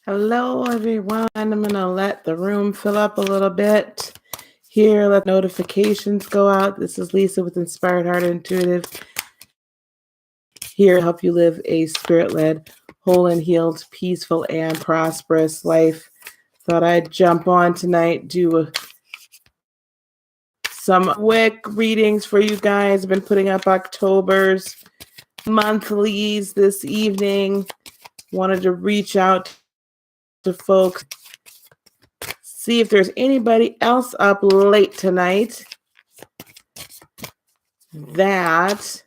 Hello, everyone. I'm going to let the room fill up a little bit. Here, let notifications go out. This is Lisa with Inspired Heart Intuitive. Here to help you live a spirit-led, whole and healed, peaceful, and prosperous life. Thought I'd jump on tonight, do some quick readings for you guys. I've been putting up October's monthlies this evening. Wanted to reach out to folks, see if there's anybody else up late tonight that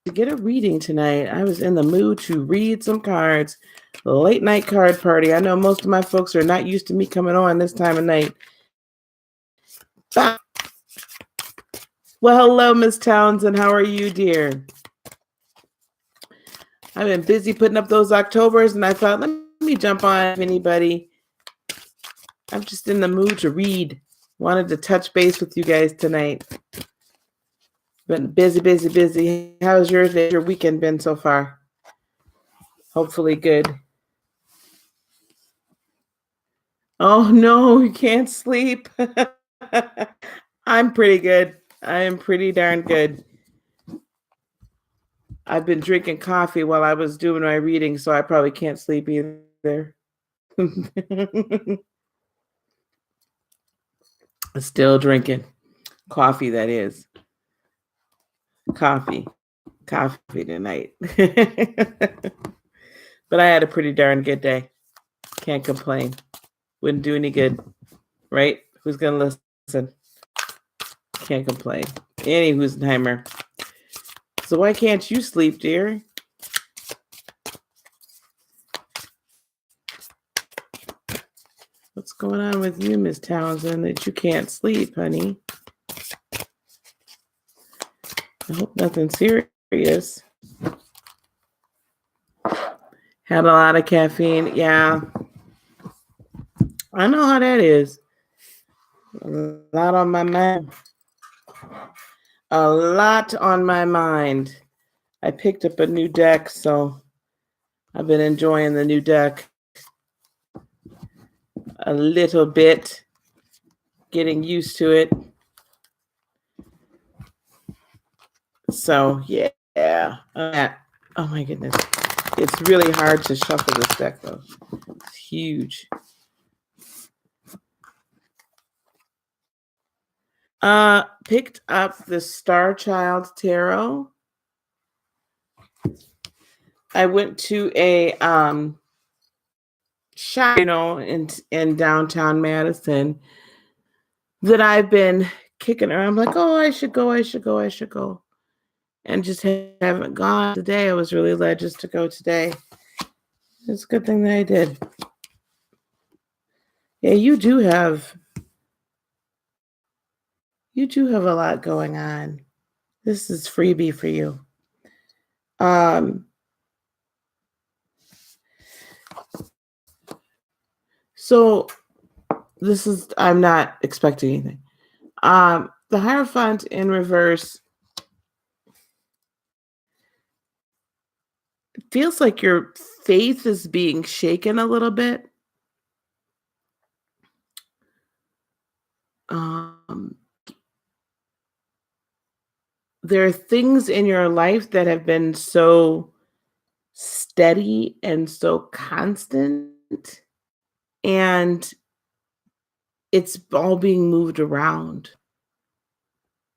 to get a reading tonight. I was in the mood to read some cards. Late night card party. I know most of my folks are not used to me coming on this time of night. Well, hello, Miss Townsend. How are you, dear? I've been busy putting up those Octobers, and I thought, let me jump on if anybody. I'm just in the mood to read. Wanted to touch base with you guys tonight. Been busy. How's your weekend been so far? Hopefully good. Oh, no, you can't sleep. I'm pretty good. I am pretty darn good. I've been drinking coffee while I was doing my reading, so I probably can't sleep either. Still drinking coffee, that is. Coffee tonight. But I had a pretty darn good day. Can't complain. Wouldn't do any good, right? Who's going to listen? Can't complain. Any Husenheimer. So why can't you sleep, dear? What's going on with you, Miss Townsend, that you can't sleep, honey? I hope nothing serious. Had a lot of caffeine. Yeah. I know how that is. A lot on my mind. A lot on my mind. I picked up a new deck, so I've been enjoying the new deck a little bit, getting used to it. So, yeah. Oh, my goodness. It's really hard to shuffle this deck, though. It's huge. Picked up the Star Child Tarot. I went to a shop, in downtown Madison that I've been kicking around. I'm like, oh, I should go. And just haven't gone today. I was really glad just to go today. It's a good thing that I did. Yeah, you do have a lot going on. This is freebie for you. So I'm not expecting anything. The Hierophant in reverse feels like your faith is being shaken a little bit. There are things in your life that have been so steady and so constant, and it's all being moved around.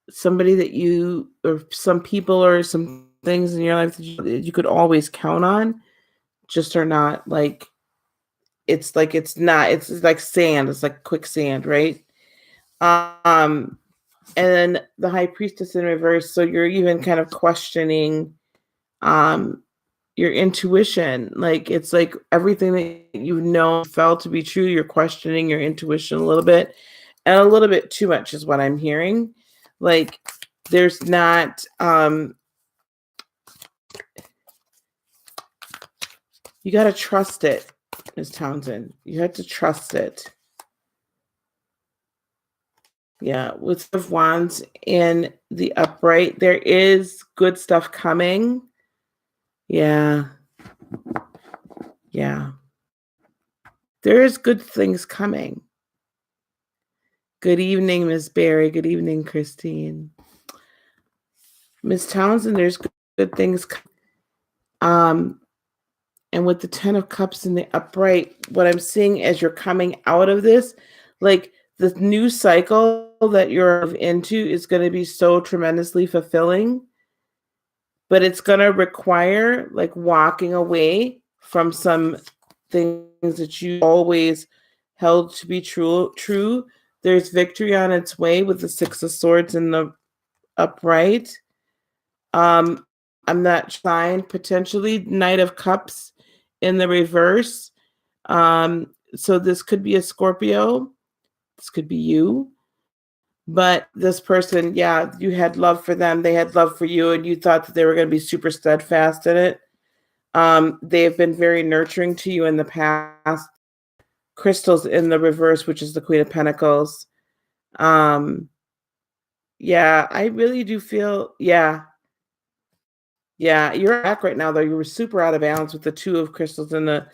Somebody that you, or some people, or some things in your life that you could always count on just are not, like, it's like sand. It's like quicksand, right? And then the High Priestess in reverse. So you're even kind of questioning your intuition. Like, it's like everything that felt to be true, you're questioning your intuition a little bit, and a little bit too much is what I'm hearing. Like, there's not you got to trust it, Ms. Townsend. You have to trust it. Yeah, with the Wands in the upright, there is good stuff coming. Yeah. Yeah. There's good things coming. Good evening, Miss Barry. Good evening, Christine. Miss Townsend, there's good things. Um, and with the 10 of Cups in the upright, what I'm seeing as you're coming out of this, like the new cycle that you're into is going to be so tremendously fulfilling, but it's going to require like walking away from some things that you always held to be true. There's victory on its way with the Six of Swords in the upright. I'm not sign potentially Knight of Cups in the reverse. So this could be a Scorpio. This could be you. But this person, yeah, you had love for them. They had love for you, and you thought that they were going to be super steadfast in it. They have been very nurturing to you in the past. Crystals in the reverse, which is the Queen of Pentacles. Yeah, I really do feel, yeah, you're back right now, though. You were super out of balance with the Two of Crystals in the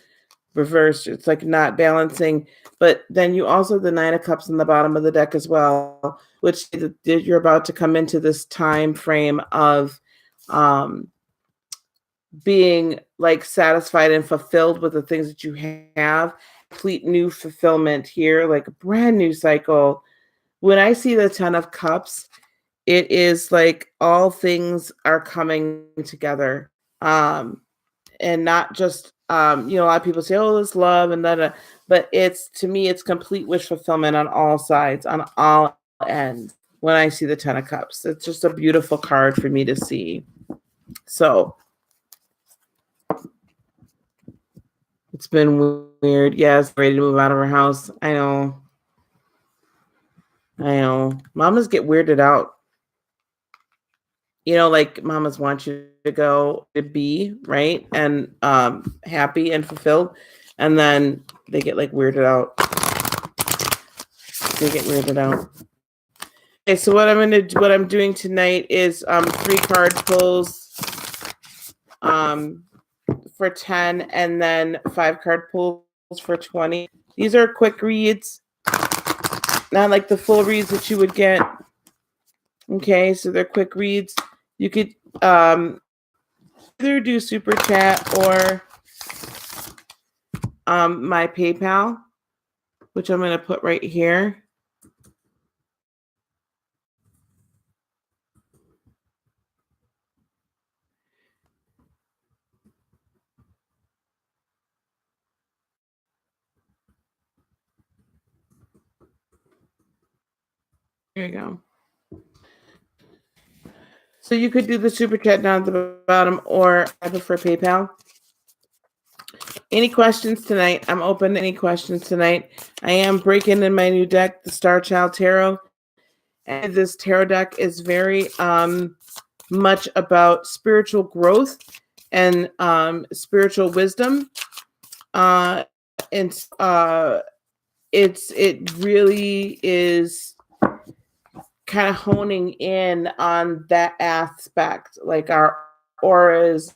reverse. It's like not balancing. But then you also have the Nine of Cups in the bottom of the deck as well, which you're about to come into this time frame of being like satisfied and fulfilled with the things that you have. Complete new fulfillment here, like a brand new cycle. When I see the 10 of Cups, it is like all things are coming together. And not just a lot of people say, oh, it's love and that, but it's, to me, it's complete wish fulfillment on all sides, on all ends. When I see the 10 of Cups, it's just a beautiful card for me to see. So it's been weird. Yes, ready to move out of her house. I know. Mamas get weirded out. Like mamas want you to go to be right and happy and fulfilled, and then they get like weirded out. Okay, so what I'm doing tonight is 3 card pulls for 10, and then 5 card pulls for 20. These are quick reads, not like the full reads that you would get. Okay, so they're quick reads. You could either do super chat or my PayPal, which I'm going to put right here. There you go. So you could do the super chat down at the bottom, or I prefer PayPal. Any questions tonight? I'm open to any questions tonight. I am breaking in my new deck, the Star Child Tarot. And this tarot deck is very much about spiritual growth and spiritual wisdom. And it really is kind of honing in on that aspect, like our auras.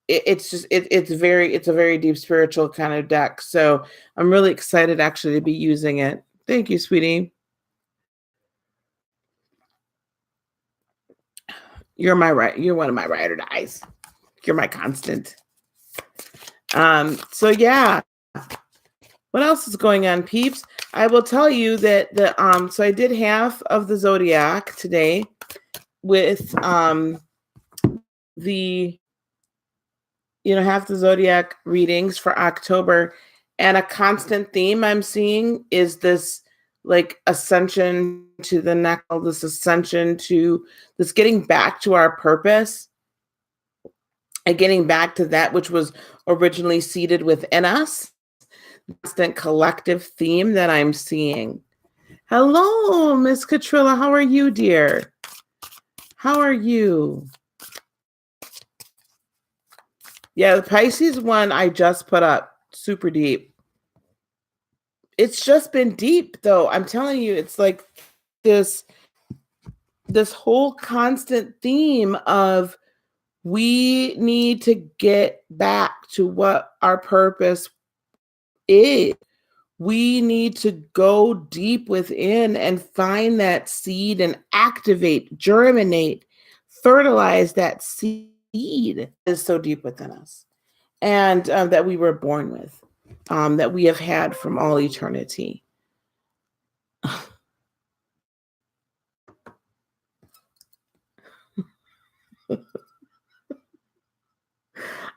It's a very deep spiritual kind of deck. So I'm really excited actually to be using it. Thank you, sweetie. You're one of my ride or dies. You're my constant. So yeah. What else is going on, peeps? I will tell you that so I did half of the zodiac today with the half the zodiac readings for October, and a constant theme I'm seeing is this like ascension to the next, this ascension to this getting back to our purpose and getting back to that which was originally seated within us. Constant collective theme that I'm seeing. Hello, Miss Katrilla. How are you, dear? How are you? Yeah, the Pisces one I just put up. Super deep. It's just been deep, though. I'm telling you, it's like this whole constant theme of We need to get back to what our purpose is. We need to go deep within and find that seed and activate, germinate, fertilize that seed that is so deep within us, and that we were born with, that we have had from all eternity.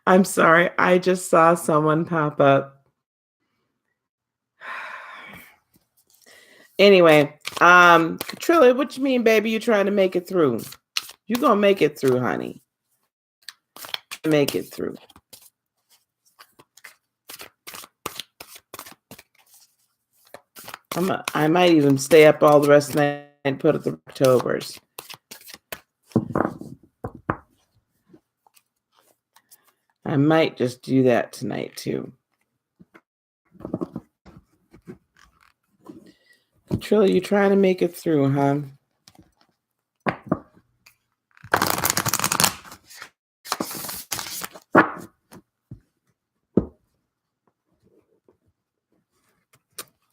I'm sorry, I just saw someone pop up. Anyway, Trilla, what you mean, baby? You trying to make it through? You gonna make it through, honey. Make it through. I might even stay up all the rest of the night and put up the Octobers. I might just do that tonight too. Trilla, you trying to make it through, huh?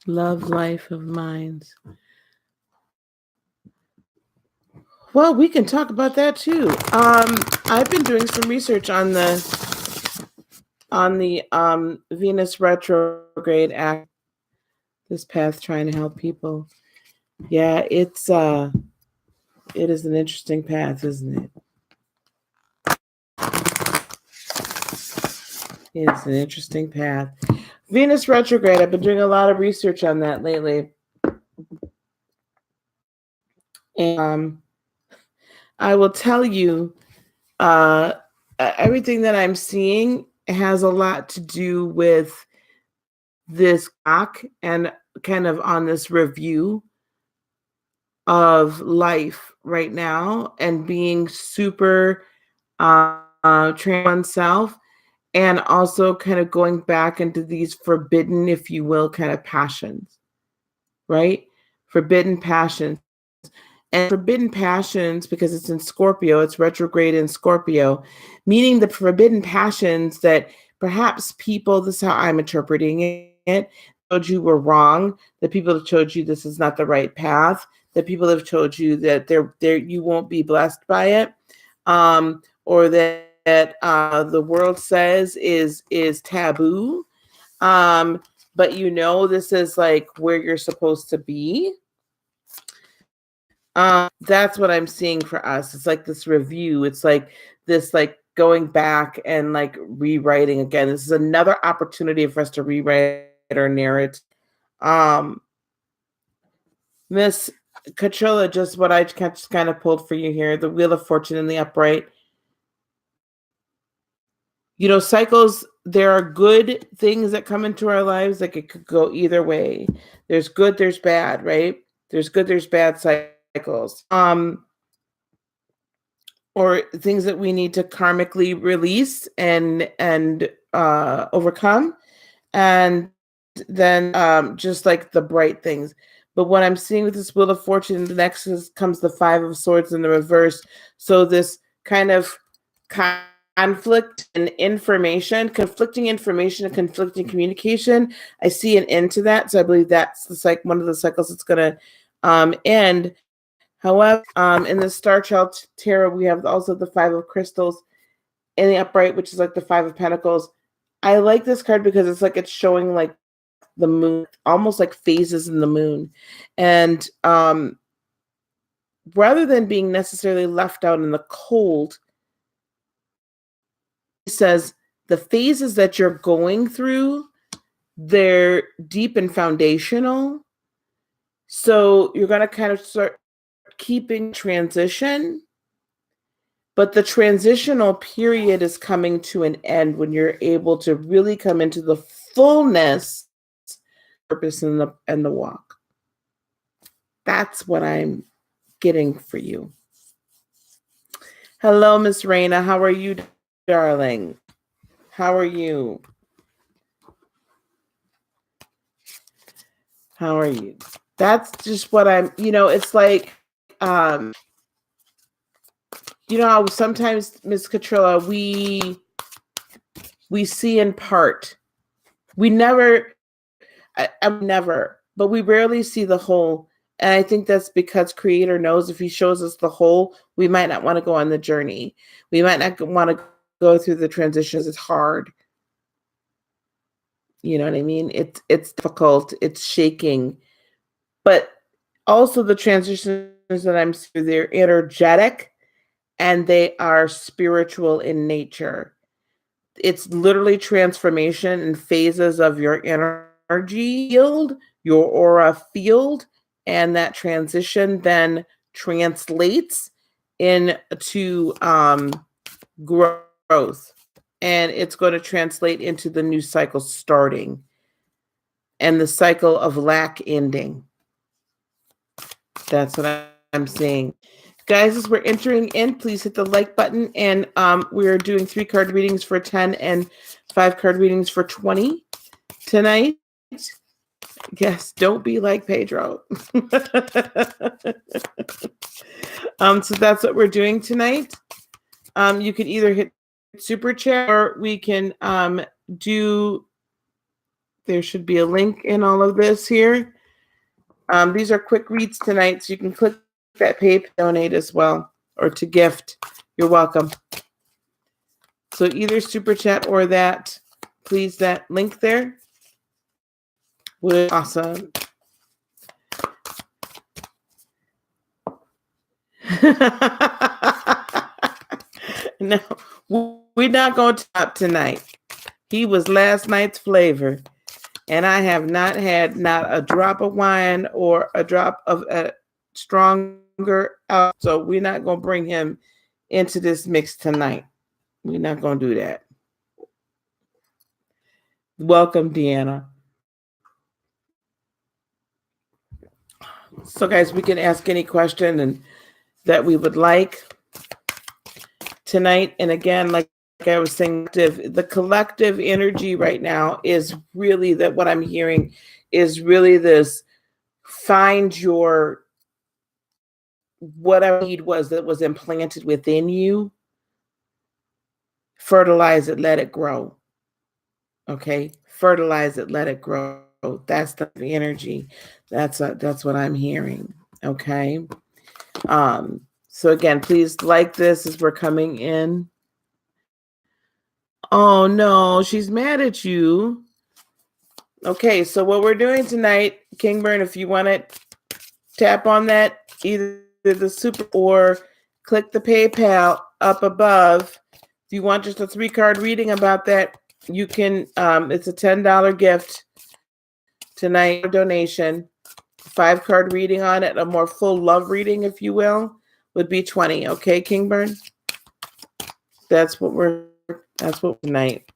Love life of minds. Well, we can talk about that too. I've been doing some research on the Venus retrograde act, this path trying to help people. Yeah, it is an interesting path, isn't it? It is an interesting path. Venus retrograde, I've been doing a lot of research on that lately. And I will tell you, everything that I'm seeing has a lot to do with this clock and kind of on this review of life right now and being super trained oneself, and also kind of going back into these forbidden, if you will, kind of passions, right? Forbidden passions. And forbidden passions, because it's in Scorpio, it's retrograde in Scorpio, meaning the forbidden passions that perhaps people, this is how I'm interpreting it, told you were wrong, that people have told you this is not the right path, that people have told you that you won't be blessed by it, or that the world says is taboo, but this is like where you're supposed to be. That's what I'm seeing for us. It's like this review. It's like this, like going back and like rewriting again. This is another opportunity for us to rewrite our narrative. Miss Catrilla, just what I just kind of pulled for you here, the Wheel of Fortune in the upright. Cycles, there are good things that come into our lives. Like it could go either way. There's good, there's bad, right? There's good, there's bad cycles. Or things that we need to karmically release and overcome. And then just like the bright things. But what I'm seeing with this Wheel of Fortune, the next comes the Five of Swords in the reverse. So this kind of conflict and conflicting information and conflicting communication. I see an end to that. So I believe that's one of the cycles that's going to end. However, in the Star Child Tarot, we have also the Five of Crystals in the upright, which is like the Five of Pentacles. I like this card because it's like it's showing like the moon, almost like phases in the moon. And rather than being necessarily left out in the cold, it says the phases that you're going through, they're deep and foundational. So you're going to kind of start keeping transition, but the transitional period is coming to an end when you're able to really come into the fullness purpose and the walk. That's what I'm getting for you. Hello, Miss Raina. How are you, darling? How are you? How are you? That's just what I'm, it's like, You know how sometimes, Miss Catrilla, we see in part. We never, I never, but we rarely see the whole. And I think that's because Creator knows if He shows us the whole, we might not want to go on the journey. We might not want to go through the transitions. It's hard. You know what I mean? It's difficult. It's shaking. But also the transitions that I'm through, they're energetic and they are spiritual in nature. It's literally transformation and phases of your energy field, your aura field, and that transition then translates into growth. And it's going to translate into the new cycle starting and the cycle of lack ending. That's what I'm saying. Guys, as we're entering in, please hit the like button. And we're doing 3 card readings for 10 and 5 card readings for 20 tonight. Yes, don't be like Pedro. So that's what we're doing tonight. You can either hit super chat or we can do, there should be a link in all of this here. These are quick reads tonight, so you can click that PayPal donate as well, or to gift. You're welcome. So either super chat or that, please, that link there would be awesome. No, we're not going to top tonight. He was last night's flavor, and I have not had not a drop of wine or a drop of a stronger. So we're not going to bring him into this mix tonight. We're not going to do that. Welcome, Deanna. So, guys, we can ask any question and that we would like tonight. And again, like I was saying, the collective energy right now is really that what I'm hearing is really this find your whatever need was that was implanted within you, fertilize it, let it grow. Okay, fertilize it, let it grow. That's the energy. That's what I'm hearing. Okay. So again, please like this as we're coming in. Oh no, she's mad at you. Okay, so what we're doing tonight, Kingburn, if you want to tap on that, either the super or click the PayPal up above. If you want just a 3 card reading about that, you can, it's a $10 gift tonight, donation. 5 card reading on it, a more full love reading, if you will, would be 20. Okay, Kingburn? That's what tonight.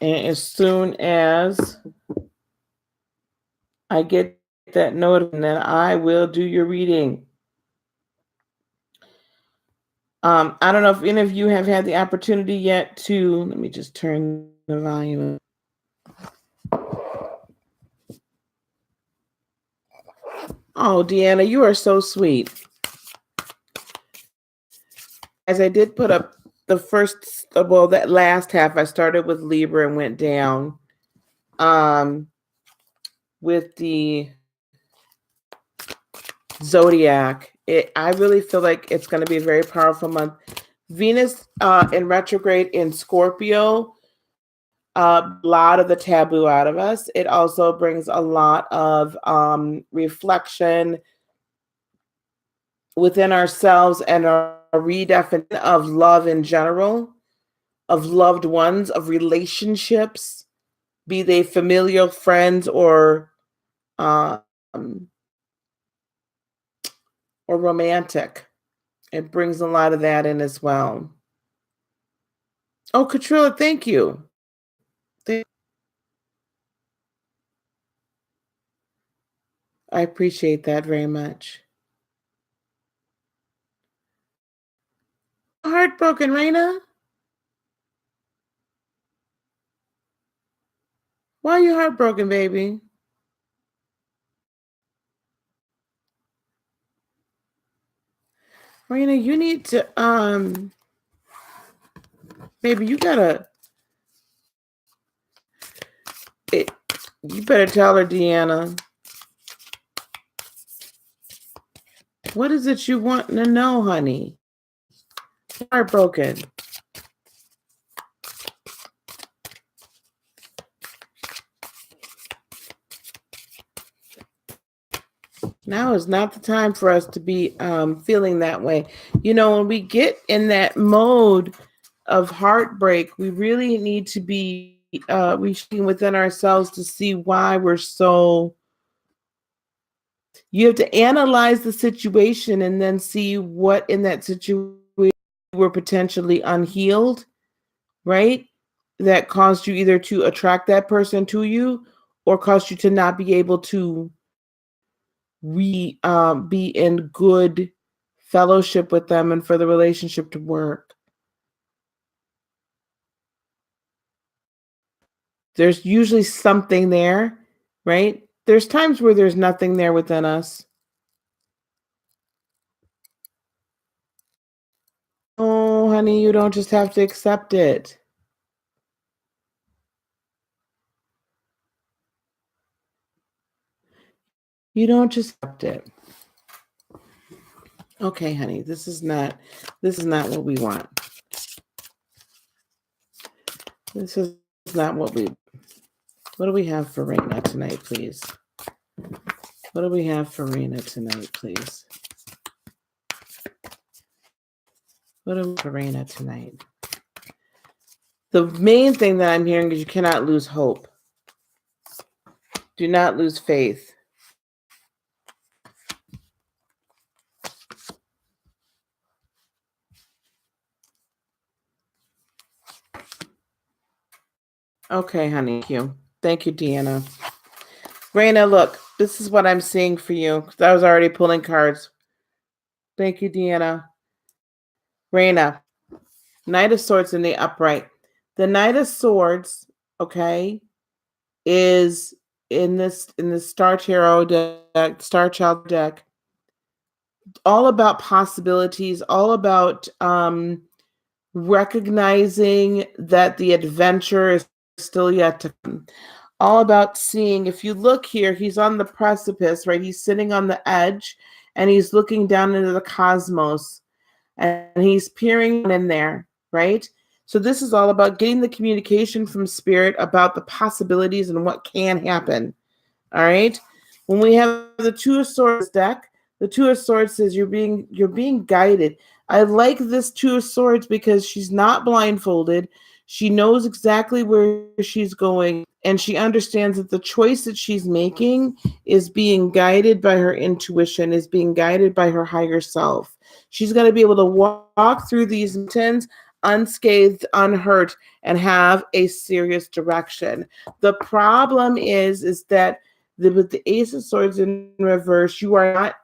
And as soon as I get that note, then I will do your reading. I don't know if any of you have had the opportunity yet to, let me just turn the volume up. Oh, Deanna, you are so sweet. As I did put up the first, well, that last half, I started with Libra and went down with the Zodiac. I really feel like it's going to be a very powerful month. Venus in retrograde in Scorpio, a lot of the taboo out of us. It also brings a lot of reflection within ourselves and a redefinition of love in general, of loved ones, of relationships, be they familial, friends, or romantic. It brings a lot of that in as well. Oh, Katrilla, thank you. I appreciate that very much. Heartbroken, Raina? Why are you heartbroken, baby? Marina, you need to maybe you gotta it, you better tell her, Deanna. What is it you want to know, honey? Heartbroken. Now is not the time for us to be feeling that way. You know, when we get in that mode of heartbreak, we really need to be reaching within ourselves to see why we're so. You have to analyze the situation and then see what in that situation were potentially unhealed, right? That caused you either to attract that person to you or caused you to not be able to be in good fellowship with them and for the relationship to work. There's usually something there, right? There's times where there's nothing there within us. Oh, honey, you don't just have to accept it. You don't just accept it. Okay, honey, this is not what we want. This is not what do we have for Raina tonight, please? What do we have for Raina tonight, please? What do we have for Raina tonight? The main thing that I'm hearing is you cannot lose hope. Do not lose faith. Okay, honey. Thank you. Thank you, Deanna. Raina, look, this is what I'm seeing for you. I was already pulling cards. Thank you, Deanna. Raina, Knight of Swords in the upright. The Knight of Swords, okay, is in the Star Tarot deck, Star Child deck, all about possibilities, all about recognizing that the adventure is still yet to come. All about seeing, if you look here, he's on the precipice, right? He's sitting on the edge and he's looking down into the cosmos and he's peering in there, right? So this is all about getting the communication from spirit about the possibilities and what can happen. All right. When we have the Two of Swords deck, the Two of Swords says you're being guided. I like this Two of Swords because she's not blindfolded. She knows exactly where she's going, and she understands that the choice that she's making is being guided by her intuition, is being guided by her higher self. She's going to be able to walk through these mountains unscathed, unhurt, and have a serious direction. The problem is that with the Ace of Swords in reverse, you are not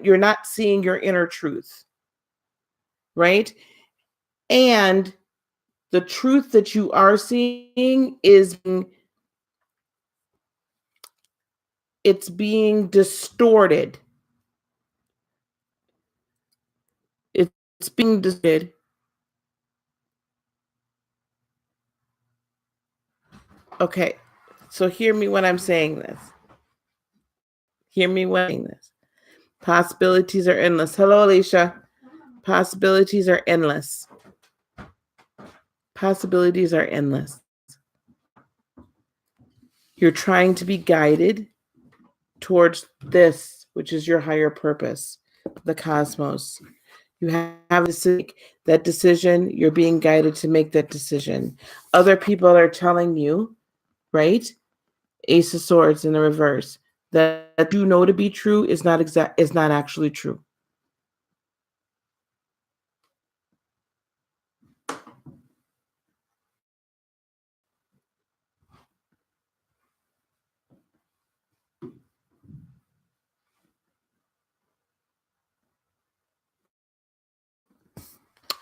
you're not seeing your inner truth, right? And the truth that you are seeing it's being distorted. It's being distorted. Okay, so hear me when I'm saying this. Hear me when I'm saying this. Possibilities are endless. Hello, Alicia. Possibilities are endless. Possibilities are endless. You're trying to be guided towards this, which is your higher purpose, the cosmos. You have to make that decision. You're being guided to make that decision. Other people are telling you, right? Ace of Swords in the reverse, that you know to be true is not actually true.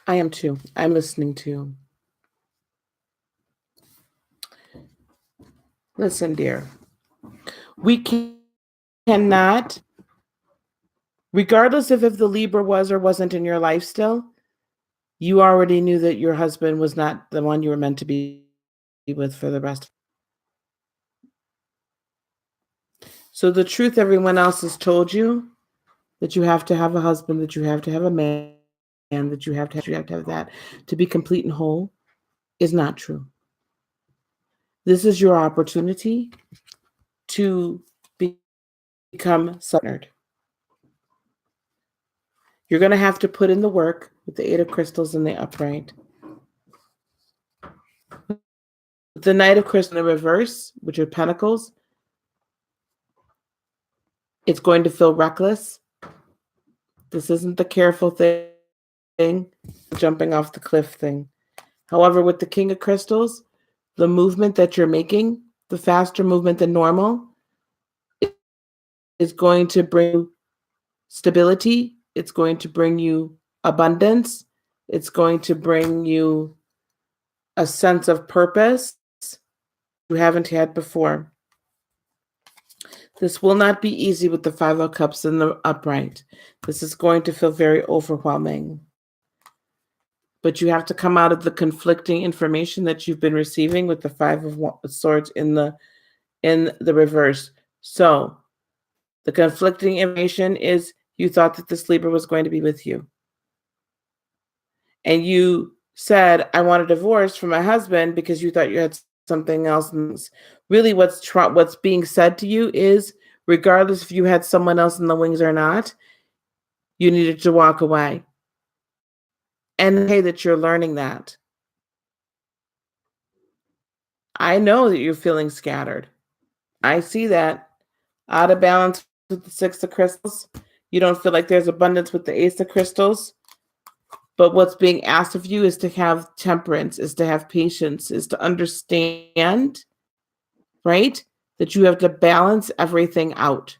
I am too. I'm listening to. Listen, dear. We cannot Regardless of if the Libra was or wasn't in your life still, you already knew that your husband was not the one you were meant to be with for the rest. So the truth everyone else has told you, that you have to have a husband, that you have to have a man, that you have to have that to be complete and whole, is not true. This is your opportunity to become centered. You're going to have to put in the work with the Eight of Crystals and the upright. With the Knight of Crystals in the reverse, which are Pentacles, it's going to feel reckless. This isn't the careful thing, jumping off the cliff thing. However, with the King of Crystals, the movement that you're making, the faster movement than normal, is going to bring stability. It's going to bring you abundance. It's going to bring you a sense of purpose you haven't had before. This will not be easy with the Five of Cups in the upright. This is going to feel very overwhelming. But you have to come out of the conflicting information that you've been receiving with the Five of Swords in the reverse. So the conflicting information is you thought that this Libra was going to be with you. And you said, I want a divorce from my husband because you thought you had something else. Really what's being said to you is, regardless if you had someone else in the wings or not, you needed to walk away. And hey, that you're learning that. I know that you're feeling scattered. I see that. Out of balance with the Six of Crystals. You don't feel like there's abundance with the Ace of Crystals. But what's being asked of you is to have temperance, is to have patience, is to understand, right, that you have to balance everything out.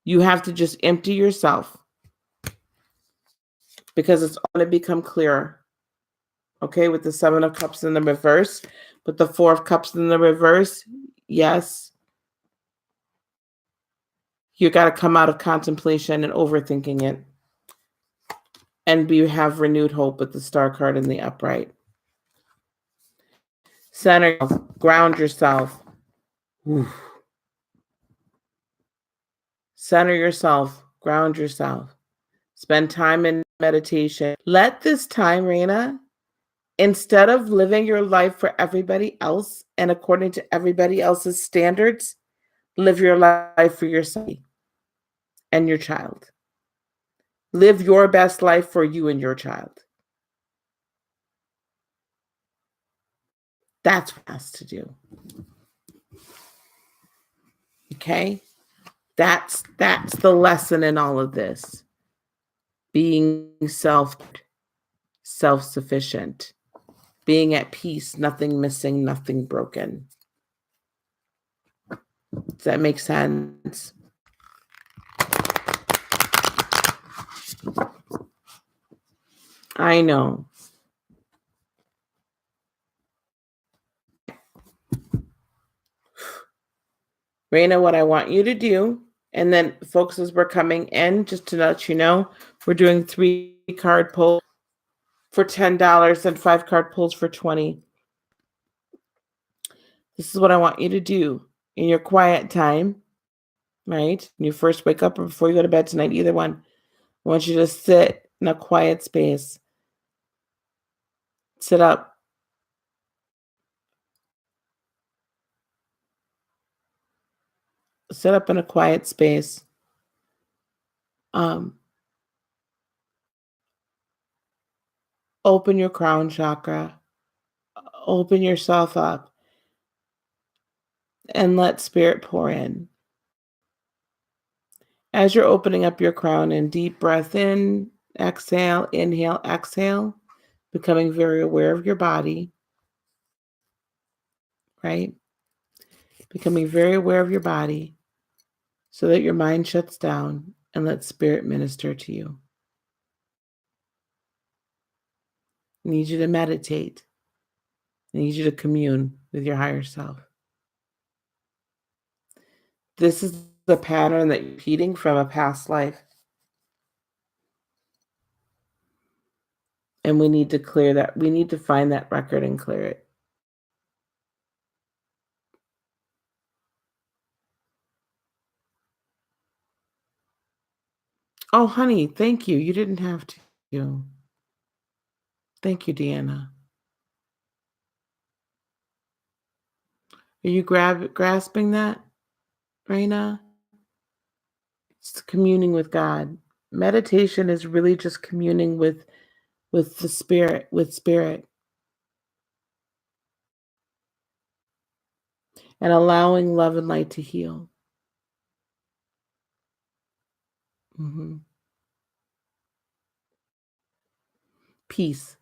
You have to just empty yourself because it's going to become clearer. Okay, with the Seven of Cups in the reverse, but the Four of Cups in the reverse, yes, you got to come out of contemplation and overthinking it. And you have renewed hope with the Star card in the upright. Center yourself, ground yourself. Oof. Center yourself, ground yourself. Spend time in meditation. Let this time, Raina, instead of living your life for everybody else and according to everybody else's standards, live your life for yourself and your child. Live your best life for you and your child. That's what it has to do. Okay? That's the lesson in all of this. Being self-sufficient. Being at peace, nothing missing, nothing broken. Does that make sense? I know. Raina, what I want you to do, and then folks, as we're coming in, just to let you know, we're doing 3 card pulls for $10 and 5 card pulls for $20. This is what I want you to do in your quiet time, right? When you first wake up or before you go to bed tonight, either one. I want you to sit in a quiet space. Sit up. Sit up in a quiet space. Open your crown chakra. Open yourself up. And let spirit pour in. As you're opening up your crown, and deep breath in, exhale, inhale, exhale, becoming very aware of your body, right? Becoming very aware of your body so that your mind shuts down and let spirit minister to you. I need you to meditate. I need you to commune with your higher self. This is a pattern that you're repeating from a past life, and we need to clear that. We need to find that record and clear it. Oh, honey, thank you. You didn't have to. Thank you, Deanna. Are you grasping that, Raina? It's communing with God. Meditation is really just communing with the spirit, with spirit, and allowing love and light to heal. Mhm. Peace.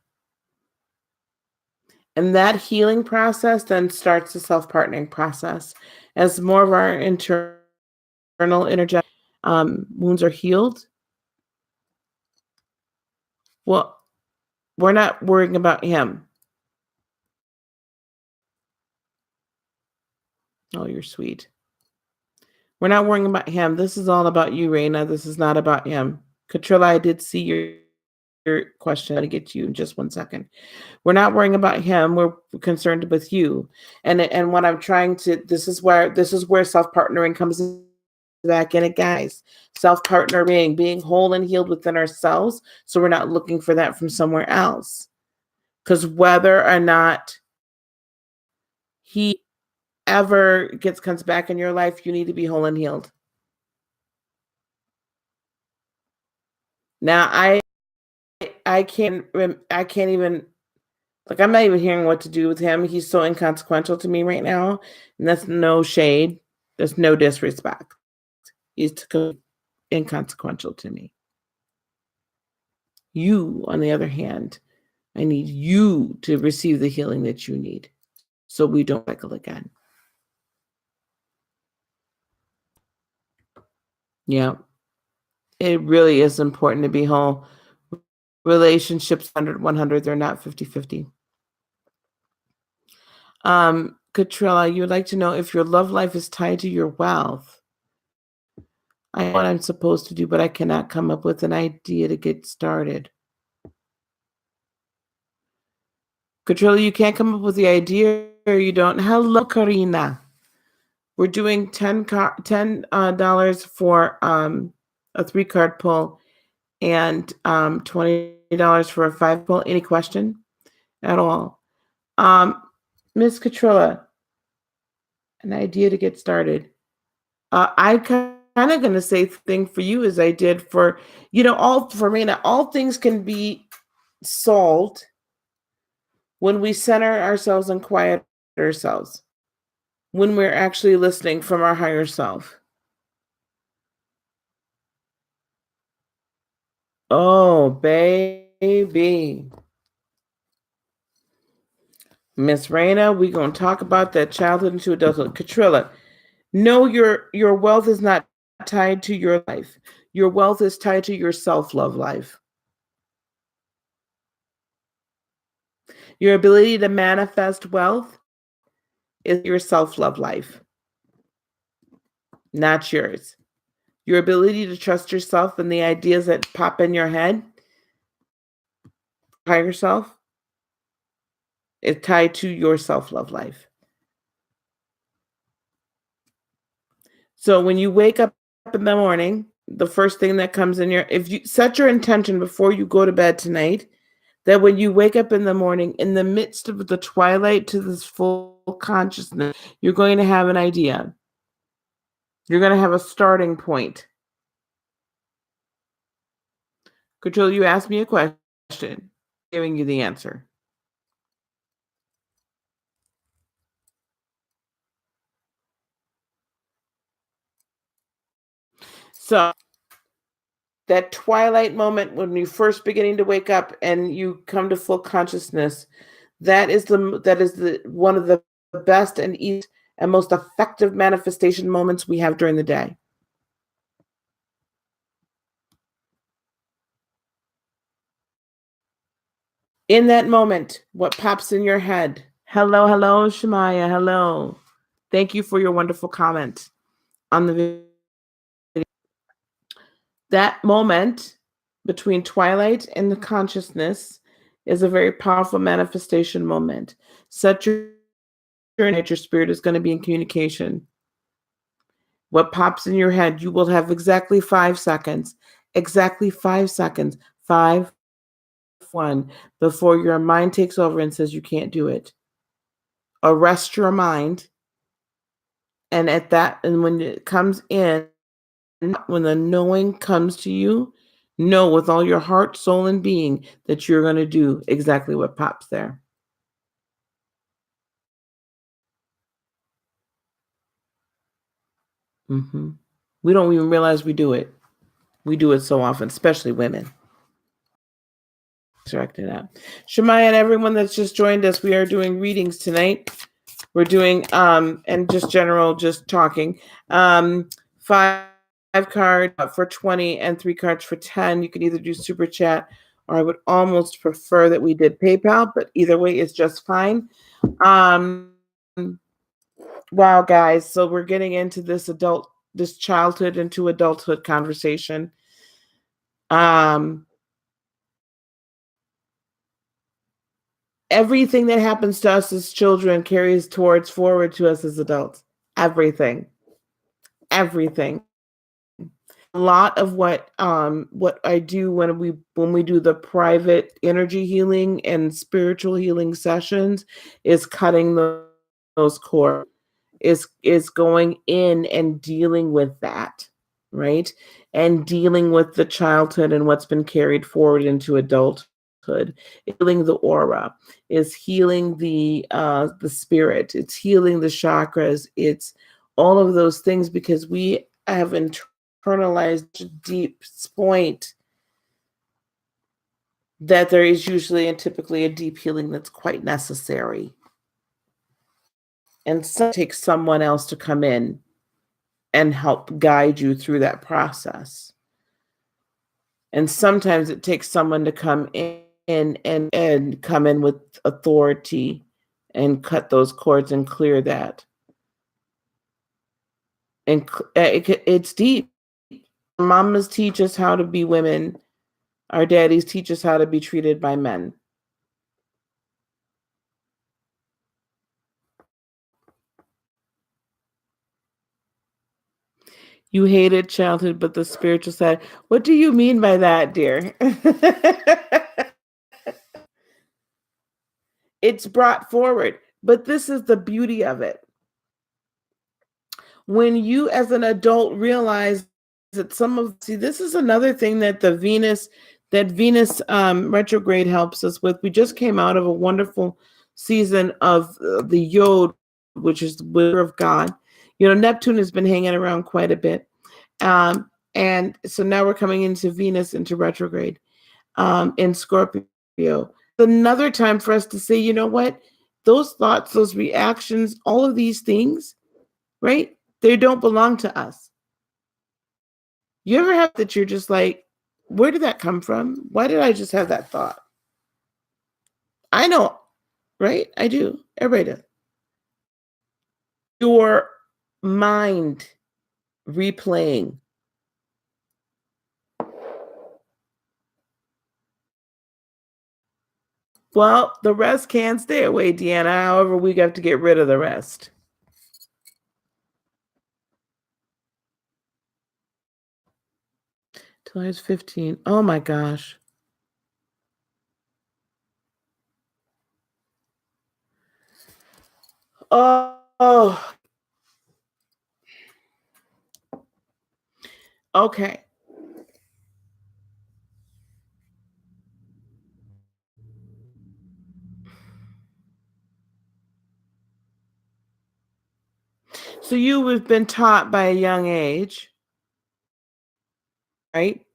And that healing process then starts the self-partnering process. As more of our internal energetic wounds are healed, well, we're not worrying about him. Oh, you're sweet. We're not worrying about him. This is all about you, Raina. This is not about him. Katrilla, I did see your question. I'm going to get to you in just 1 second. We're not worrying about him. We're concerned with you. And what I'm trying to, this is where self-partnering comes back in it, guys. Self-partnering, being whole and healed within ourselves, so we're not looking for that from somewhere else. Because whether or not he ever comes back in your life, you need to be whole and healed. Now I can't even, like, I'm not even hearing what to do with him. He's so inconsequential to me right now, and that's no shade. There's no disrespect. He's inconsequential to me. You, on the other hand, I need you to receive the healing that you need so we don't cycle again. Yeah, it really is important to be whole. Relationships 100, they're not 50-50. Katrilla, you would like to know if your love life is tied to your wealth. I know what I'm supposed to do, but I cannot come up with an idea to get started. Katrilla, you can't come up with the idea, or you don't. Hello, Karina. We're doing $10 for a 3-card pull and $20 for a 5 pull. Any question at all? Miss Katrilla, an idea to get started. I kind of gonna say thing for you as I did for, all for me. Now, all things can be solved when we center ourselves and quiet ourselves, when we're actually listening from our higher self. Oh, baby. Miss Raina, we're gonna talk about that childhood into adulthood. Katrilla, no, your wealth is not tied to your life. Your wealth is tied to your self-love life. Your ability to manifest wealth is your self-love life, not yours. Your ability to trust yourself and the ideas that pop in your head, higher self, is tied to your self-love life. So when you wake up in the morning, the first thing that comes in if you set your intention before you go to bed tonight, that when you wake up in the morning, in the midst of the twilight to this full consciousness, you're going to have an idea. You're going to have a starting point. Control, you asked me a question, giving you the answer. So that twilight moment when you're first beginning to wake up and you come to full consciousness, that is the one of the best and easiest and most effective manifestation moments we have during the day. In that moment, what pops in your head? Hello, Shemaya. Hello. Thank you for your wonderful comment on the That moment between twilight and the consciousness is a very powerful manifestation moment. Set your spirit is going to be in communication. What pops in your head, you will have exactly 5 seconds, exactly 5 seconds, five, one, before your mind takes over and says you can't do it. Arrest your mind. And at that, and when it comes in, when the knowing comes to you, know with all your heart, soul, and being that you're going to do exactly what pops there. hmm We don't even realize we do it. We do it so often, especially women. Directed out. Shemai and everyone that's just joined us, we are doing readings tonight. We're doing and just general, just talking. Five cards for 20 and 3 cards for 10. You can either do super chat, or I would almost prefer that we did PayPal, but either way is just fine. Um wow, guys, so we're getting into this childhood into adulthood conversation. Everything that happens to us as children carries towards forward to us as adults. Everything. Everything. A lot of what I do when we do the private energy healing and spiritual healing sessions is cutting those cords, is going in and dealing with that, right? And dealing with the childhood and what's been carried forward into adulthood. Healing the aura, is healing the spirit, it's healing the chakras, it's all of those things, because we have internalized a deep point that there is usually and typically a deep healing that's quite necessary. And so it takes someone else to come in and help guide you through that process. And sometimes it takes someone to come in and come in with authority and cut those cords and clear that. And it's deep. Our mamas teach us how to be women. Our daddies teach us how to be treated by men. You hated childhood, but the spiritual side. What do you mean by that, dear? It's brought forward, but this is the beauty of it. When you as an adult realize that this is another thing that Venus retrograde helps us with. We just came out of a wonderful season of the Yod, which is the word of God. Neptune has been hanging around quite a bit. And so now we're coming into Venus into retrograde in Scorpio. Another time for us to say, you know what? Those thoughts, those reactions, all of these things, right? They don't belong to us. You ever have that you're just like, where did that come from? Why did I just have that thought? I know, right? I do. Everybody does. Your mind replaying. Well, the rest can stay away, Deanna. However, we have to get rid of the rest. Till I was 15. Oh my gosh. Oh. Okay. So you have been taught by a young age, right?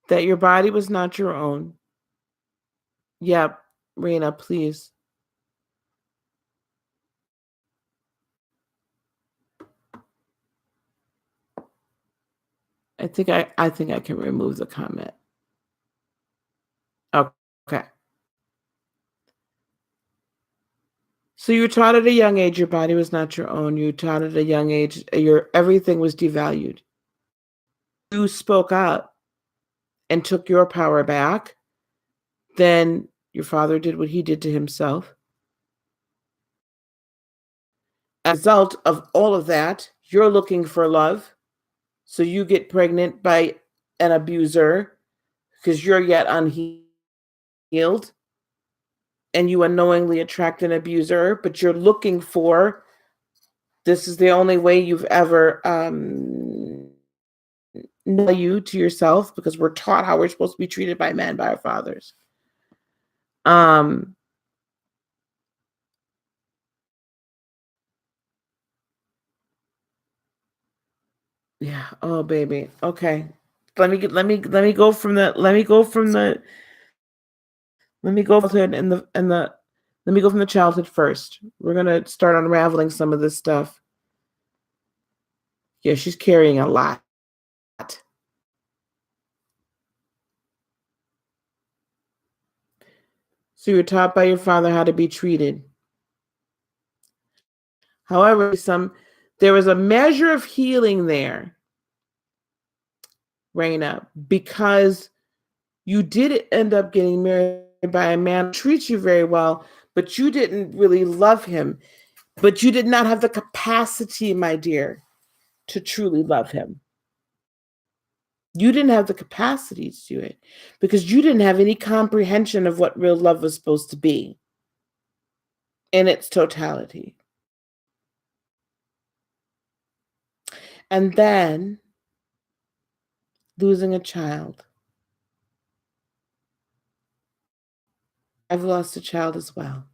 That your body was not your own. Yep, Raina, please. I think I can remove the comment. Okay. So you were taught at a young age your body was not your own. You were taught at a young age your everything was devalued. you spoke up and took your power back, then your father did what he did to himself. As a result of all of that, you're looking for love. So you get pregnant by an abuser because you're yet unhealed and you unknowingly attract an abuser, but you're looking for this is the only way you've ever know you to yourself because we're taught how we're supposed to be treated by men by our fathers. Um yeah, oh baby. Okay. Let me go from the let me go from the let me go childhood and the let me go from the childhood first. We're gonna start unraveling some of this stuff. Yeah, she's carrying a lot. So you're taught by your father how to be treated. However, there was a measure of healing there, Raina, because you did end up getting married by a man who treats you very well, but you didn't really love him. But you did not have the capacity, my dear, to truly love him. You didn't have the capacity to do it because you didn't have any comprehension of what real love was supposed to be in its totality. And then losing a child. I've lost a child as well.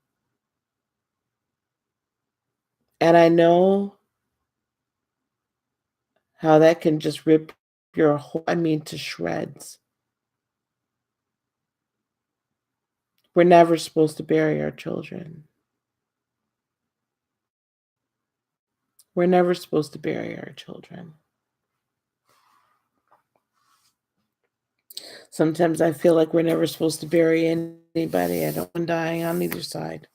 And I know how that can just rip your whole, I mean, to shreds. We're never supposed to bury our children. We're never supposed to bury our children. Sometimes I feel like we're never supposed to bury anybody. I don't want dying on either side.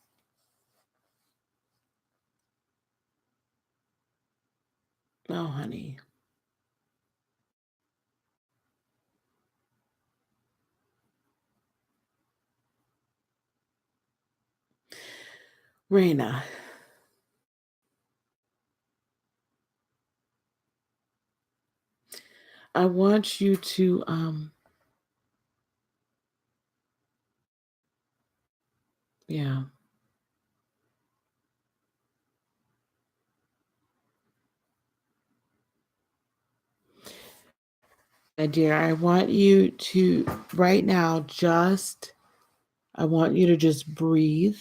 Oh, honey. Raina, I want you to yeah, my dear, I want you to right now I want you to just breathe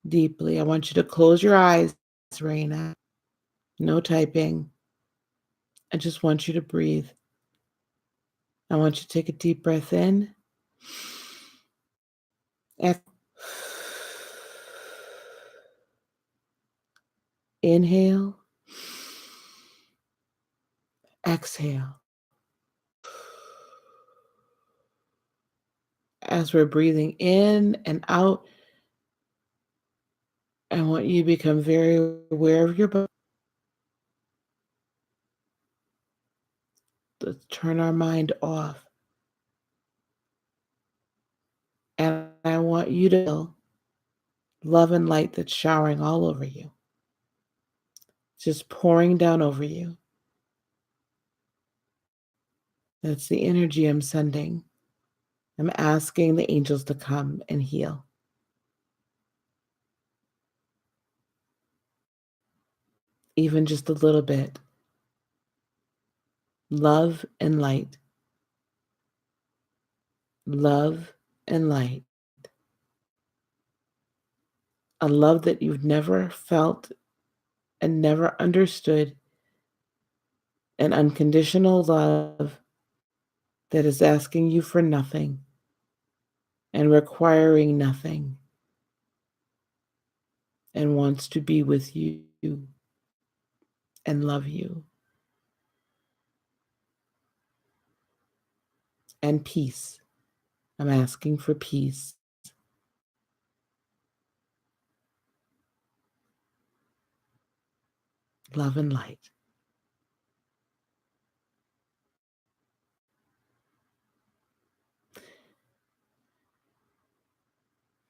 deeply. I want you to close your eyes, Raina. No typing. I just want you to breathe. I want you to take a deep breath in. Ex- Inhale, exhale. As we're breathing in and out, I want you to become very aware of your body. Let's turn our mind off. And I want you to feel love and light that's showering all over you, just pouring down over you. That's the energy I'm sending. I'm asking the angels to come and heal, even just a little bit. Love and light, love and light. A love that you've never felt and never understood, an unconditional love that is asking you for nothing and requiring nothing and wants to be with you and love you. And peace. I'm asking for peace, love, and light.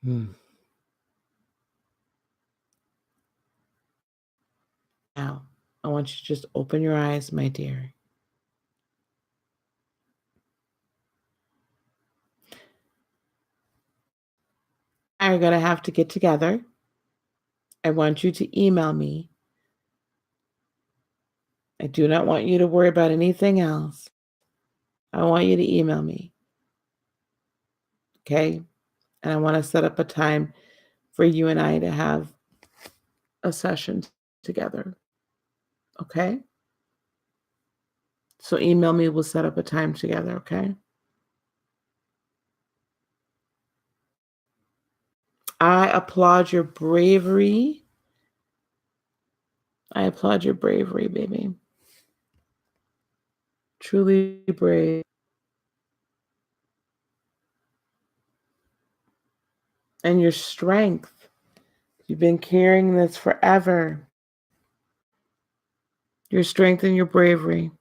Mm. Now, I want you to just open your eyes, my dear. I'm going to have to get together. I want you to email me. I do not want you to worry about anything else. I want you to email me. Okay? And I want to set up a time for you and I to have a session together. Okay? So email me, we'll set up a time together, okay? I applaud your bravery. I applaud your bravery, baby. Truly brave. And your strength. You've been carrying this forever. Your strength and your bravery.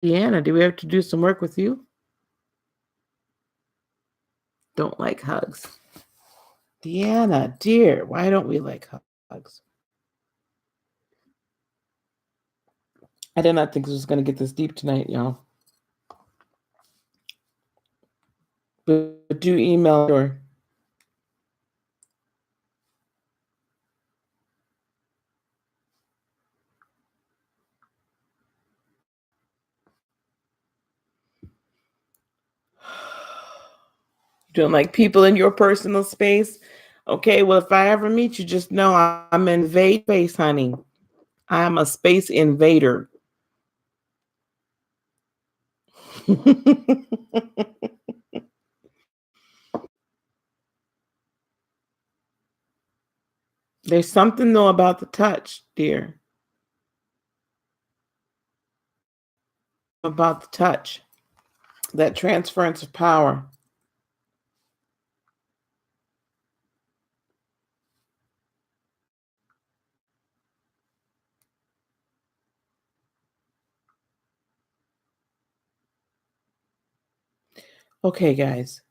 Deanna, do we have to do some work with you? Don't like hugs. Deanna, dear, why don't we like hugs? I did not think this was going to get this deep tonight, y'all. But do email or you don't like people in your personal space. Okay, well, if I ever meet you, just know I'm invade space, honey. I'm a space invader. There's something though about the touch, dear. About the touch. That transference of power. Okay, guys.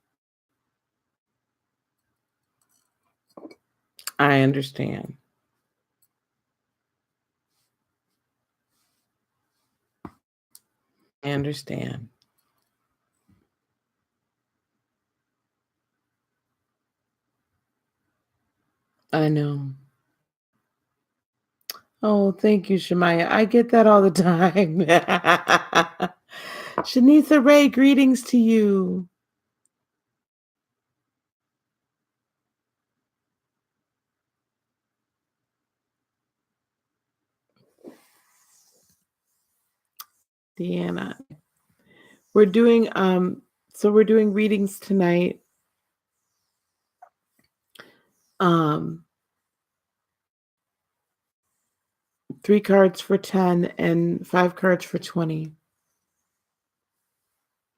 I understand. I understand. I know. Oh, thank you, Shemaya. I get that all the time. Shanitha Ray, greetings to you. Deanna. We're doing we're doing readings tonight. Um 3 cards for 10 and 5 cards for 20.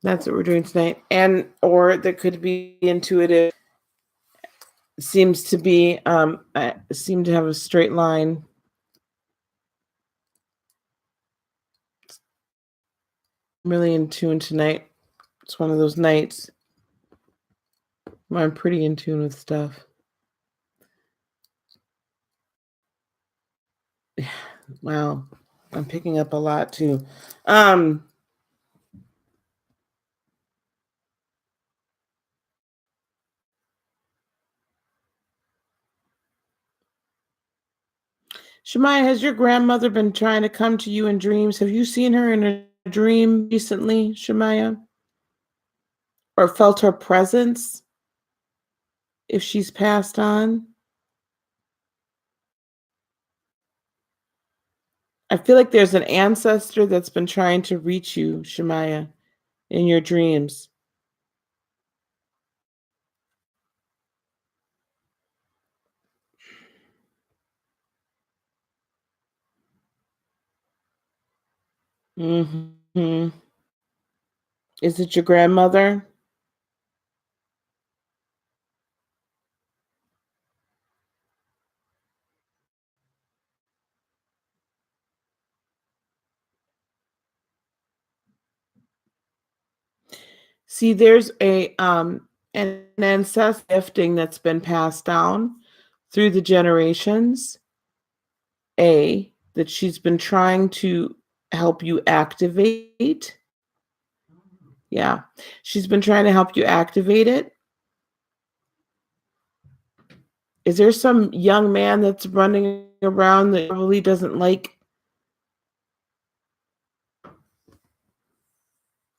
That's what we're doing tonight. And or there could be intuitive. Seems to be I seem to have a straight line. I'm really in tune tonight. It's one of those nights where I'm pretty in tune with stuff. Wow. I'm picking up a lot too. Um Shemaya, has your grandmother been trying to come to you in dreams? Have you seen her in a dream recently, Shemaya? Or felt her presence if she's passed on? I feel like there's an ancestor that's been trying to reach you, Shemaya, in your dreams. Hmm. Is it your grandmother? See, there's an ancestral gifting that's been passed down through the generations, that she's been trying to help you activate. Yeah. She's been trying to help you activate it. Is there some young man that's running around that probably doesn't like?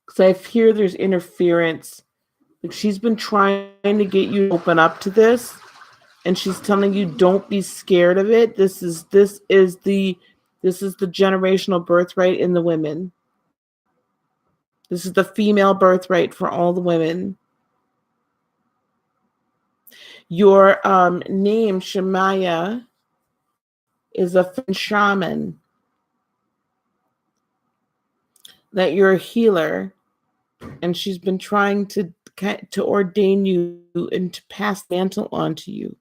Because I hear there's interference. Like she's been trying to get you to open up to this, and she's telling you don't be scared of it. This is the generational birthright in the women. This is the female birthright for all the women. Your name, Shemaya, is a shaman, that you're a healer, and she's been trying to ordain you and to pass the mantle on to you.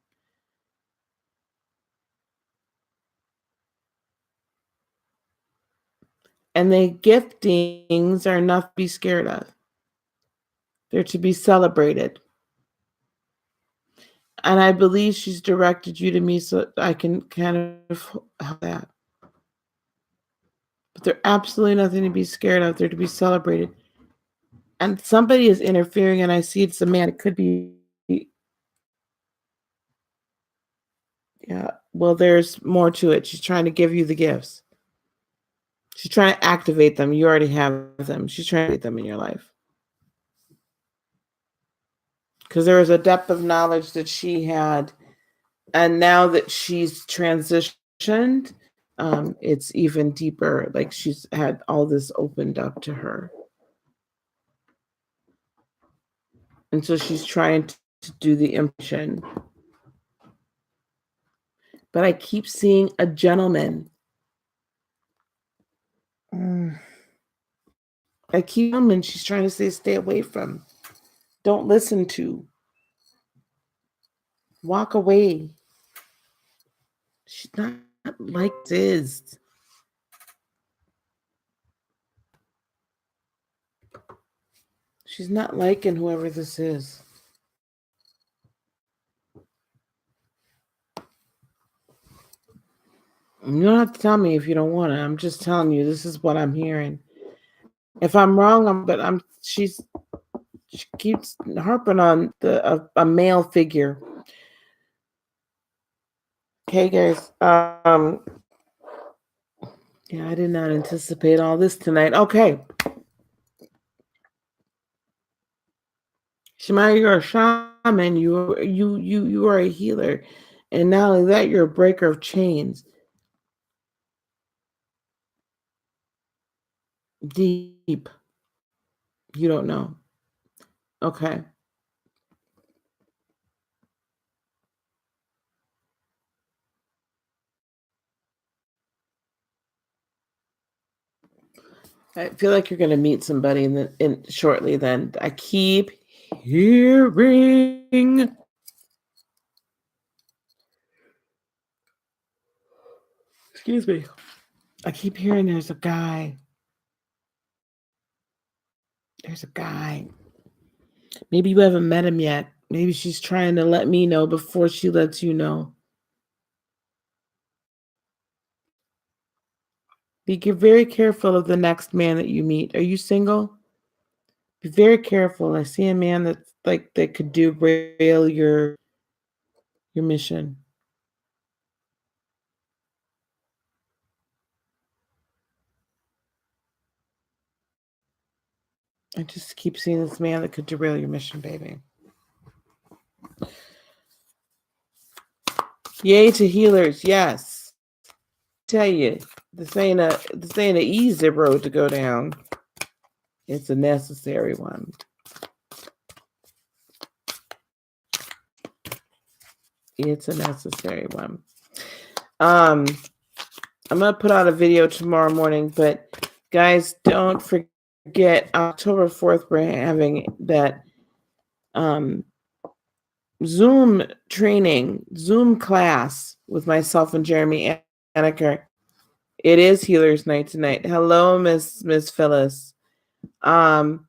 And the giftings are not to be scared of. They're to be celebrated. And I believe she's directed you to me so I can kind of help that. But they're absolutely nothing to be scared of. They're to be celebrated. And somebody is interfering, and I see it's a man. It could be, yeah. Well, there's more to it. She's trying to give you the gifts. She's trying to activate them. You already have them. She's trying to get them in your life. Because there was a depth of knowledge that she had. And now that she's transitioned, it's even deeper. Like she's had all this opened up to her. And so she's trying to do the impression. But I keep seeing a gentleman. I keep him, she's trying to say stay away from. Don't listen to. Walk away. She's not like this. She's not liking whoever this is. You don't have to tell me if you don't want to. I'm just telling you, this is what I'm hearing. If I'm wrong, she keeps harping on a male figure. Okay, guys. Yeah, I did not anticipate all this tonight. Okay. Shemaya, you're a shaman. You are a healer. And not only that, you're a breaker of chains. Deep. You don't know. Okay. I feel like you're going to meet somebody in shortly. Then I keep hearing. Excuse me. I keep hearing there's a guy. There's a guy. Maybe you haven't met him yet. Maybe she's trying to let me know before she lets you know. Be very careful of the next man that you meet. Are you single? Be very careful. I see a man that's like that could derail your mission. I just keep seeing this man that could derail your mission, baby. Yay to healers, yes. Tell you, this ain't an easy road to go down. It's a necessary one. It's a necessary one. I'm gonna put out a video tomorrow morning, but guys, don't forget October 4th, we're having that Zoom training, Zoom class with myself and Jeremy Anneker. It is Healers Night tonight. Hello, Miss Phyllis. The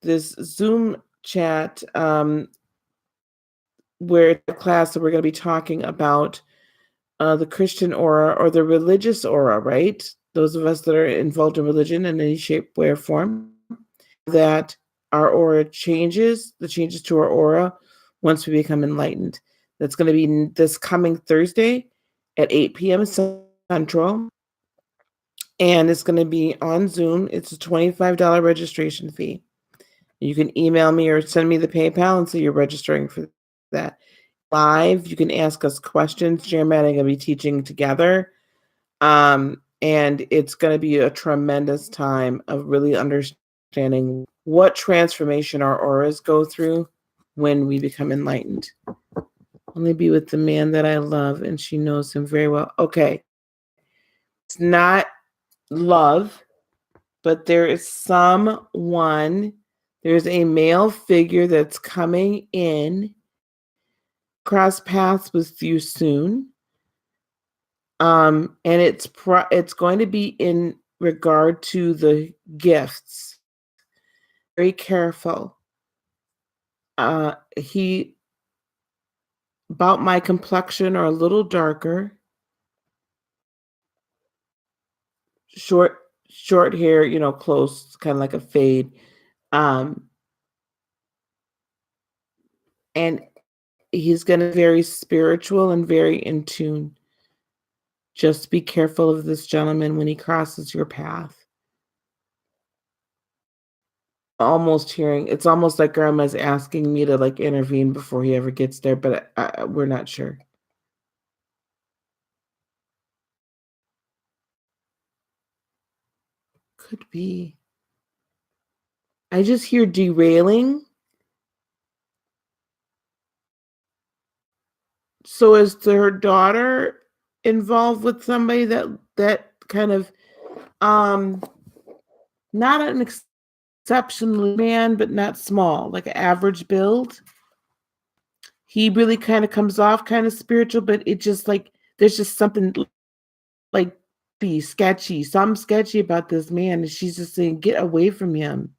this Zoom chat where it's a class that we're going to be talking about the Christian aura or the religious aura, right? Those of us that are involved in religion in any shape, way, or form, that our aura changes, the changes to our aura once we become enlightened. That's going to be this coming Thursday at 8 p.m. Central. And it's going to be on Zoom. It's a $25 registration fee. You can email me or send me the PayPal and say you're registering for that. Live, you can ask us questions. Jeremiah and I are going to be teaching together. And it's going to be a tremendous time of really understanding what transformation our auras go through when we become enlightened. Only be with the man that I love, and she knows him very well. Okay. It's not love, but there is someone, there's a male figure that's coming in, cross paths with you soon. And it's going to be in regard to the gifts. Very careful. He about my complexion or a little darker, short hair, close, kind of like a fade. And he's going to be very spiritual and very in tune. Just be careful of this gentleman when he crosses your path. Almost hearing, it's almost like grandma's asking me to like intervene before he ever gets there, but we're not sure. Could be. I just hear derailing. So is her daughter involved with somebody that kind of not an exceptional man, but not small, like an average build? He really kind of comes off kind of spiritual, but it just like there's just something like something sketchy about this man, and she's just saying, get away from him.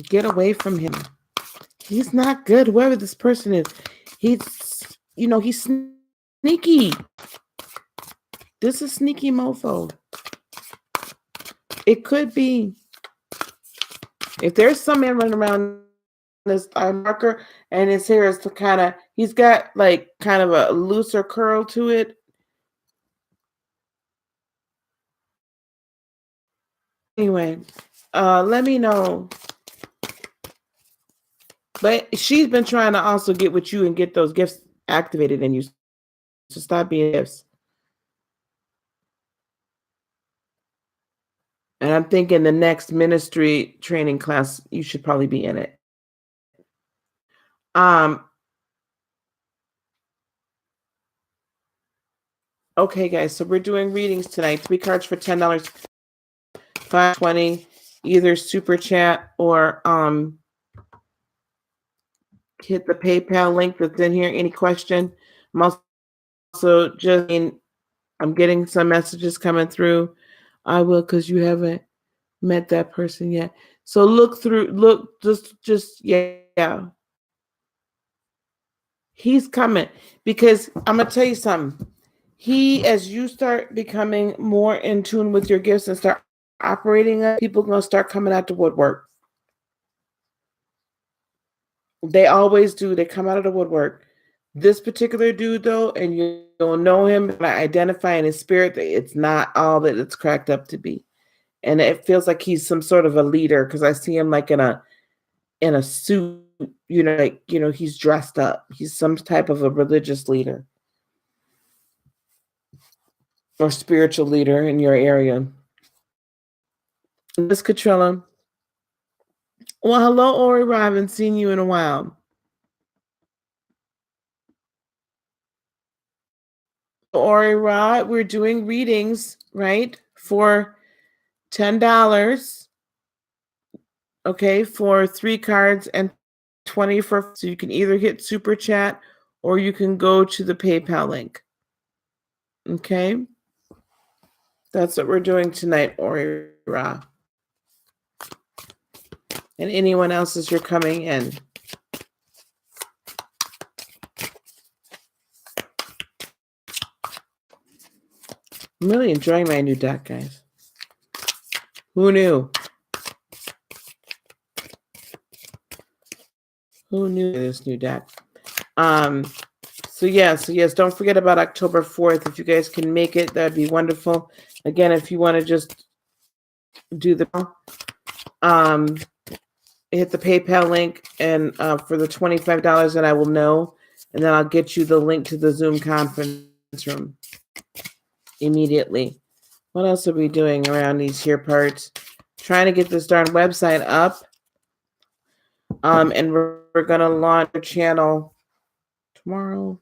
Get away from him. He's not good, whoever this person is. He's sneaky. This is sneaky mofo. It could be. If there's some man running around this eye marker and his hair is he's got like kind of a looser curl to it. Anyway, let me know. But she's been trying to also get with you and get those gifts activated in you. So stop being gifts. And I'm thinking the next ministry training class, you should probably be in it. Okay, guys, so we're doing readings tonight. 3 cards for $10, $5.20, either super chat or hit the PayPal link that's in here. Any question? I'm also I'm getting some messages coming through. I will, because you haven't met that person yet. So yeah. He's coming because I'm going to tell you something. As you start becoming more in tune with your gifts and start operating, people are going to start coming out the woodwork. They always do. They come out of the woodwork. This particular dude, though, and you'll know him by identifying his spirit, it's not all that it's cracked up to be. And it feels like he's some sort of a leader because I see him like in a suit, he's dressed up. He's some type of a religious leader or spiritual leader in your area. Miss Catrella. Well, hello, Ori. I haven't seen you in a while. Ori Rod, we're doing readings, right? For $10. Okay, for 3 cards and 20 for, so you can either hit super chat or you can go to the PayPal link. Okay? That's what we're doing tonight, Orira. And anyone else as you're coming in. I'm really enjoying my new deck, guys. Who knew? Who knew this new deck? So yes, don't forget about October 4th. If you guys can make it, that'd be wonderful. Again, if you want to just do the hit the PayPal link and for the $25 that I will know, and then I'll get you the link to the Zoom conference room immediately. What else are we doing around these here parts? Trying to get this darn website up. And we're gonna launch a channel tomorrow.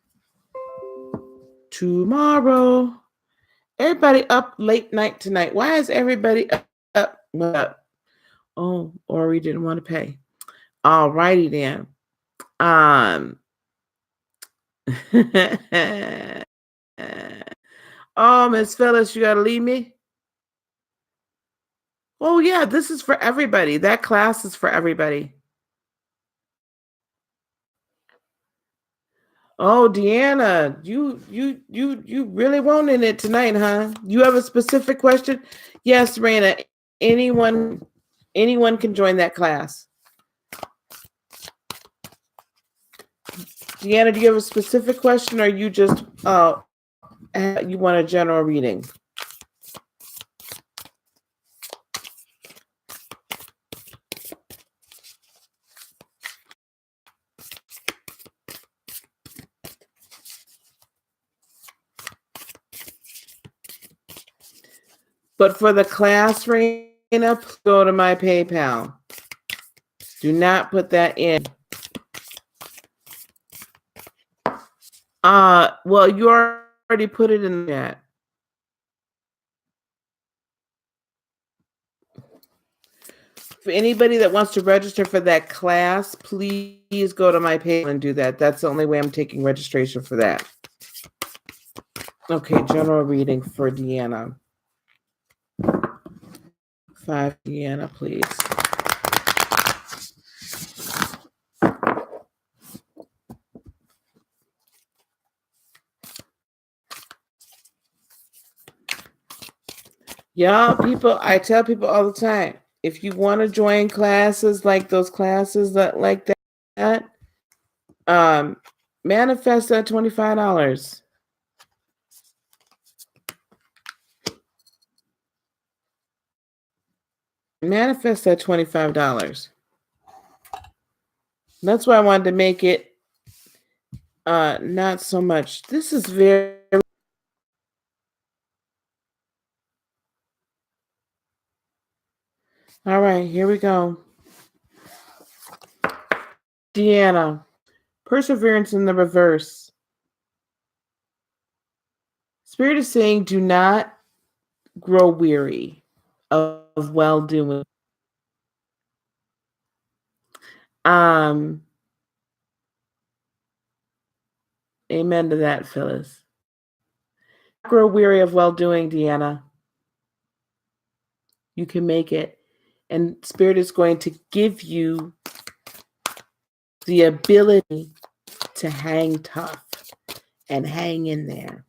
Everybody up late night tonight. Why is everybody up? Oh, or we didn't want to pay. All righty then. Oh, Miss Phyllis, you gotta leave me. Oh yeah, this is for everybody. That class is for everybody. Oh, Deanna, you really wanting it tonight, huh? You have a specific question? Yes, Raina. Anyone can join that class. Deanna, do you have a specific question, or you just you want a general reading? But for the class, Raina, go to my PayPal. Do not put that in. Well, you already put it in that. For anybody that wants to register for that class, please go to my PayPal and do that. That's the only way I'm taking registration for that. Okay, general reading for Deanna. 5, Deanna, please. Y'all, people, I tell people all the time, if you want to join classes like those classes that like that, manifest that $25. Manifest that $25. That's why I wanted to make it not so much. This is very. All right, here we go. Deanna, perseverance in the reverse. Spirit is saying, do not grow weary of well-doing. Amen to that, Phyllis. Grow weary of well-doing, Deanna. You can make it. And Spirit is going to give you the ability to hang tough and hang in there.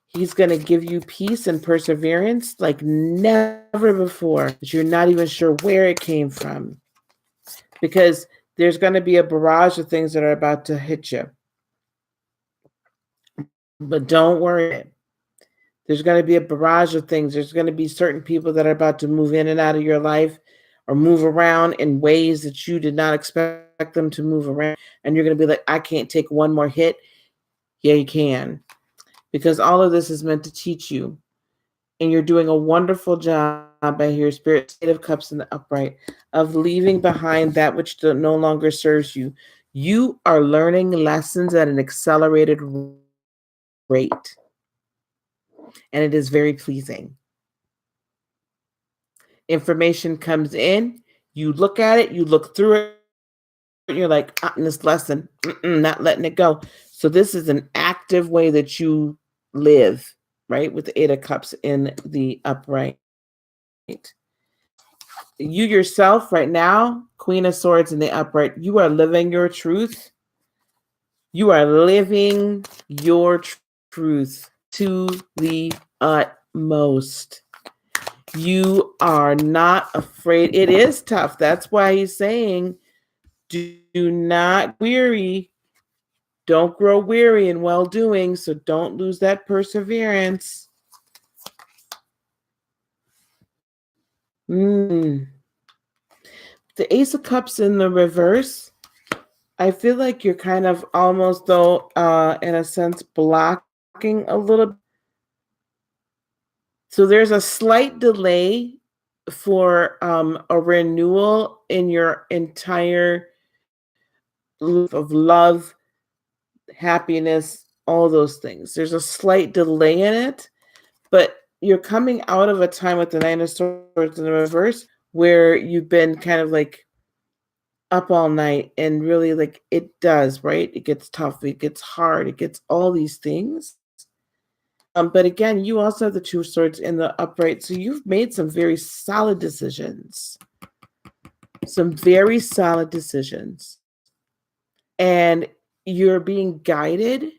He's going to give you peace and perseverance like never before, but you're not even sure where it came from. Because there's going to be a barrage of things that are about to hit you. But don't worry. There's going to be a barrage of things. There's going to be certain people that are about to move in and out of your life or move around in ways that you did not expect them to move around. And you're going to be like, I can't take one more hit. Yeah, you can. Because all of this is meant to teach you. And you're doing a wonderful job by your Spirit, Eight of Cups in the upright, of leaving behind that which no longer serves you. You are learning lessons at an accelerated rate. And it is very pleasing. Information comes in, you look at it, you look through it, and you're like, in this lesson, not letting it go. So this is an active way that you live, right? With the Eight of Cups in the upright. You yourself right now, Queen of Swords in the upright, you are living your truth. You are living your truth to the utmost. You are not afraid. It is tough. That's why he's saying, do not weary. Don't grow weary in well doing. So don't lose that perseverance. The Ace of Cups in the reverse. I feel like you're kind of almost, though, in a sense, blocking a little. So there's a slight delay for a renewal in your entire life of love, happiness, all those things. There's a slight delay in it, but you're coming out of a time with the Nine of Swords in the reverse where you've been kind of like up all night, and really, like, it does, right? It gets tough, it gets hard, it gets all these things. But again, you also have the Two of Swords in the upright, so you've made some very solid decisions. Some very solid decisions. And you're being guided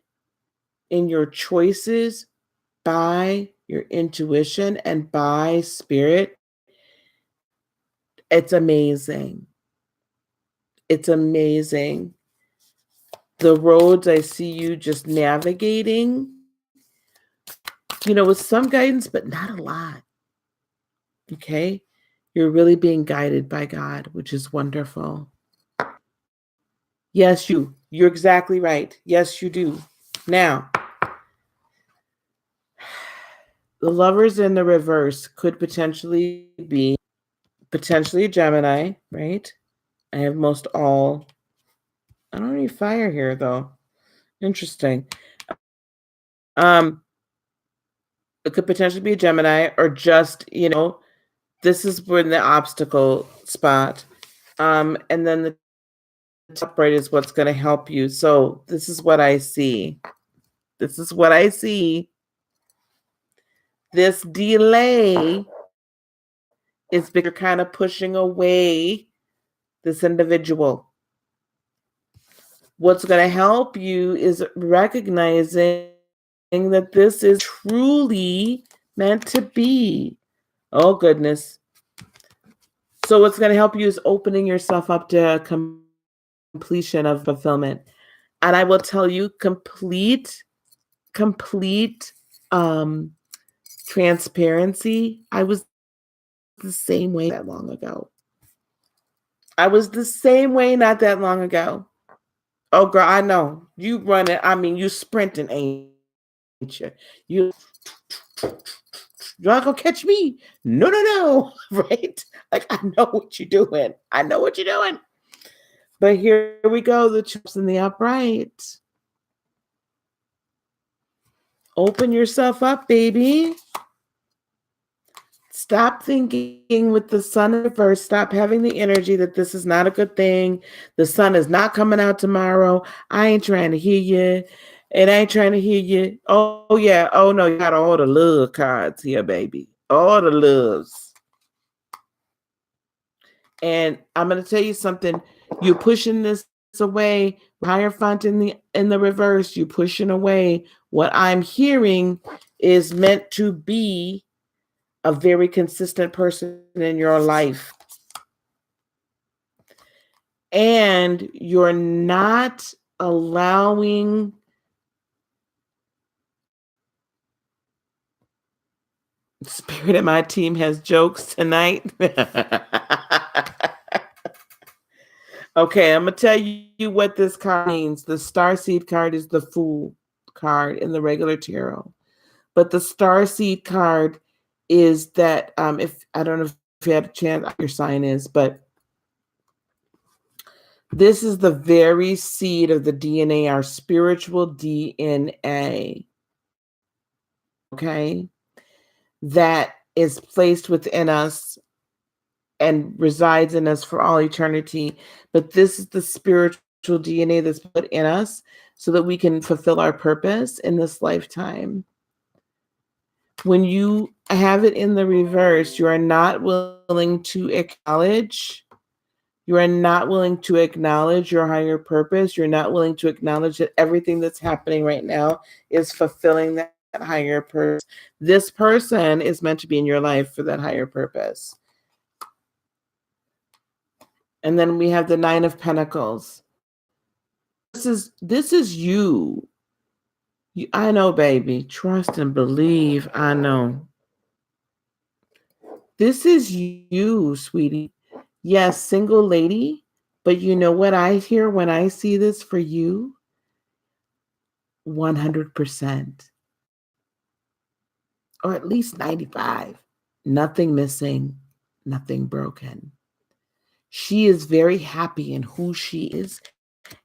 in your choices by your intuition and by spirit. It's amazing. It's amazing. The roads I see you just navigating, with some guidance, but not a lot. Okay? You're really being guided by God, which is wonderful. Yes, you're exactly right. Yes, you do. Now, the Lovers in the reverse could potentially be a Gemini, right? I have most all. I don't have any fire here, though. Interesting. It could potentially be a Gemini, or just, this is when the obstacle spot. And then the top right is what's going to help you. So this is what I see. This is what I see. This delay is because you're kind of pushing away this individual. What's going to help you is recognizing that this is truly meant to be. Oh, goodness. So what's going to help you is opening yourself up to completion of fulfillment. And I will tell you, complete transparency. I was the same way that long ago. I was the same way not that long ago. Oh, girl, I know. You running, you sprinting, ain't you? You're not gonna catch me. No. Right? Like, I know what you're doing. I know what you're doing. But here we go, the chips in the upright. Open yourself up, baby. Stop thinking with the sun in reverse. Stop having the energy that this is not a good thing. The sun is not coming out tomorrow. I ain't trying to hear you. And I ain't trying to hear you. Oh, yeah. Oh, no. You got all the love cards here, baby. All the loves. And I'm going to tell you something. You're pushing this away. Hierophant in the reverse. You're pushing away. What I'm hearing is meant to be a very consistent person in your life. And you're not allowing Spirit of my team has jokes tonight. Okay, I'm going to tell you what this card means. The Starseed card is the Fool card in the regular tarot. But the Starseed card is that, if I don't know if you had a chance, your sign is, but this is the very seed of the DNA, our spiritual DNA. Okay? That is placed within us and resides in us for all eternity. But this is the spiritual DNA that's put in us so that we can fulfill our purpose in this lifetime. When you have it in the reverse, you are not willing to acknowledge. You are not willing to acknowledge your higher purpose. You're not willing to acknowledge that everything that's happening right now is fulfilling that higher purpose. This person is meant to be in your life for that higher purpose. And then we have the Nine of Pentacles. This is you. I know, baby. Trust and believe. I know. This is you, sweetie. Yes, single lady. But you know what I hear when I see this for you? 100%. Or at least 95. Nothing missing, nothing broken. She is very happy in who she is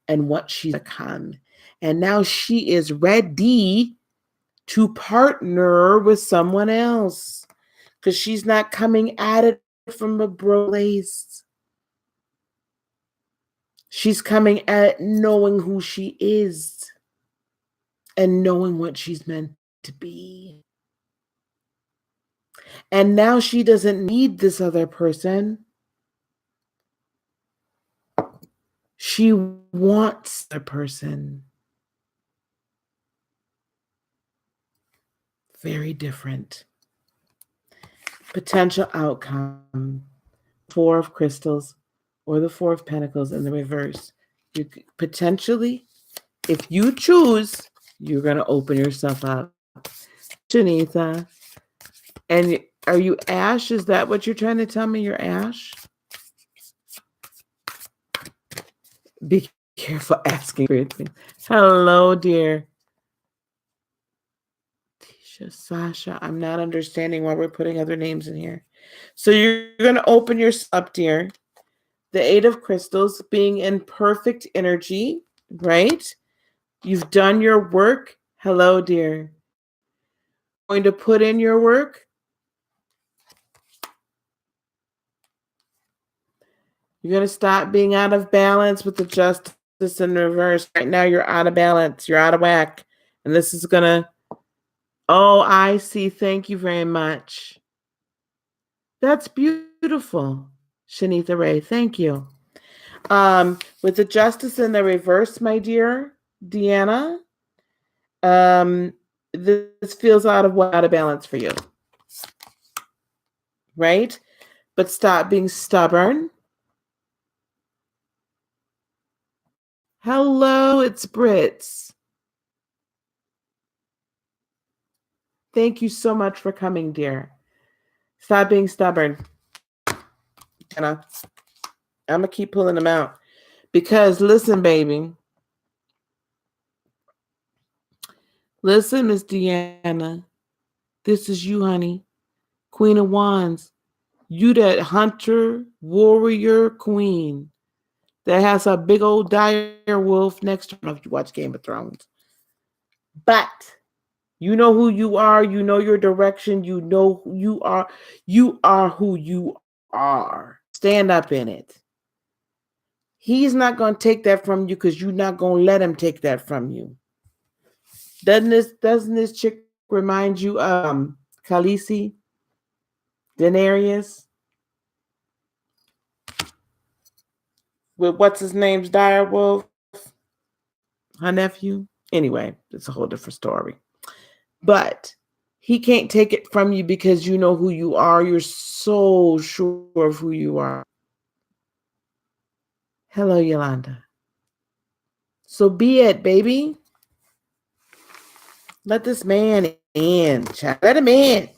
and what she's become. And now she is ready to partner with someone else because she's not coming at it from a broke place. She's coming at it knowing who she is and knowing what she's meant to be. And now she doesn't need this other person. She wants the person. Very different. Potential outcome. Four of Crystals or the Four of Pentacles in the reverse. You could potentially, if you choose, you're going to open yourself up. Janitha. And are you Ash? Is that what you're trying to tell me? You're Ash? Be careful asking weird things. Hello, dear. Tisha, Sasha. I'm not understanding why we're putting other names in here. So you're going to open yourself up, dear. The Eight of Crystals, being in perfect energy, right? You've done your work. Hello, dear. Going to put in your work. You're going to stop being out of balance with the Justice in reverse. Right now, you're out of balance. You're out of whack. And this is going to... Oh, I see. Thank you very much. That's beautiful, Shanitha Ray. Thank you. With the Justice in the reverse, my dear Deanna, this feels out of balance for you. Right? But stop being stubborn. Hello, it's Brits. Thank you so much for coming, dear. Stop being stubborn. I'm going to keep pulling them out. Because, listen, baby. Listen, Miss Deanna. This is you, honey. Queen of Wands. You that hunter, warrior, queen. That has a big old dire wolf next to her. I don't know if you watch Game of Thrones. But you know who you are. You know your direction. You know who you are. You are who you are. Stand up in it. He's not going to take that from you because you're not going to let him take that from you. Doesn't this chick remind you of Khaleesi? Daenerys? With what's his name's direwolf? Her nephew? Anyway, it's a whole different story. But he can't take it from you because you know who you are. You're so sure of who you are. Hello, Yolanda. So be it, baby. Let this man in. Let him in.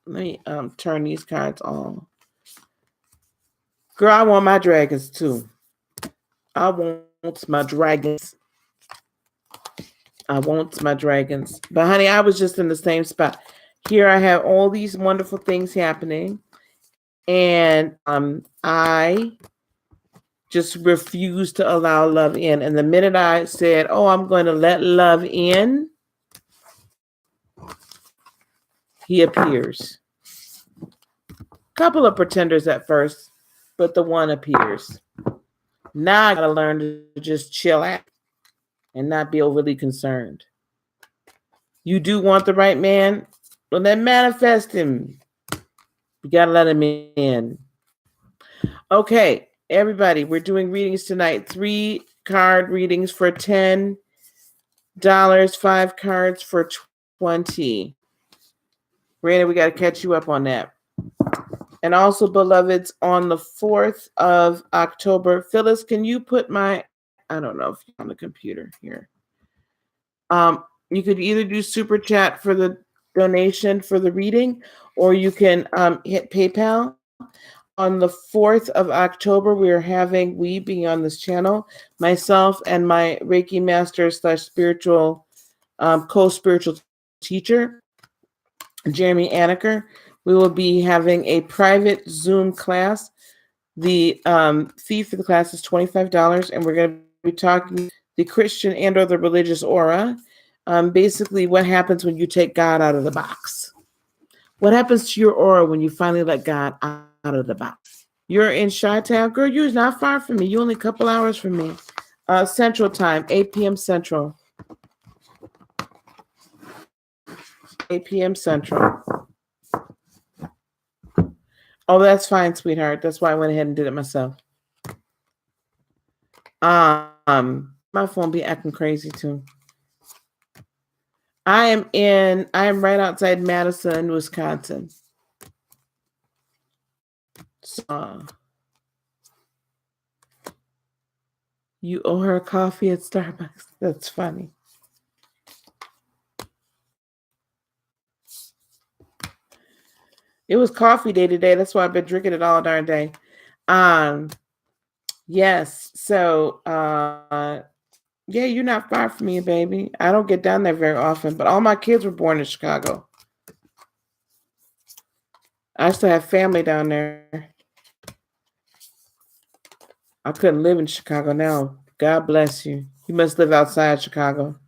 Let me turn these cards on. Girl, I want my dragons too. I want my dragons. I want my dragons. But honey, I was just in the same spot. Here I have all these wonderful things happening. And I just refuse to allow love in. And the minute I said, oh, I'm going to let love in, he appears. Couple of pretenders at first, but the one appears. Now I got to learn to just chill out and not be overly concerned. You do want the right man. Well, then manifest him. You gotta let him in. Okay, everybody, we're doing readings tonight. 3 card readings for $10, 5 cards for 20. Brandon, we got to catch you up on that. And also, beloveds, on the 4th of October, Phyllis, can you put I don't know if you're on the computer here. You could either do super chat for the donation for the reading, or you can hit PayPal. On the 4th of October, we being on this channel, myself and my Reiki master / spiritual co-spiritual teacher, Jeremy Anneker, we will be having a private Zoom class. The fee for the class is $25, and we're going to be talking the Christian and or the religious aura. Basically, what happens when you take God out of the box? What happens to your aura when you finally let God out of the box? You're in Chi-Town, girl. You're not far from me. You're only a couple hours from me. Central time, 8 p.m. Central. 8 p.m. Central. Oh, that's fine, sweetheart. That's why I went ahead and did it myself. My phone be acting crazy too. I am right outside Madison, Wisconsin. So, you owe her coffee at Starbucks. That's funny. It was coffee day today. That's why I've been drinking it all darn day. Yes. So, yeah, you're not far from me, baby. I don't get down there very often, but all my kids were born in Chicago. I still have family down there. I couldn't live in Chicago now. God bless you. You must live outside Chicago.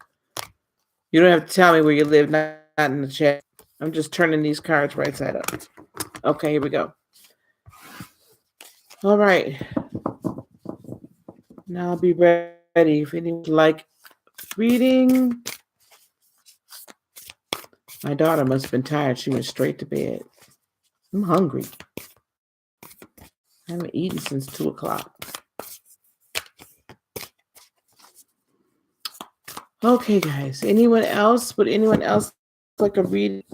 You don't have to tell me where you live, not in the chat. I'm just turning these cards right side up. Okay, here we go. All right. Now I'll be ready if anyone would like reading. My daughter must have been tired. She went straight to bed. I'm hungry. I haven't eaten since 2 o'clock. Okay, guys. Anyone else? Would anyone else like a read?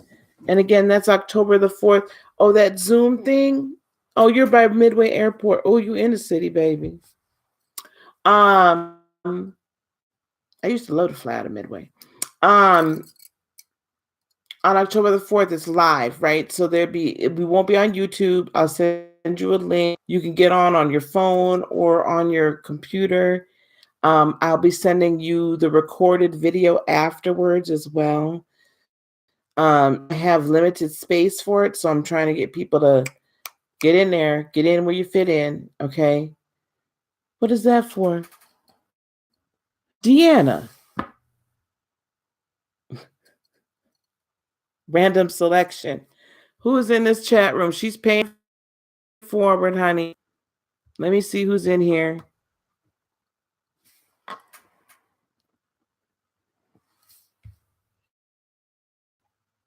And again, that's October the 4th. Oh, that Zoom thing? Oh, you're by Midway Airport. Oh, you in the city, baby. I used to love to fly out of Midway. On October the 4th, it's live, right? So we won't be on YouTube. I'll send you a link. You can get on your phone or on your computer. I'll be sending you the recorded video afterwards as well. I have limited space for it, so I'm trying to get people to get in there, get in where you fit in, okay? What is that for? Deanna. Random selection. Who is in this chat room? She's paying forward, honey. Let me see who's in here.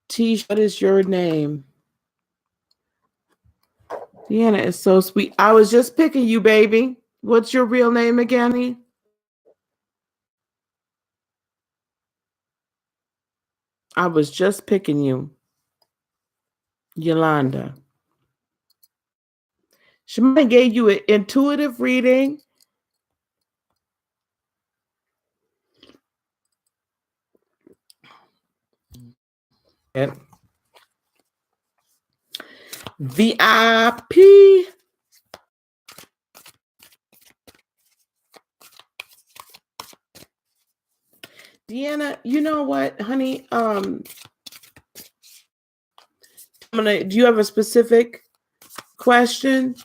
Tish, what is your name? Deanna is so sweet. I was just picking you, baby. What's your real name again? I was just picking you. Yolanda. She might have gave you an intuitive reading. VIP. Deanna, you know what, honey? Do you have a specific question?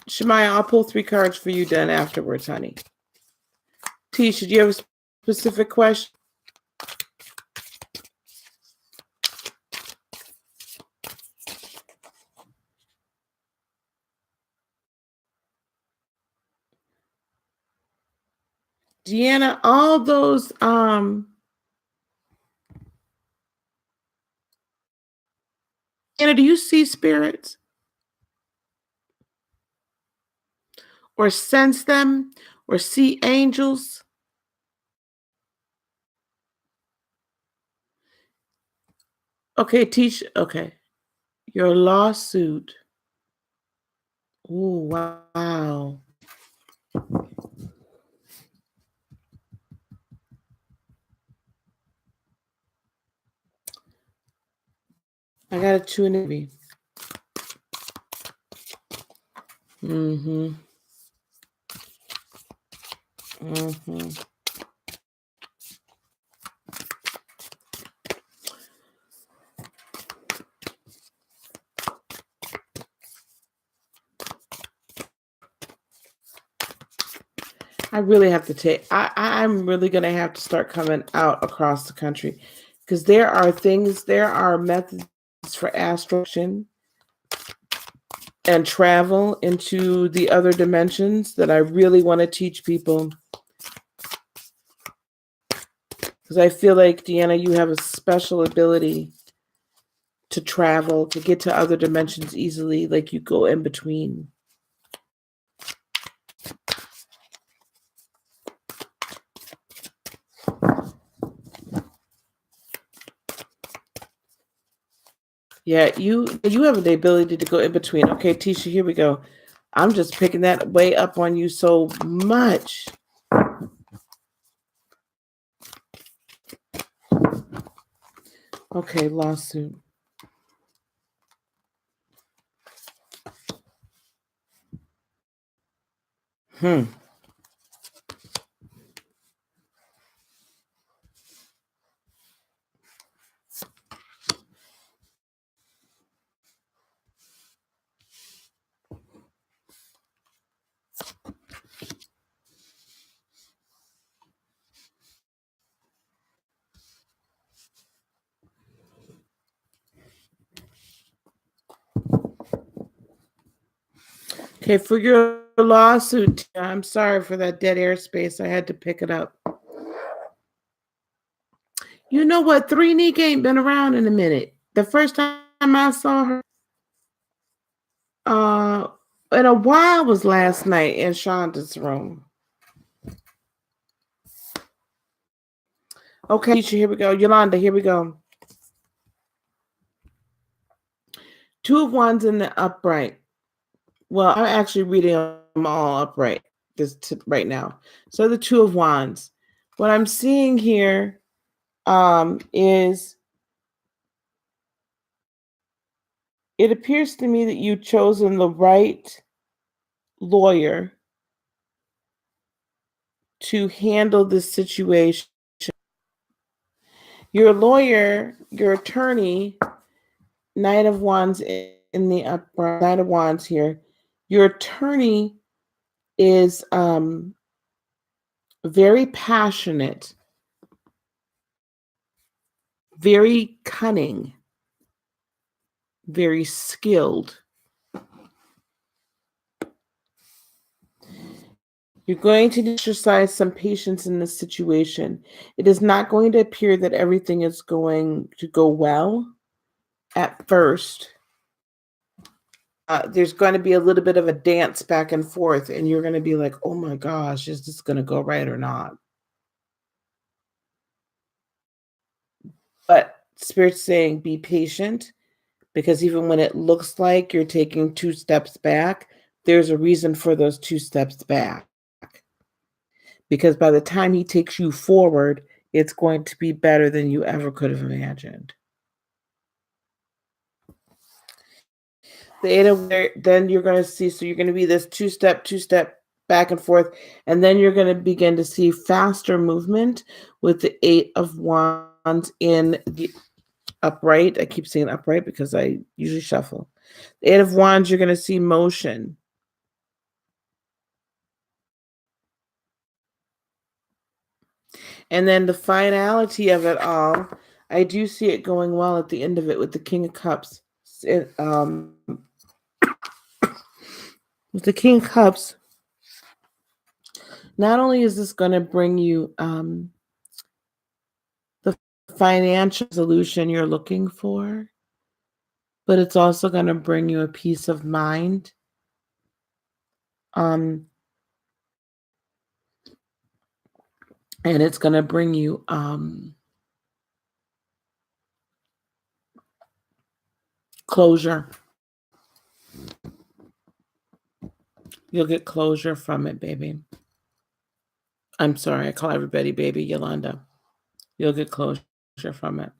Shemaya, I'll pull 3 cards for you then afterwards, honey. Tisha, do you have a specific question? Deanna, all those Anna, do you see spirits or sense them or see angels? Okay, teach. Okay. Your lawsuit. Oh, wow. I got a two in the Mm-hmm. Mm-hmm. I really have to take. I'm really gonna have to start coming out across the country because there are methods for astrogation and travel into the other dimensions that I really want to teach people because I feel like Deanna, you have a special ability to travel to get to other dimensions easily, like you go in between. Yeah, you have the ability to go in between. Okay, Tisha, here we go. I'm just picking that way up on you so much. Okay, lawsuit. Hmm. Okay, for your lawsuit, I'm sorry for that dead airspace. I had to pick it up. You know what? 3Nik ain't been around in a minute. The first time I saw her uh in a while was last night in Shonda's room. Okay, Tisha, here we go. Yolanda, here we go. Two of Wands in the upright. Well, I'm actually reading them all upright right now. So the Two of Wands. What I'm seeing here is it appears to me that you've chosen the right lawyer to handle this situation. Your lawyer, your attorney, Knight of Wands in the upright, Knight of Wands here. Your attorney is very passionate, very cunning, very skilled. You're going to exercise some patience in this situation. It is not going to appear that everything is going to go well at first. There's going to be a little bit of a dance back and forth, and you're going to be like, oh my gosh, is this going to go right or not? But Spirit's saying be patient because even when it looks like you're taking 2 steps back, there's a reason for those 2 steps back. Because by the time he takes you forward, it's going to be better than you ever could have imagined. The eight of then you're going to see, so you're going to be this two step back and forth, and then you're going to begin to see faster movement with the Eight of Wands in the upright. I keep saying upright because I usually shuffle. The Eight of Wands, you're going to see motion. And then the finality of it all, I do see it going well at the end of it with the King of Cups. With the King of Cups, not only is this going to bring you the financial solution you're looking for, but it's also going to bring you a peace of mind. Um, and it's going to bring you closure. You'll get closure from it, baby. I'm sorry, I call everybody baby Yolanda. You'll get closure from it.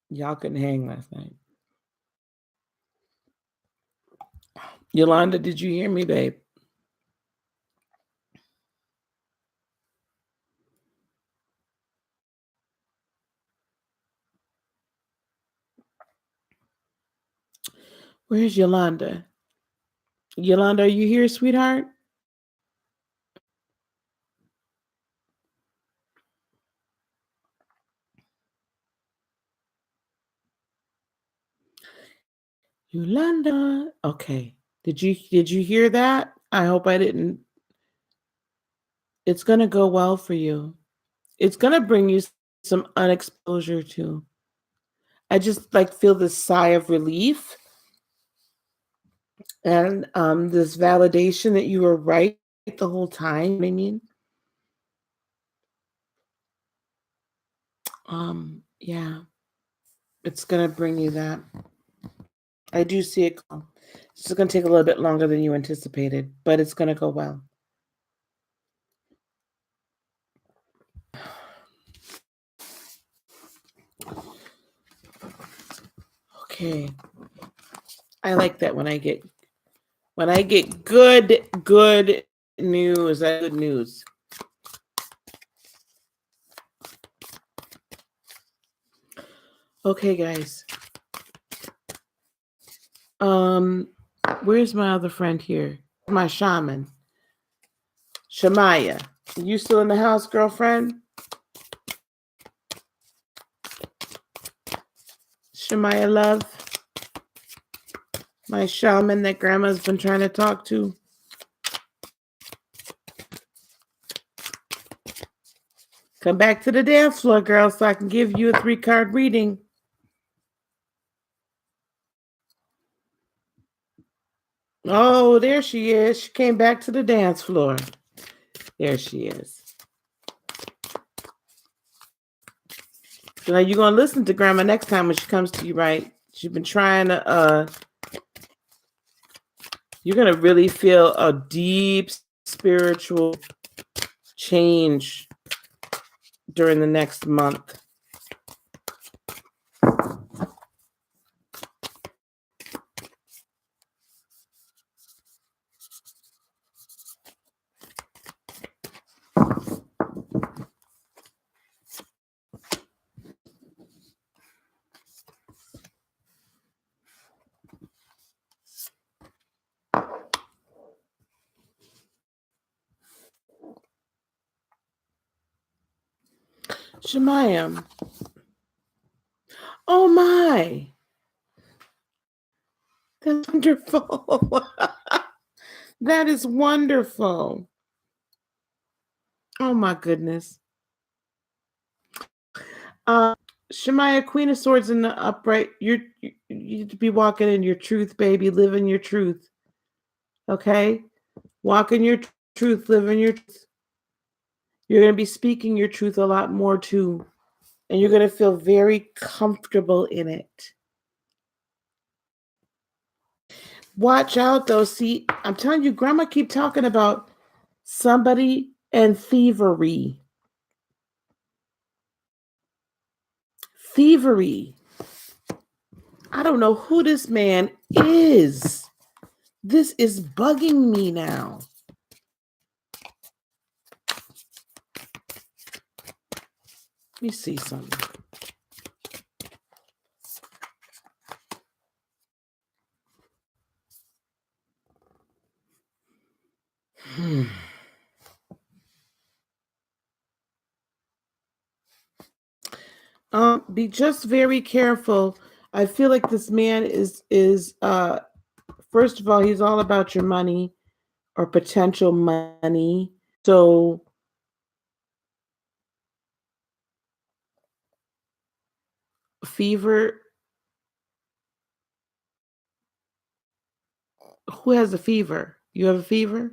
Y'all couldn't hang last night. Yolanda, did you hear me, babe? Where's Yolanda? Yolanda, are you here, sweetheart? Yolanda. Okay. Did you hear that? I hope I didn't. It's gonna go well for you. It's gonna bring you some unexposure too. I just like feel this sigh of relief and this validation that you were right the whole time. I mean, yeah, it's gonna bring you that. I do see it. It's gonna take a little bit longer than you anticipated, but it's gonna go well. Okay. I like that when I get good news. That's good news. Okay, guys. Where's my other friend here? My shaman. Shamaya. You still in the house, girlfriend? Shamaya love. My shaman that grandma's been trying to talk to. Come back to the dance floor, girl, so I can give you a 3-card reading. Oh, there she is. She came back to the dance floor. There she is. So now you're gonna listen to grandma next time when she comes to you, right? She's been trying to you're gonna really feel a deep spiritual change during the next month. Shemayam. Oh my. That's wonderful. That is wonderful. Oh my goodness. Shemaya, Queen of Swords in the upright. You need to be walking in your truth, baby. Live in your truth. Okay? Walk in your truth. Live in your truth. You're going to be speaking your truth a lot more too. And you're going to feel very comfortable in it. Watch out though. See, I'm telling you, grandma keep talking about somebody and thievery. Thievery. I don't know who this man is. This is bugging me now. Let me see something. Be just very careful. I feel like this man is first of all, he's all about your money or potential money. So Fever. Who has a fever? You have a fever?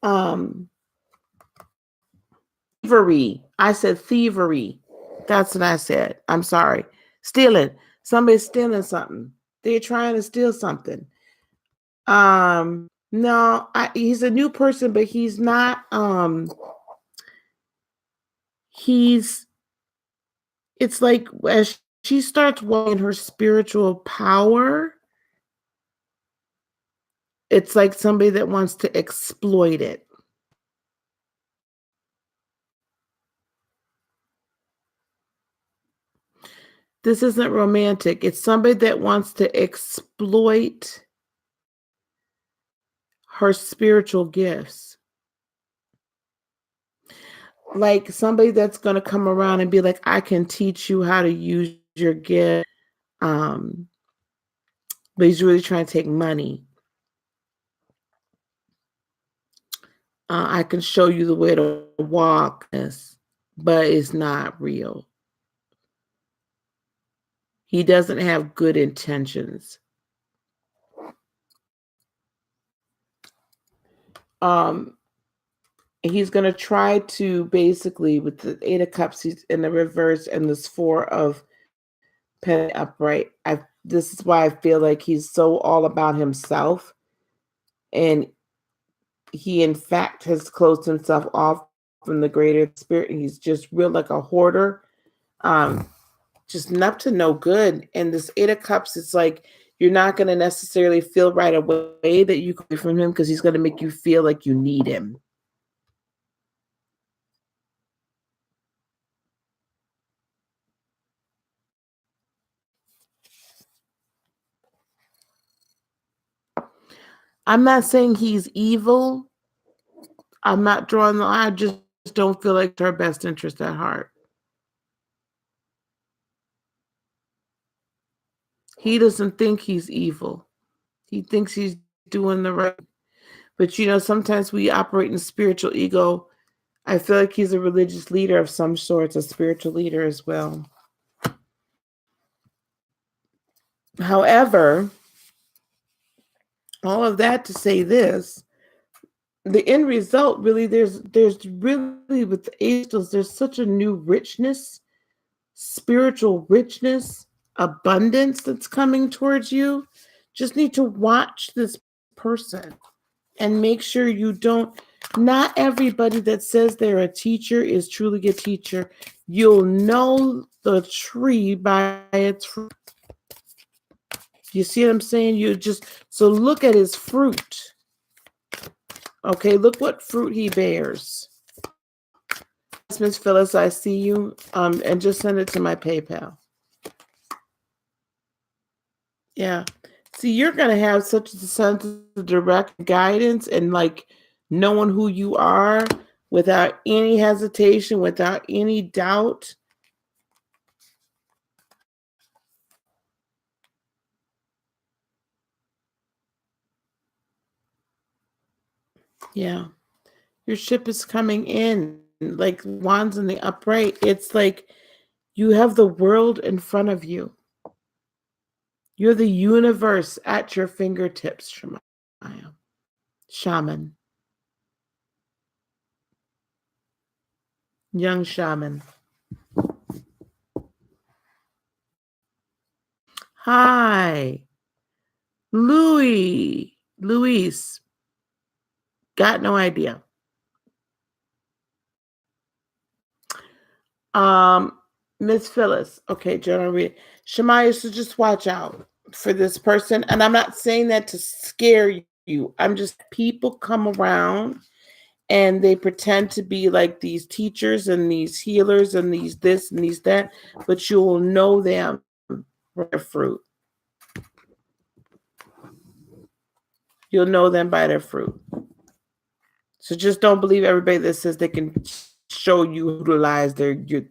Um, thievery. I said thievery. That's what I said. I'm sorry. Stealing. Somebody's stealing something. They're trying to steal something. No, he's a new person, but he's not. He's. It's like as she starts walking her spiritual power, it's like somebody that wants to exploit it. This isn't romantic. It's somebody that wants to exploit her spiritual gifts. Like somebody that's going to come around and be like, I can teach you how to use your gift. Um, but he's really trying to take money. I can show you the way to walk this, but it's not real. He doesn't have good intentions. He's going to try to basically, with the Eight of Cups, he's in the reverse, and this Four of Pentacles upright. This is why I feel like he's so all about himself, and he, in fact, has closed himself off from the greater spirit. He's just real like a hoarder, just up to no good. And this Eight of Cups, it's like you're not going to necessarily feel right away that you can from him because he's going to make you feel like you need him. I'm not saying he's evil. I'm not drawing the line. I just don't feel like it's her best interest at heart. He doesn't think he's evil. He thinks he's doing the right. But sometimes we operate in spiritual ego. I feel like he's a religious leader of some sort, a spiritual leader as well. However, all of that to say this, the end result really, there's really with the angels, there's such a new richness, spiritual richness, abundance that's coming towards you. Just need to watch this person and make sure you don't. Not everybody that says they're a teacher is truly a teacher. You'll know the tree by its fruit. You see what I'm saying? So look at his fruit. Okay, look what fruit he bears. Miss Phyllis, I see you. And just send it to my PayPal. Yeah. See, you're gonna have such a sense of direct guidance and like knowing who you are without any hesitation, without any doubt. Yeah. Your ship is coming in like wands in the upright. It's like you have the world in front of you. You're the universe at your fingertips, shaman. Young shaman. Hi. Luis. Got no idea. Miss Phyllis. Okay, Journal read. Shemaya, so just watch out for this person. And I'm not saying that to scare you. I'm just, people come around and they pretend to be like these teachers and these healers and these this and these that, but you will know them by their fruit. You'll know them by their fruit. So just don't believe everybody that says they can show you utilize their gifts.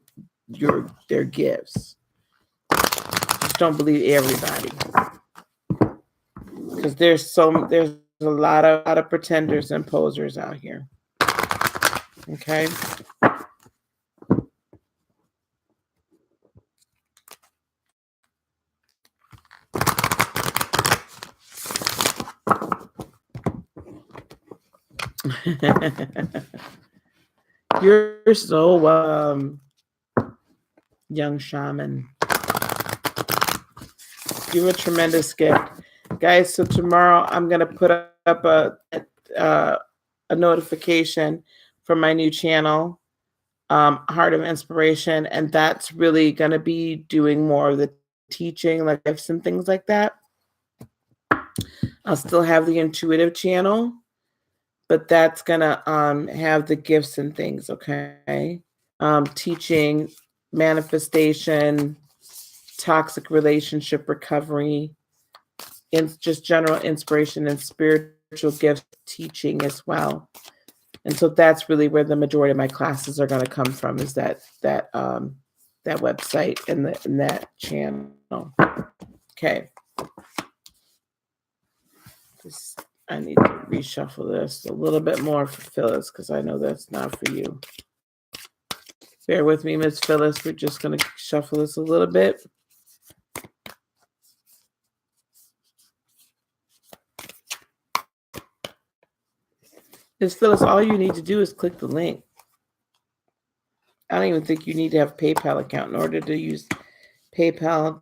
Just don't believe everybody, because there's a lot of pretenders and posers out here. Okay. You're so young shaman. You have a tremendous gift. Guys, so tomorrow I'm going to put up uh, a notification for my new channel, Heart of Inspiration, and that's really going to be doing more of the teaching, like gifts and things like that. I'll still have the intuitive channel, but that's going to have the gifts and things, okay? Teaching, manifestation, toxic relationship recovery, and just general inspiration and spiritual gifts teaching as well. And so that's really where the majority of my classes are going to come from, is that website and that channel. Okay. I need to reshuffle this a little bit more for Phyllis, because I know that's not for you. Bear with me, Miss Phyllis. We're just going to shuffle this a little bit. Miss Phyllis, all you need to do is click the link. I don't even think you need to have a PayPal account in order to use PayPal.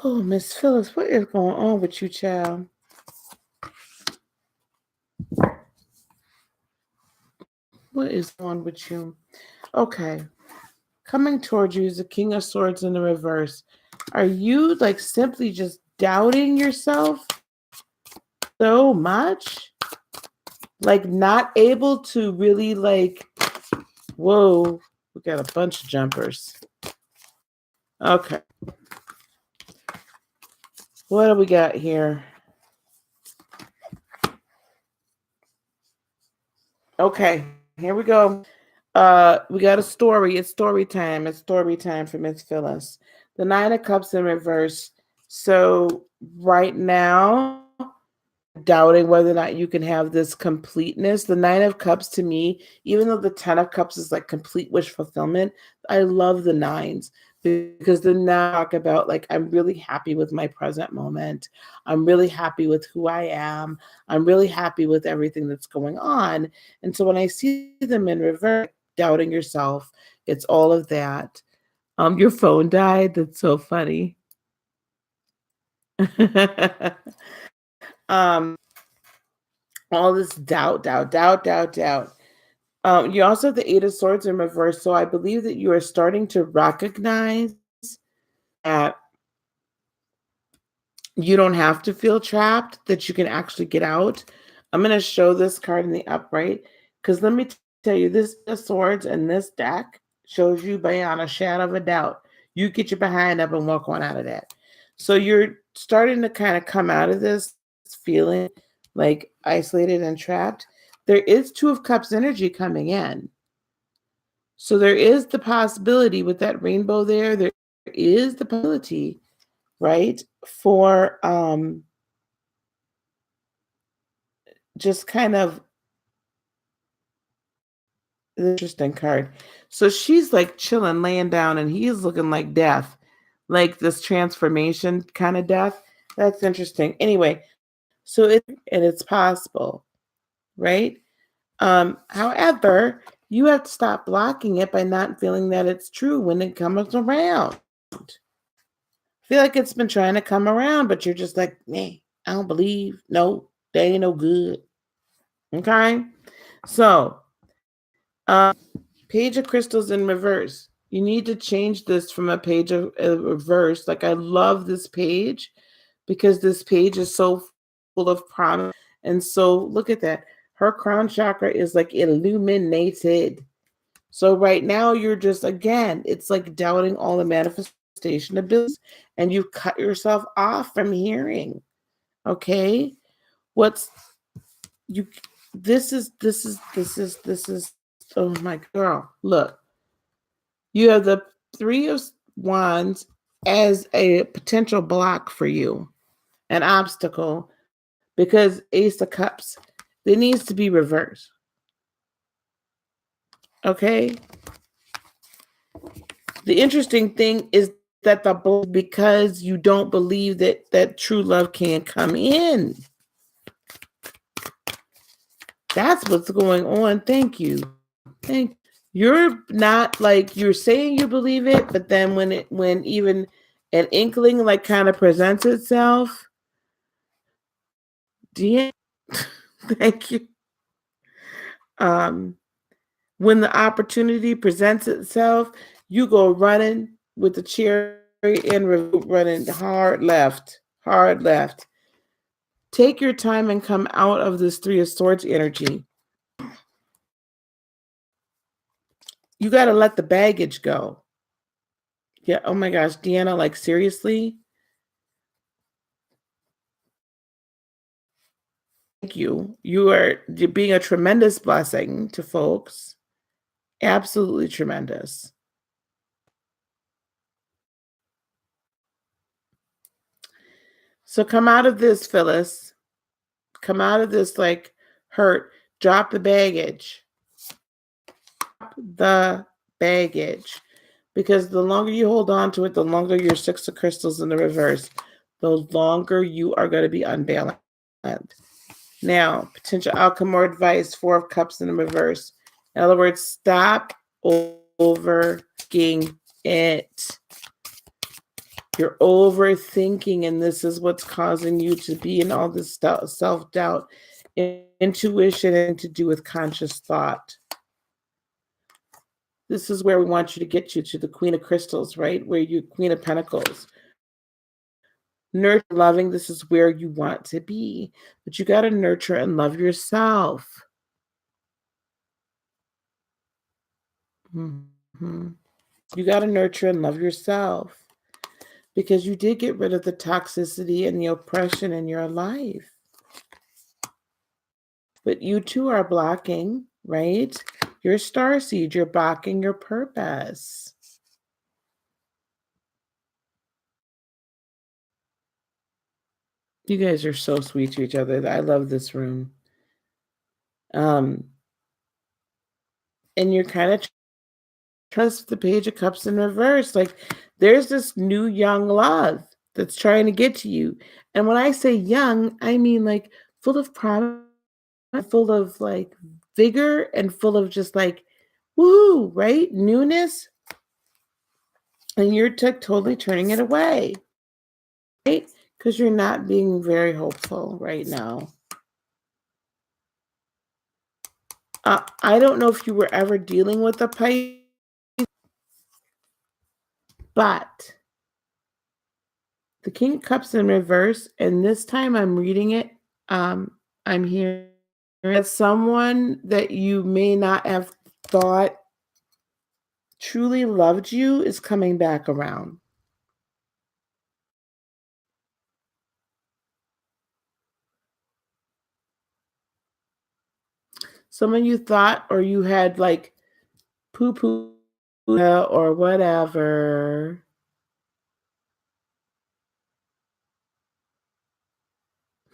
Oh, Miss Phyllis, what is going on with you, child? What is on with you? Okay. Coming towards you is the King of Swords in the reverse. Are you like simply just doubting yourself so much? Like not able to really whoa, we got a bunch of jumpers. Okay. What do we got here? Okay, here we go. We got a story. It's story time. It's story time for Miss Phyllis. The Nine of Cups in reverse. So right now, doubting whether or not you can have this completeness. The Nine of Cups to me, even though the Ten of Cups is like complete wish fulfillment, I love the nines because the nine talk about like, I'm really happy with my present moment. I'm really happy with who I am. I'm really happy with everything that's going on. And so when I see them in reverse, doubting yourself, it's all of that. Your phone died. That's so funny. um all this doubt. You also have the Eight of Swords in reverse. So I believe that you are starting to recognize that you don't have to feel trapped, that you can actually get out. I'm going to show this card in the upright because let me tell you, this Swords and this deck shows you beyond a shadow of a doubt. You get your behind up and walk on out of that. So you're starting to kind of come out of this feeling like isolated and trapped. There is Two of Cups energy coming in. So there is the possibility with that rainbow there is the possibility, right, for just kind of interesting card. So she's like chilling, laying down, and he's looking like death, like this transformation kind of death. That's interesting. Anyway, so it's possible, right? However, you have to stop blocking it by not feeling that it's true when it comes around. I feel like it's been trying to come around, but you're just like, I don't believe. No, they ain't no good. Okay? So, Page of Crystals in reverse. You need to change this from a page of reverse. Like, I love this page because this page is so full of promise. And so, look at that. Her crown chakra is like illuminated. So right now you're just, again, it's like doubting all the manifestation abilities and you cut yourself off from hearing. Okay? What's you this is oh my girl. Look. You have the Three of Wands as a potential block for you, an obstacle, because Ace of Cups, it needs to be reversed. Okay? The interesting thing is that because you don't believe that true love can come in. That's what's going on. Thank you. You're not like, you're saying you believe it, but then when even an inkling like kind of presents itself, thank you. Um, when the opportunity presents itself, you go running with the cherry and running hard left. Take your time and come out of this Three of Swords energy. You got to let the baggage go. Yeah. Oh my gosh, Deanna, like seriously? Thank you. You're being a tremendous blessing to folks. Absolutely tremendous. So come out of this, Phyllis. Come out of this like hurt. Drop the baggage. The baggage. Because the longer you hold on to it, the longer your Six of Crystals in the reverse, the longer you are going to be unbalanced. Now, potential outcome or advice, Four of Cups in the reverse. In other words, stop overthinking it. You're overthinking, and this is what's causing you to be in all this self-doubt, intuition, and to do with conscious thought. This is where we want you to get you to the Queen of Crystals, right? Where you Queen of Pentacles. Nurture, loving, this is where you want to be. But you got to nurture and love yourself. Mm-hmm. You got to nurture and love yourself. Because you did get rid of the toxicity and the oppression in your life. But you too are blocking, right? Your starseed, you're blocking your purpose. You guys are so sweet to each other. I love this room. And you're kind of trust the Page of Cups in reverse. Like there's this new young love that's trying to get to you. And when I say young, I mean like full of promise, full of like vigor, and full of just like woo, right? Newness. And you're totally turning it away, right? Because you're not being very hopeful right now. I don't know if you were ever dealing with a Pisces, but the King of Cups in reverse, and this time I'm reading it. I'm hearing that someone that you may not have thought truly loved you is coming back around. Someone you thought or you had like poo-poo or whatever.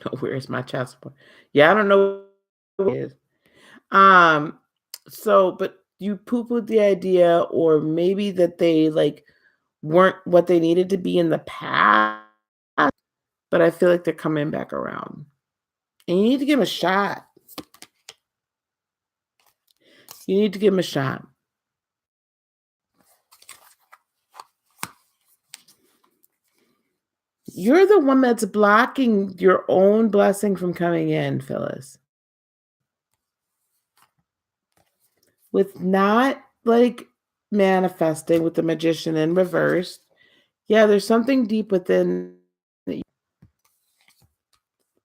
Oh, where's my chessboard? Yeah, I don't know what it is. But you poo-pooed the idea, or maybe that they like weren't what they needed to be in the past, but I feel like they're coming back around. And you need to give them a shot. You need to give them a shot. You're the one that's blocking your own blessing from coming in, Phyllis. With not like manifesting with the Magician in reverse. Yeah, there's something deep within.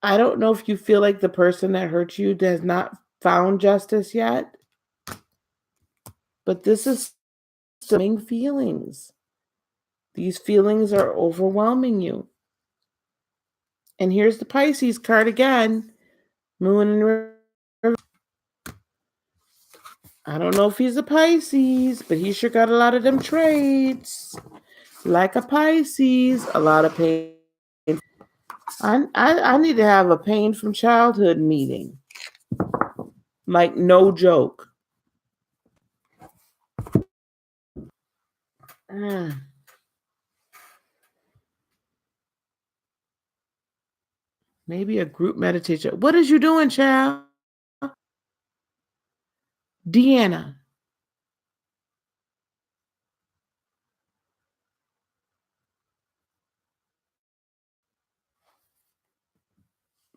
I don't know if you feel like the person that hurt you has not found justice yet, but this is stemming feelings. These feelings are overwhelming you. And here's the Pisces card again. Moon and River. I don't know if he's a Pisces, but he sure got a lot of them traits. Like a Pisces, a lot of pain. I need to have a pain from childhood meeting. Like no joke. Mm. Maybe a group meditation. What is you doing, child? Deanna,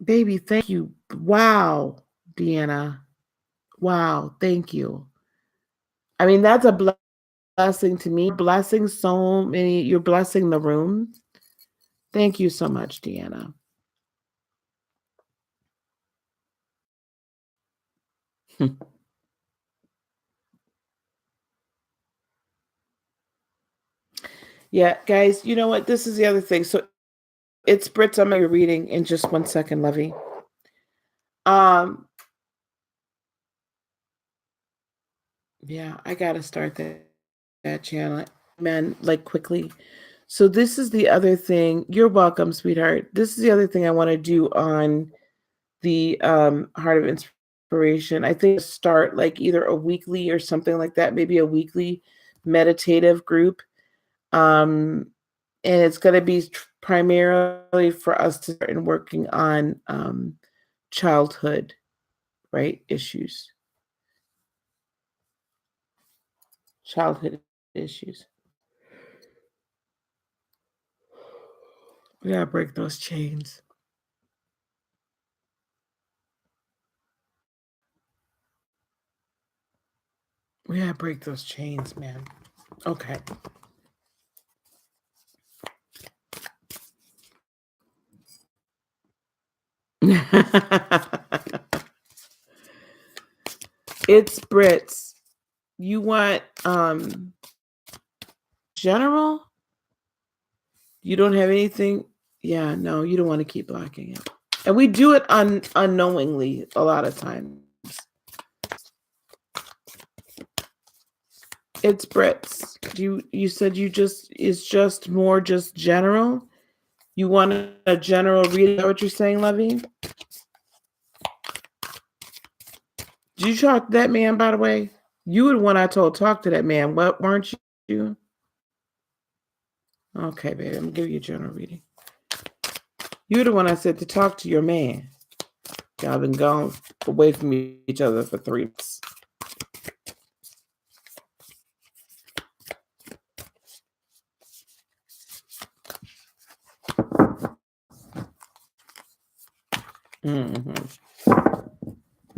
baby, thank you. Wow, Deanna. Wow, thank you. I mean, that's a blessing to me. Blessing so many. You're blessing the room. Thank you so much, Deanna. Yeah, guys, you know what? This is the other thing. So it's Brits. I'm gonna be reading in just 1 second, Lovey. Um, yeah, I gotta start that channel, man, like quickly. So this is the other thing. You're welcome, sweetheart. This is the other thing I want to do on the Heart of Inspiration. I think start like either a weekly or something like that, maybe a weekly meditative group. And it's going to be primarily for us to start working on childhood, right? Issues, childhood issues. We got to break those chains. We got to break those chains, man. Okay. It's Brits. You want general? You don't have anything? Yeah, no, you don't want to keep blocking it. And we do it unknowingly a lot of times. It's Brits. You said you just it's just more just general? You want a general reading? Is that what you're saying, Lovey? Did you talk to that man, by the way? You were the one I told talk to that man. What weren't you? Okay, baby, I'm gonna give you a general reading. You're the one I said to talk to your man. Y'all been gone away from each other for 3 months.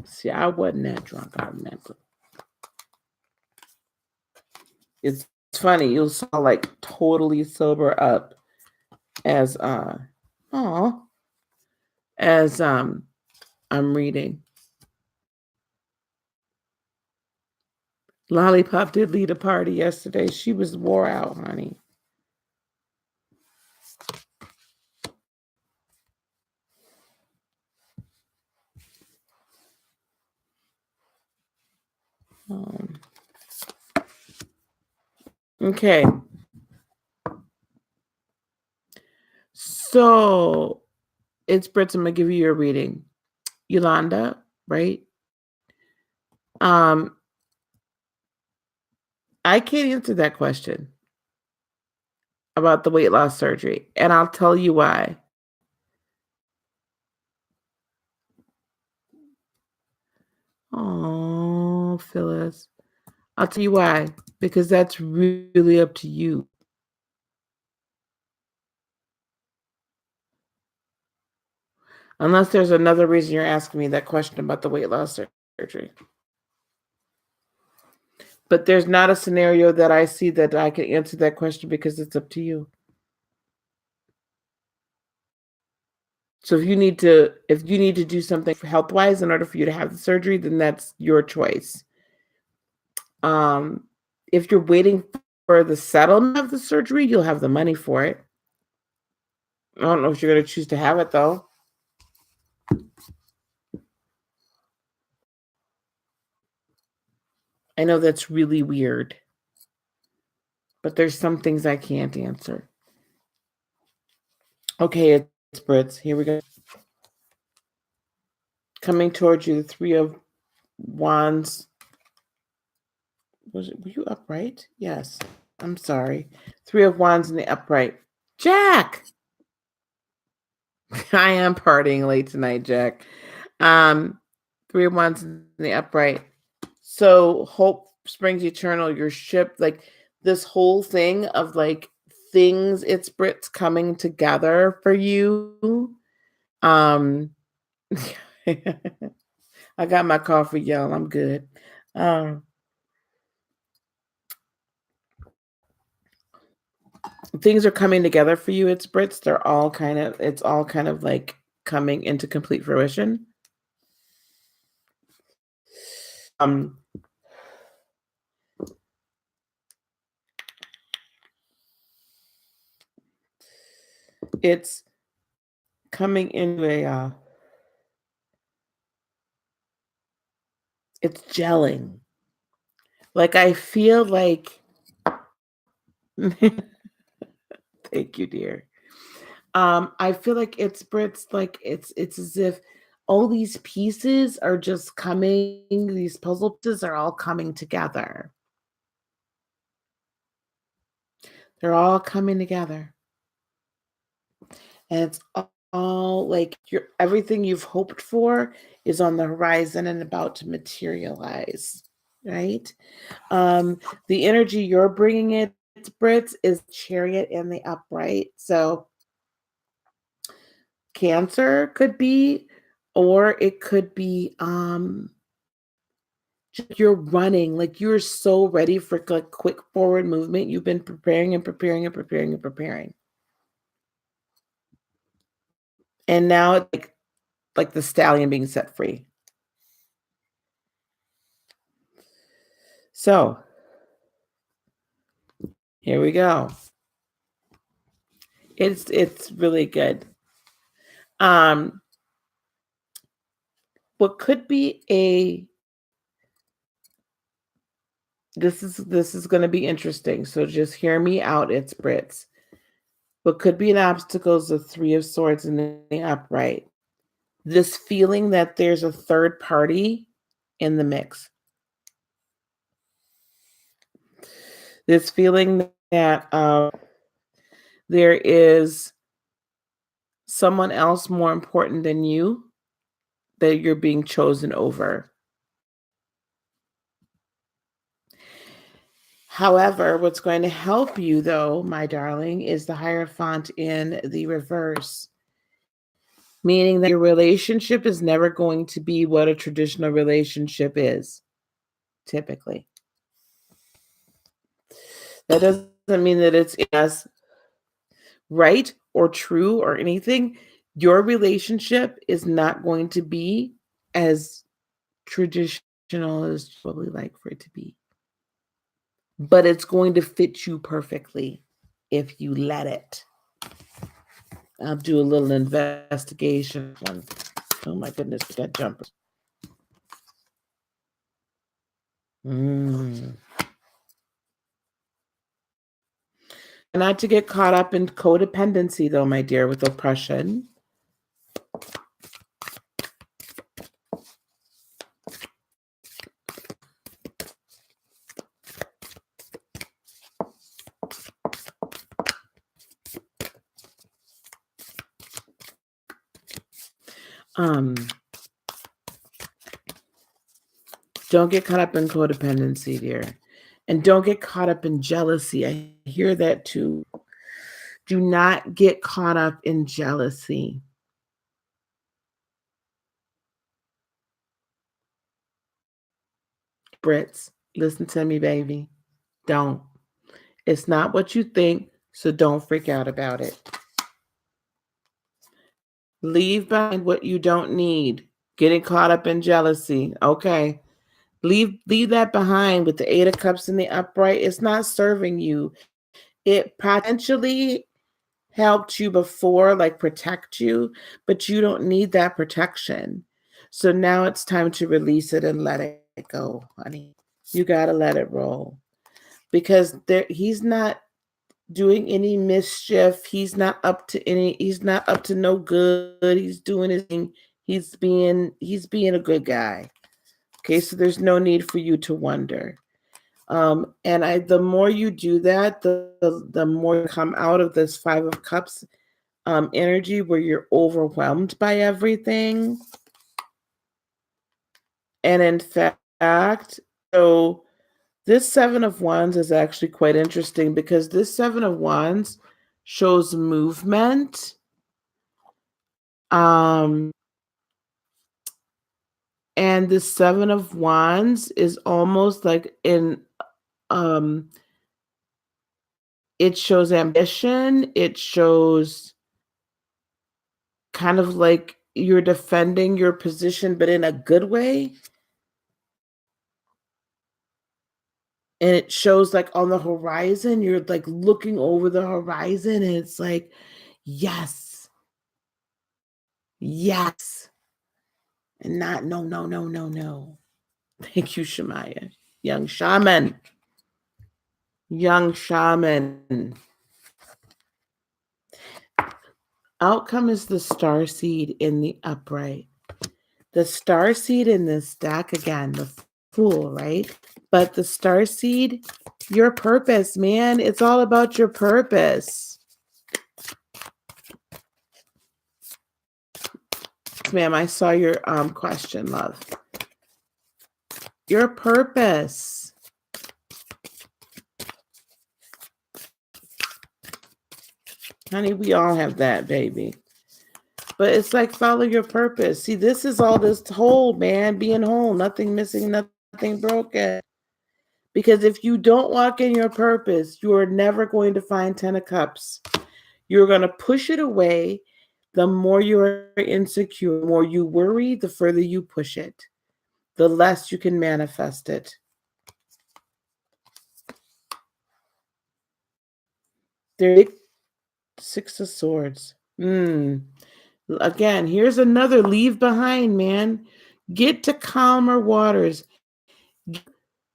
See, I wasn't that drunk, I remember. It's funny, you'll saw like totally sober up as oh as I'm reading. Lollipop did lead a party yesterday. She was wore out, honey. Um, okay. So it's Brits. I'm gonna give you your reading. Yolanda, right? Um, I can't answer that question about the weight loss surgery, and I'll tell you why. Oh, Phyllis. I'll tell you why. Because that's really up to you. Unless there's another reason you're asking me that question about the weight loss surgery. But there's not a scenario that I see that I can answer that question because it's up to you. So if you need to do something health wise in order for you to have the surgery, then that's your choice. Um, if you're waiting for the settlement of the surgery, you'll have the money for it. I don't know if you're going to choose to have it though. I know that's really weird, but there's some things I can't answer. Okay, it's Brits. Here we go. Coming towards you, the Three of Wands. Were you upright? Yes. I'm sorry. Three of Wands in the upright. Jack! I am partying late tonight, Jack. Um, Three of Wands in the upright. So hope springs eternal. Your ship, like this whole thing of like things, it's Brits coming together for you. Um, I got my coffee, y'all. I'm good. Um, Things are coming together for you. It's Brits. It's all kind of like coming into complete fruition. Um, it's coming into it's gelling. Like I feel like, thank you, dear. I feel like it's Brits, like it's as if all these pieces are just coming, these puzzle pieces are all coming together. They're all coming together. And it's all like your everything you've hoped for is on the horizon and about to materialize, right? The energy you're bringing it, Brits, is Chariot in the upright. So Cancer could be, or it could be you're running, like you're so ready for like quick forward movement. You've been preparing and preparing and preparing and preparing. And now it's like the stallion being set free. So here we go. It's really good. Um what could be a this is going to be interesting. So just hear me out. It's Brits. What could be an obstacle is the Three of Swords in the upright. This feeling that there's a third party in the mix. This feeling that there is someone else more important than you that you're being chosen over. However, what's going to help you, though, my darling, is the Hierophant in the reverse, meaning that your relationship is never going to be what a traditional relationship is, typically. That doesn't mean that it's as right or true or anything. Your relationship is not going to be as traditional as you probably like for it to be, but it's going to fit you perfectly if you let it. I'll do a little investigation. Oh my goodness, we got jumpers. Mm. Not to get caught up in codependency, though, my dear, with oppression. Don't get caught up in codependency, dear. And don't get caught up in jealousy. I hear that too. Do not get caught up in jealousy. Brits, listen to me, baby. Don't. It's not what you think, so don't freak out about it. Leave behind what you don't need. Getting caught up in jealousy. Okay. Leave that behind with the Eight of Cups in the upright. It's not serving you. It potentially helped you before, like protect you, but you don't need that protection. So now it's time to release it and let it go, honey. You got to let it roll because he's not doing any mischief. He's not up to no good. He's doing his thing. He's being a good guy. Okay, so there's no need for you to wonder. The more you do that, the more you come out of this Five of Cups energy where you're overwhelmed by everything. And in fact, so this Seven of Wands is actually quite interesting because this Seven of Wands shows movement. Um, and the Seven of Wands is almost like um it shows ambition, it shows kind of like you're defending your position, but in a good way. And it shows like on the horizon, you're like looking over the horizon, and it's like, yes, yes, and not no, no, no, no, no. Thank you, Shemaya. Young shaman. Young shaman. Outcome is the star seed in the upright. The star seed in this deck, again, the fool, right? But the star seed, your purpose, man. It's all about your purpose. Ma'am, I saw your question, love. Your purpose. Honey, we all have that, baby. But it's like follow your purpose. See, this is all this whole, man, being whole, nothing missing, nothing broken. Because if you don't walk in your purpose, you are never going to find 10 of Cups. You're going to push it away. The more you're insecure, the more you worry, the further you push it, the less you can manifest it. There's Six of Swords. Again, here's another leave behind, man. Get to calmer waters.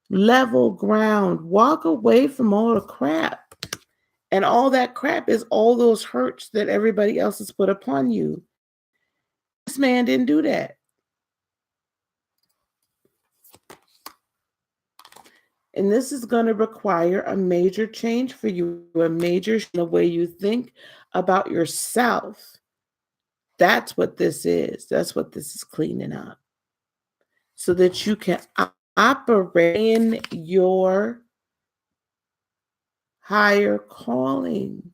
Level ground. Walk away from all the crap. And all that crap is all those hurts that everybody else has put upon you. This man didn't do that. And this is going to require a major change for you, a major in the way you think about yourself. That's what this is. That's what this is cleaning up. So that you can operate in your higher calling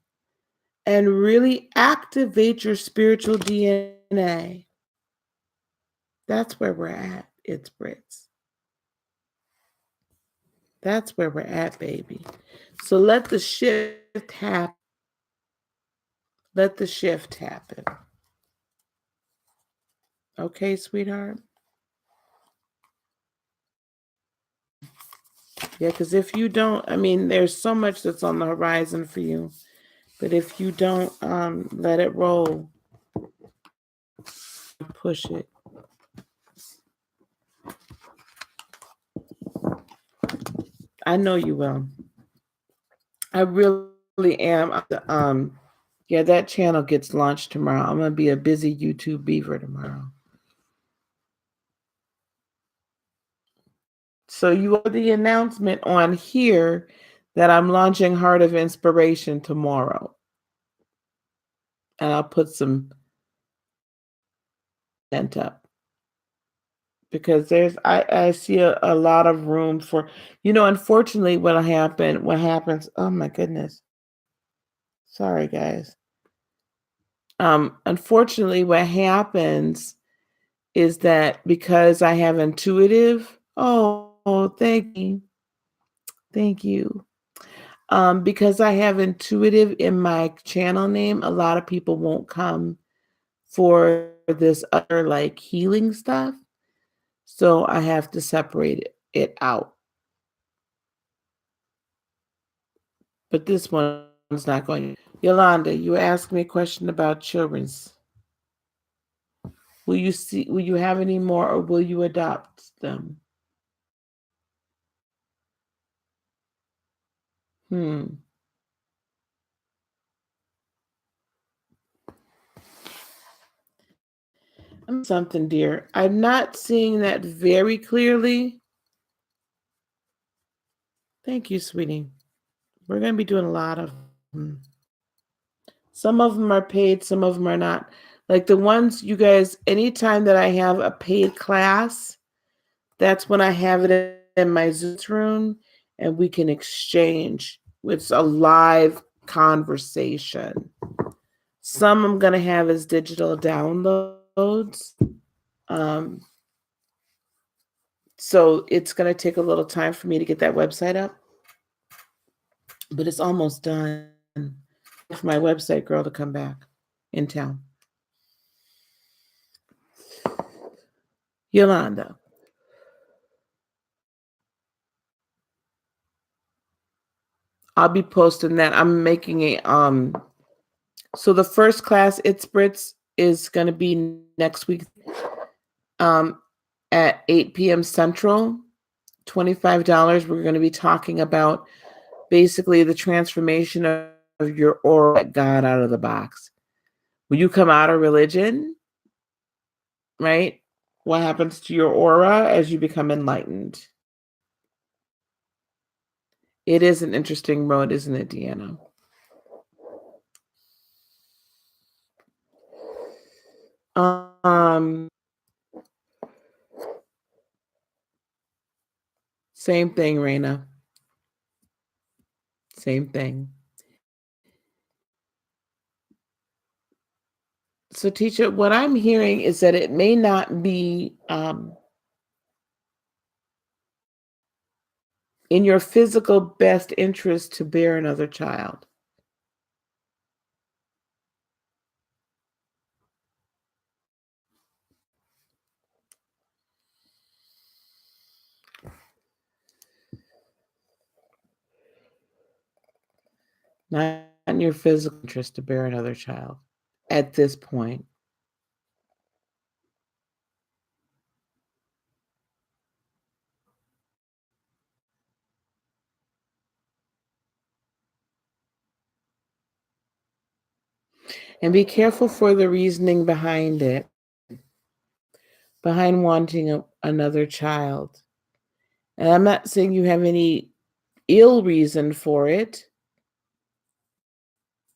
and really activate your spiritual DNA. That's where we're at. It's Brits. That's where we're at, baby. So let the shift happen. Let the shift happen. Okay, sweetheart? Yeah, because if you don't, I mean, there's so much that's on the horizon for you. But if you don't let it roll, push it. I know you will. I really am. Yeah, that channel gets launched tomorrow. I'm gonna be a busy YouTube beaver tomorrow. So you have the announcement on here that I'm launching Heart of Inspiration tomorrow. And I'll put some content up. Because I see a lot of room for, unfortunately what happens, oh my goodness. Sorry guys. Unfortunately what happens is that because I have intuitive, thank you. Thank you. Because I have intuitive in my channel name, a lot of people won't come for this other like healing stuff. So I have to separate it out. But this one's not going. Yolanda, you asked me a question about children's. Will you have any more or will you adopt them? Something, dear. I'm not seeing that very clearly. Thank you, sweetie. We're going to be doing a lot of them. Some of them are paid, some of them are not. Like the ones you guys, anytime that I have a paid class, that's when I have it in my Zoom room and we can exchange. It's a live conversation. Some I'm going to have as digital downloads. Um, so it's going to take a little time for me to get that website up, but it's almost done. For my website girl to come back in town. Yolanda. I'll be posting that. I'm making a so the first class It's Brits is gonna be next week um at 8 p.m. Central, $25. We're gonna be talking about basically the transformation of your aura that God out of the box. When you come out of religion, right? What happens to your aura as you become enlightened? It is an interesting road, isn't it, Deanna? Um, Same thing, Raina. Same thing. So, teacher, what I'm hearing is that it may not be in your physical best interest to bear another child. Not in your physical interest to bear another child at this point. And be careful for the reasoning behind it, behind wanting another child. And I'm not saying you have any ill reason for it.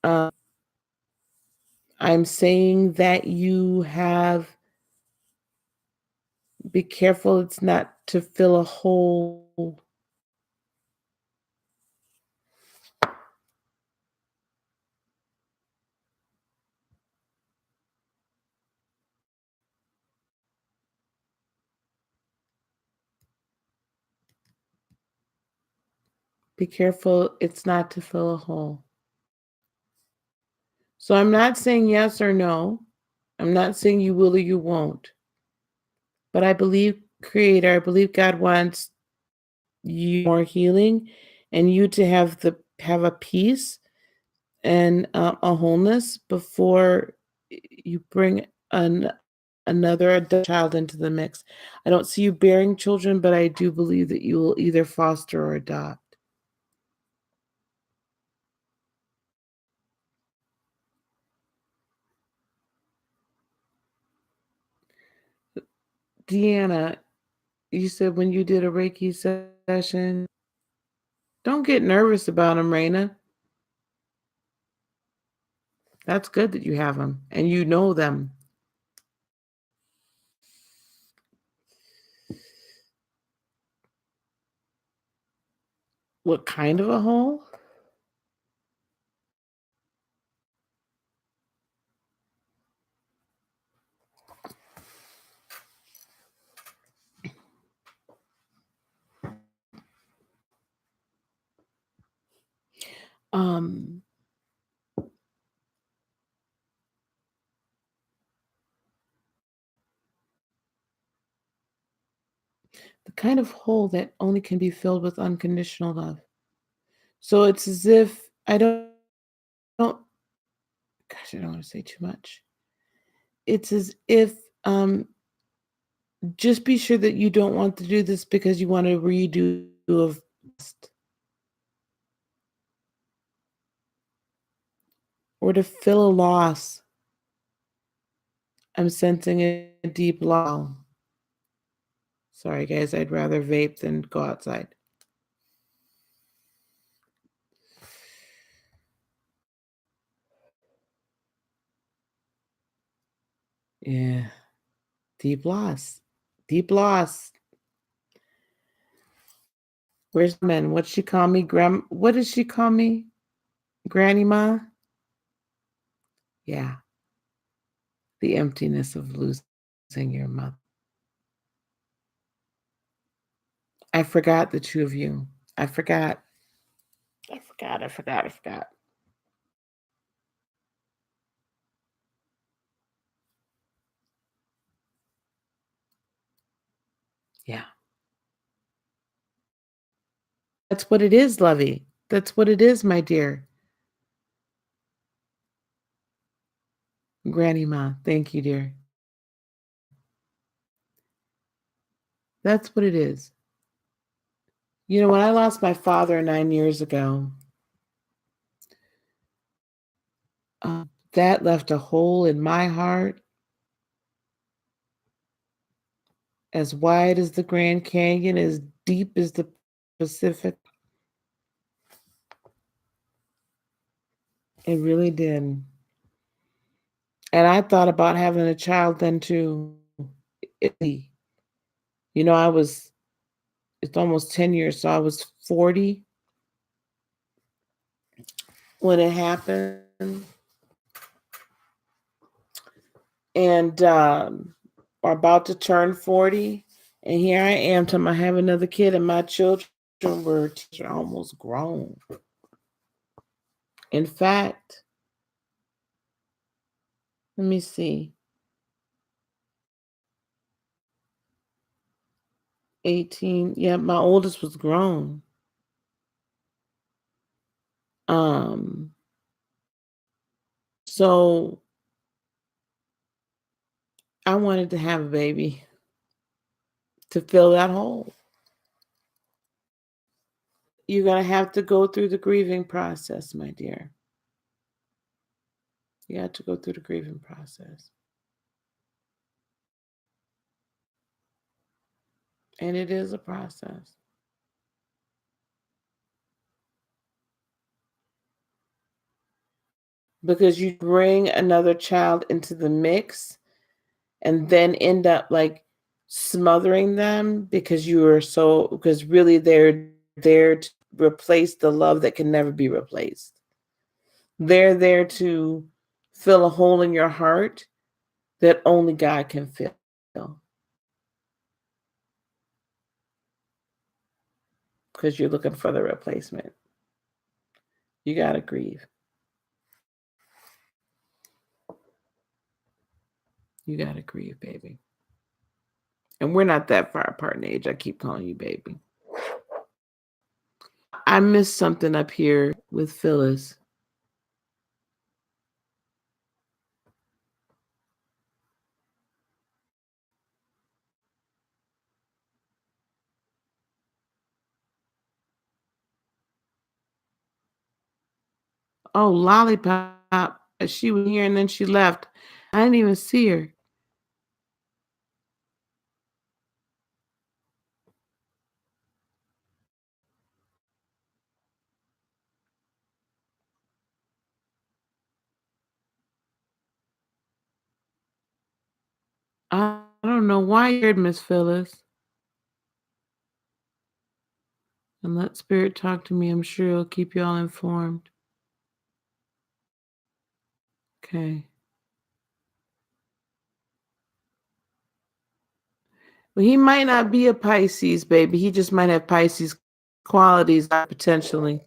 Um, I'm saying that you have, be careful it's not to fill a hole. Be careful it's not to fill a hole. So I'm not saying yes or no. I'm not saying you will or you won't. But I believe Creator, I believe God wants you more healing and you to have a peace and a wholeness before you bring another adult child into the mix. I don't see you bearing children, but I do believe that you will either foster or adopt. Deanna, you said when you did a Reiki session, don't get nervous about them, Raina. That's good that you have them and you know them. What kind of a hole? Um, the kind of hole that only can be filled with unconditional love. So it's as if don't gosh, I don't want to say too much. It's as if just be sure that you don't want to do this because you want to redo of past or to fill a loss. I'm sensing a deep loss. Sorry guys, I'd rather vape than go outside. Yeah. Deep loss. Deep loss. Where's men? What she call me? What did she call me? Granny Ma? Yeah. The emptiness of losing your mother. I forgot the two of you. I forgot. I forgot. Yeah. That's what it is, Lovey. That's what it is, my dear. Granny Ma. Thank you, dear. That's what it is. You know, when I lost my father 9 years ago, that left a hole in my heart as wide as the Grand Canyon, as deep as the Pacific. It really did. And I thought about having a child then too. It- You know, it's almost 10 years, so I was 40 when it happened. And are about to turn 40. And here I am telling I have another kid, and my children were almost grown. In fact, let me see, 18. Yeah, my oldest was grown. Um, so I wanted to have a baby to fill that hole. You're going to have to go through the grieving process, my dear. You have to go through the grieving process. And it is a process. Because you bring another child into the mix and then end up like smothering them because because really they're there to replace the love that can never be replaced. They're there to fill a hole in your heart that only God can fill because you're looking for the replacement. You got to grieve. You got to grieve, baby. And we're not that far apart in age. I keep calling you baby. I missed something up here with Phyllis. Oh, Lollipop. She was here and then she left. I didn't even see her. I don't know why you're here, Miss Phyllis. And let Spirit talk to me. I'm sure it'll keep you all informed. Okay. Well, he might not be a Pisces, baby. He just might have Pisces qualities potentially.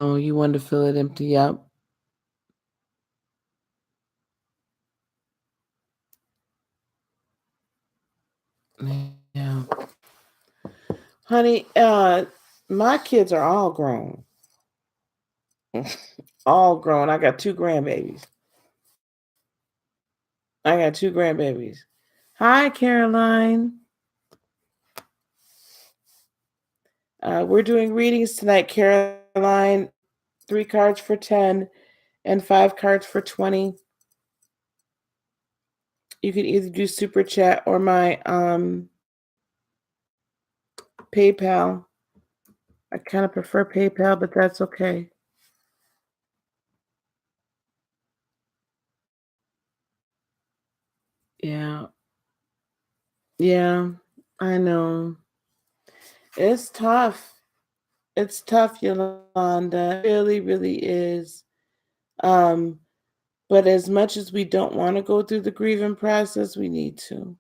Oh, you want to fill it empty up? Yeah. Honey, my kids are all grown. All grown. I got two grandbabies. Hi, Caroline. We're doing readings tonight, Caroline. 3 cards for 10 and 5 cards for 20. You can either do super chat or my PayPal. I kind of prefer PayPal, but that's okay. Yeah. Yeah. I know. It's tough. It's tough, Yolanda. It really, really is. Um, but as much as we don't want to go through the grieving process, we need to.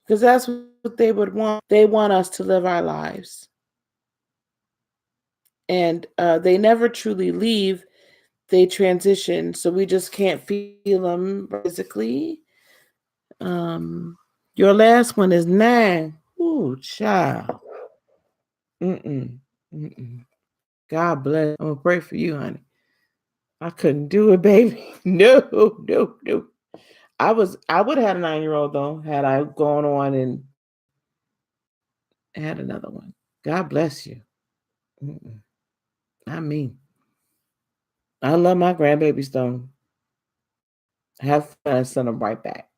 Because that's what they would want. They want us to live our lives. And they never truly leave, they transition. So we just can't feel them physically. Um, your last one is 9. Ooh, child. Mm-mm. Mm-mm. God bless. I'm gonna pray for you, honey. I couldn't do it, baby. No, no, no. I would have had a 9-year-old though, had I gone on and had another one. God bless you. Mm-mm. I mean, I love my grandbabies though. Have fun and send them right back.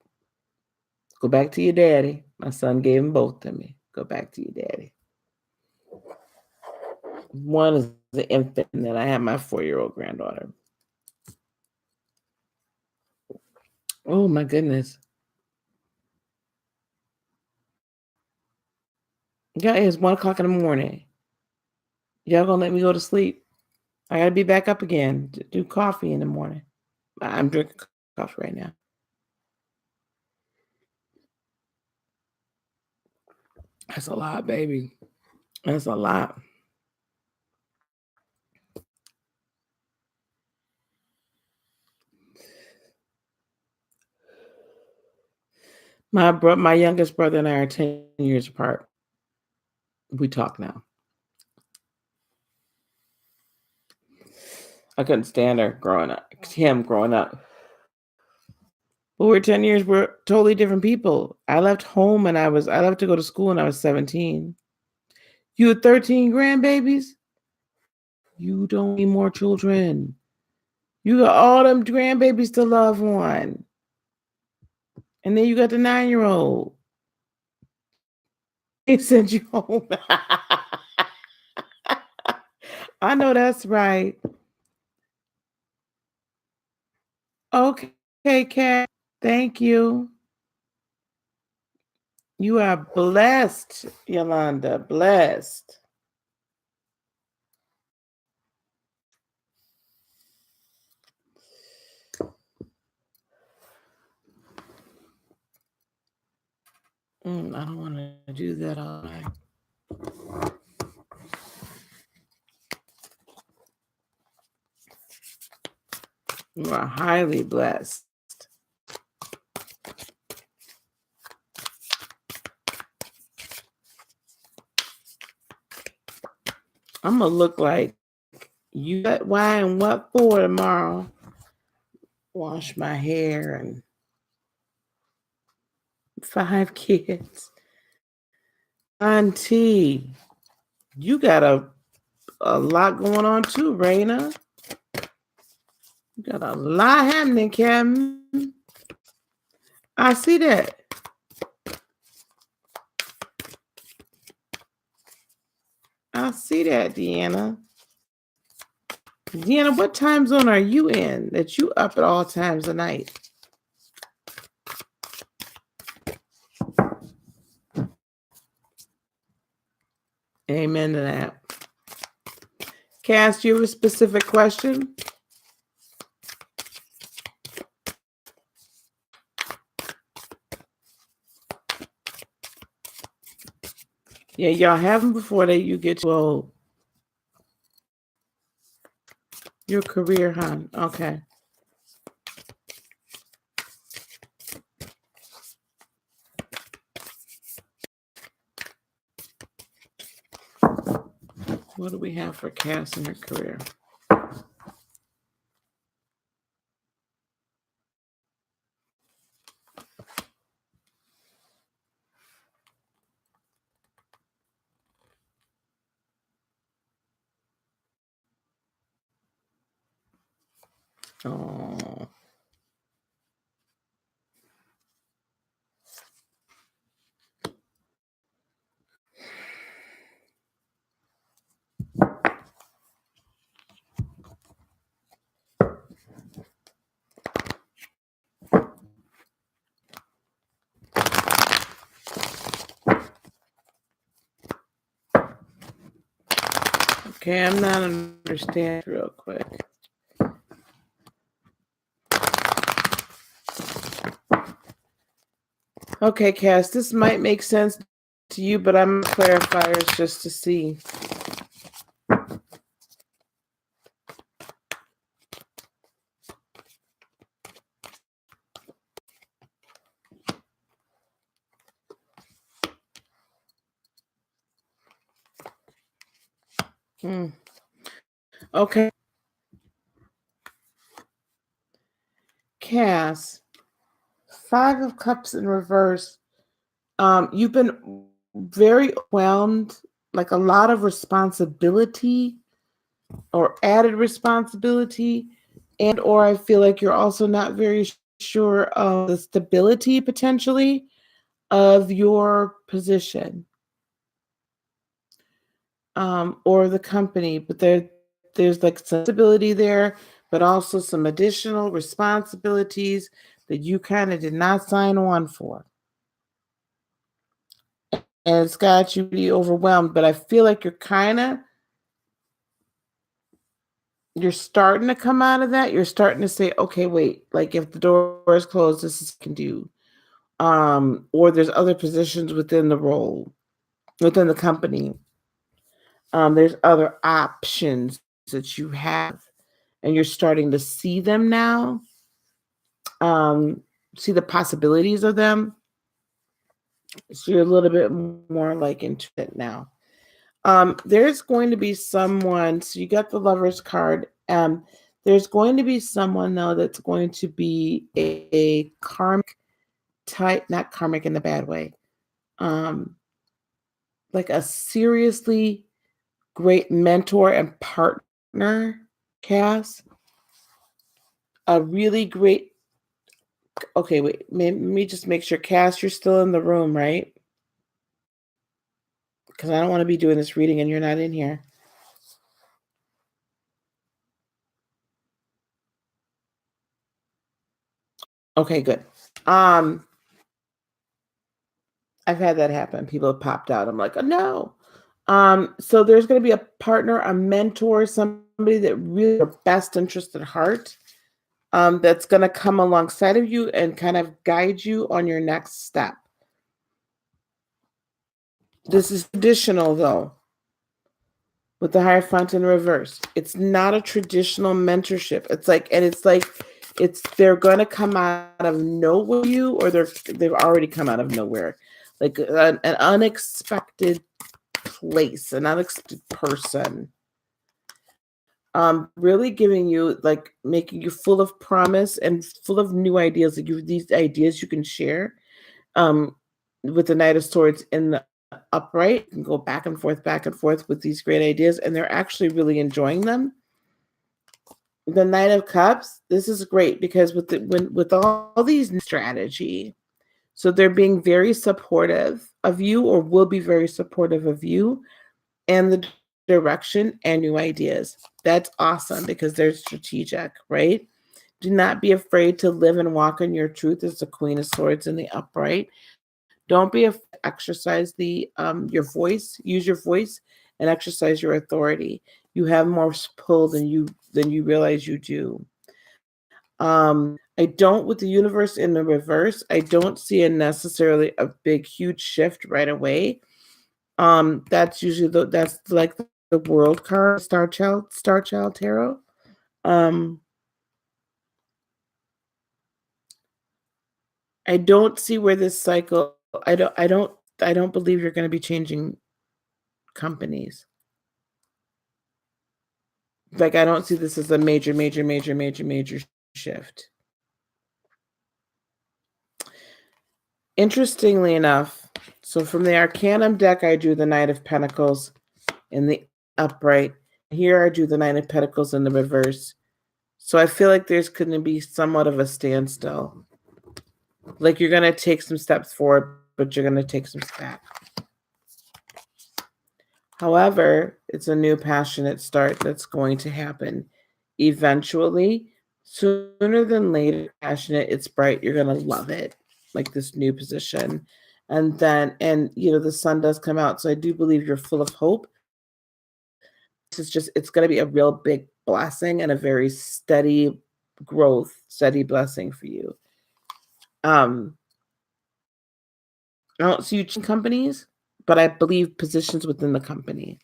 Go back to your daddy. My son gave them both to me. Go back to your daddy. One is the infant, and then I have my 4-year-old granddaughter. Oh my goodness. Yeah, it's 1 o'clock in the morning. Y'all gonna let me go to sleep? I gotta be back up again to do coffee in the morning. I'm drinking coffee right now. That's a lot, baby. That's a lot. My youngest brother and I are 10 years apart. We talk now. I couldn't stand her growing up. Him growing up. But we're 10 years. We're totally different people. I left home and I left to go to school when I was 17. You had 13 grandbabies? You don't need more children. You got all them grandbabies to love on. And then you got the 9-year-old. He sent you home. I know that's right. Okay, Kat. Thank you. You are blessed, Yolanda. Blessed. I don't want to do that all night. You are highly blessed. I'm gonna look like you got why and what for tomorrow. Wash my hair and 5 kids. Auntie, you got a lot going on too, Raina. You got a lot happening, Kevin. I see that. I see that, Deanna. Deanna, what time zone are you in that you up at all times of night? Amen to that. Cass, you have a specific question? Yeah, y'all have them before you get too old. Your career, huh? Okay. What do we have for Cass in her career? Oh. Okay, I'm not understanding real quick. Okay, Cass, this might make sense to you, but I'm clarifiers just to see. Okay, Cass, Five of Cups in reverse. You've been very overwhelmed, like a lot of responsibility or added responsibility, and or I feel like you're also not very sure of the stability potentially of your position or the company, but there's like some stability there, but also some additional responsibilities that you kind of did not sign on for. And it's got you pretty overwhelmed, but I feel like you're starting to come out of that. You're starting to say, okay, wait, like if the door is closed, this is what I can do. Or there's other positions within the role, within the company. There's other options that you have, and you're starting to see them now. See the possibilities of them. So you're a little bit more like into it now. There's going to be someone, so you got the Lover's card. There's going to be someone though that's going to be a karmic type, not karmic in the bad way. Like a seriously great mentor and partner, Cass. A really great. Okay, wait. Let me just make sure, Cass, you're still in the room, right? Because I don't want to be doing this reading and you're not in here. Okay, good. I've had that happen. People have popped out. I'm like, oh no. So there's going to be a partner, a mentor, somebody that really your best interest at heart. That's going to come alongside of you and kind of guide you on your next step. This is traditional though, with the Hierophant in reverse. It's not a traditional mentorship. It's they're going to come out of nowhere, you, or they've already come out of nowhere, like an unexpected place, an unexpected person. Really giving you, like, making you full of promise and full of new ideas. Like these ideas you can share. With the Knight of Swords in the upright, you can go back and forth with these great ideas, and they're actually really enjoying them. The Knight of Cups, this is great because with all these strategy, so they're being very supportive of you, or will be very supportive of you and the direction and new ideas. That's awesome because they're strategic, right? Do not be afraid to live and walk in your truth as the Queen of Swords in the upright. Don't be afraid to exercise your voice. Use your voice and exercise your authority. You have more pull than you realize you do. I don't, with the universe in the reverse, I don't see necessarily a big huge shift right away. That's usually that's like the world card, Star Child Tarot. I don't see where this cycle. I don't believe you're going to be changing companies. Like, I don't see this as a major shift. Interestingly enough, so from the Arcanum deck, I drew the Knight of Pentacles in the upright. Here I drew the Knight of Pentacles in the reverse. So I feel like there's going to be somewhat of a standstill. Like you're going to take some steps forward, but you're going to take some steps back. However, it's a new passionate start that's going to happen eventually. Sooner than later, passionate, it's bright, you're going to love it, like this new position. And then, the sun does come out. So I do believe you're full of hope. is just it's gonna be a real big blessing and a very steady growth, steady blessing for you. Um, I don't see you changing companies, but I believe positions within the company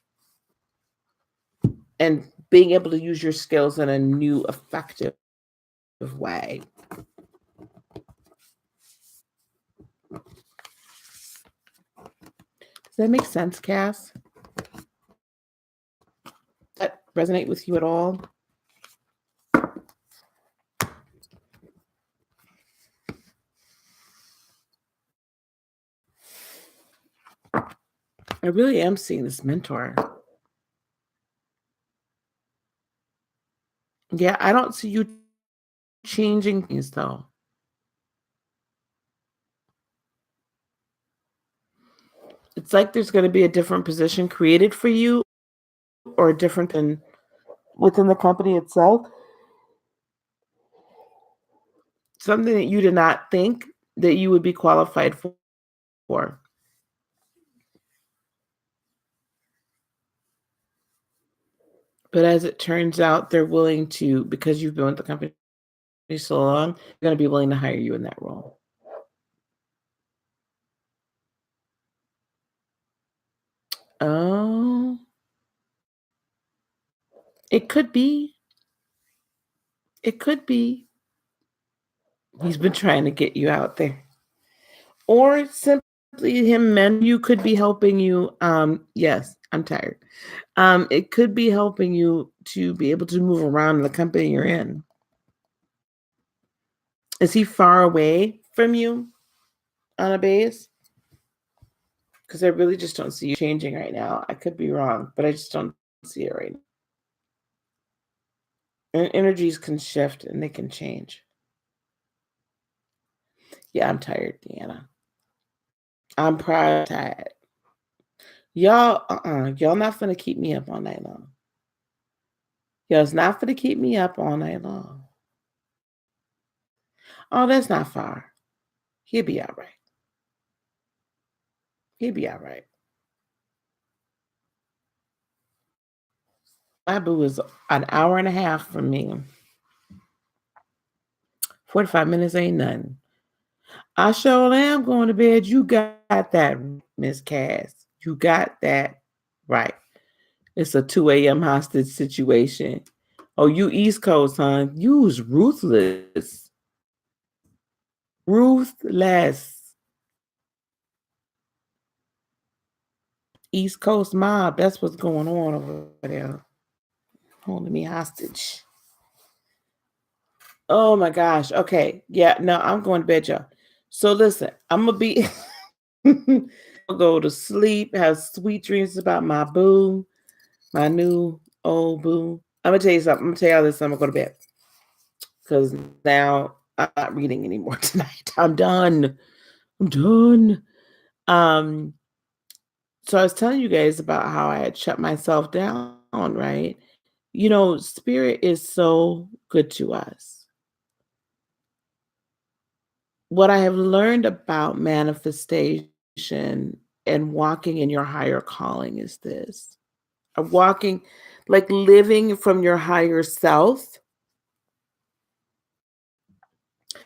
and being able to use your skills in a new, effective way. Does that make sense, Cass? Does that resonate with you at all? I really am seeing this mentor. Yeah, I don't see you changing things though. It's like there's going to be a different position created for you or different than within the company itself. Something that you did not think that you would be qualified for. But as it turns out, they're willing to, because you've been with the company so long, they're going to be willing to hire you in that role. Oh, it could be. It could be. He's been trying to get you out there. Or simply him men you could be helping you. Yes, I'm tired. It could be helping you to be able to move around in the company you're in. Is he far away from you on a base? Because I really just don't see you changing right now. I could be wrong, but I just don't see it right now. And energies can shift and they can change. Yeah, I'm tired, Deanna. I'm probably tired. Y'all not finna keep me up all night long. Y'all's not finna keep me up all night long. Oh, that's not far. He'll be all right. He'll be all right. My boo is an hour and a half from me. 45 minutes ain't nothing. I sure am going to bed. You got that, Miss Cass. You got that right. It's a 2 a.m. hostage situation. Oh, you East Coast, huh? You was ruthless. Ruthless. East Coast mob. That's what's going on over there. Holding me hostage. Oh my gosh. Okay. Yeah, no, I'm going to bed, y'all. So listen, I'm gonna be I'll go to sleep, have sweet dreams about my boo, my new old boo. I'm gonna tell you something. I'm gonna tell y'all this. I'm gonna go to bed because now I'm not reading anymore tonight. I'm done. I'm done. Um, so I was telling you guys about how I had shut myself down, right? You know, spirit is so good to us. What I have learned about manifestation and walking in your higher calling is this. Walking, like living from your higher self,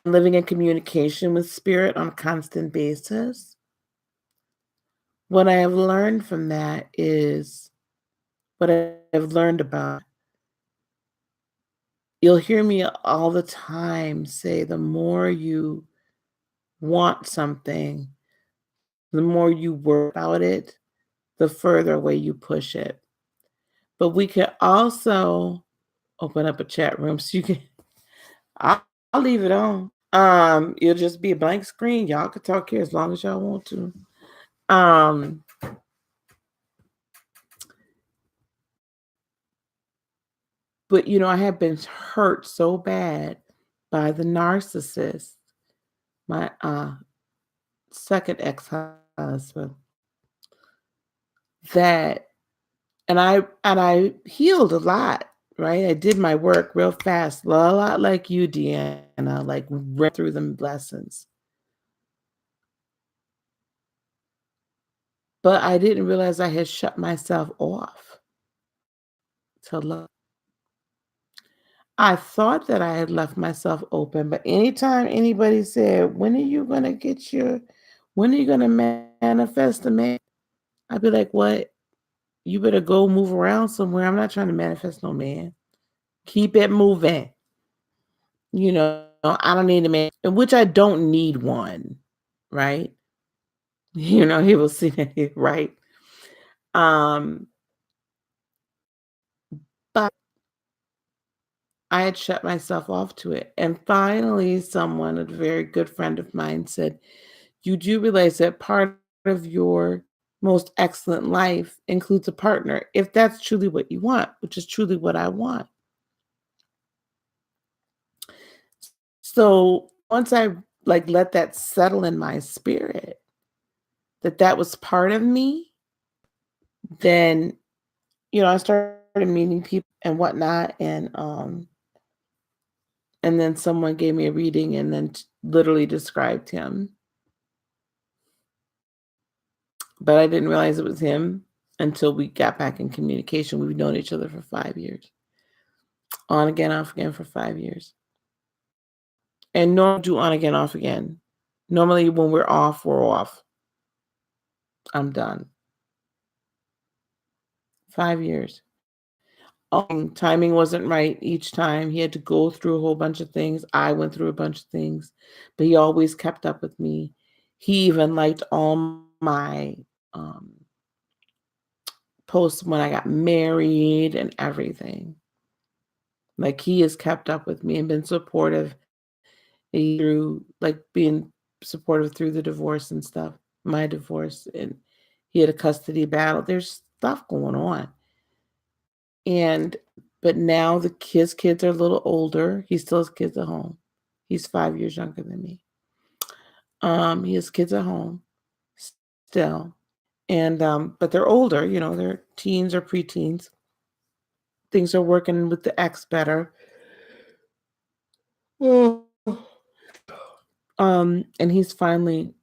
living in communication with spirit on a constant basis. What I have learned from that is what I've learned about. You'll hear me all the time say the more you want something, the more you work about it, the further away you push it. But we can also open up a chat room so you can I'll leave it on. It'll just be a blank screen. Y'all can talk here as long as y'all want to. Um, but you know, I have been hurt so bad by the narcissist, my second ex-husband, that and I healed a lot, right? I did my work real fast, a lot like you, Deanna, like read through them lessons. But I didn't realize I had shut myself off. to love. I thought that I had left myself open, but anytime anybody said, when are you gonna manifest a man? I'd be like, what? You better go move around somewhere. I'm not trying to manifest no man. Keep it moving. I don't need a man, which I don't need one, right? He will see that, right? Um, but I had shut myself off to it. And finally, someone, a very good friend of mine, said, you do realize that part of your most excellent life includes a partner, if that's truly what you want, which is truly what I want. So once I let that settle in my spirit, that was part of me, then I started meeting people and whatnot, and then someone gave me a reading and then literally described him, but I didn't realize it was him until we got back in communication. We've known each other for 5 years, on again, off again for 5 years, and normally do on again, off again. Normally, when we're off, we're off. I'm done. 5 years. Timing wasn't right each time. He had to go through a whole bunch of things. I went through a bunch of things, but he always kept up with me. He even liked all my um, posts when I got married and everything. Like, he has kept up with me and been supportive through, being supportive through the divorce and stuff, my divorce, and he had a custody battle. There's stuff going on. And but now his kids are a little older. He still has kids at home. He's 5 years younger than me. He has kids at home still. And but they're older, they're teens or preteens. Things are working with the ex better. Oh. And he's finally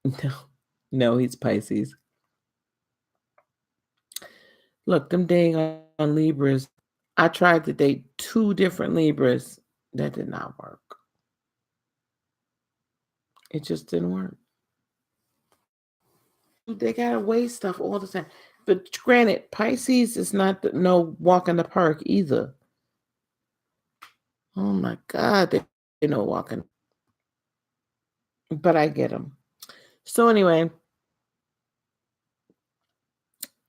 no, no, he's Pisces. Look, them dang on Libras. I tried to date 2 different Libras. That did not work. It just didn't work. They gotta weigh stuff all the time. But granted, Pisces is not no walk in the park either. Oh my God, they know walking. But I get them. So anyway,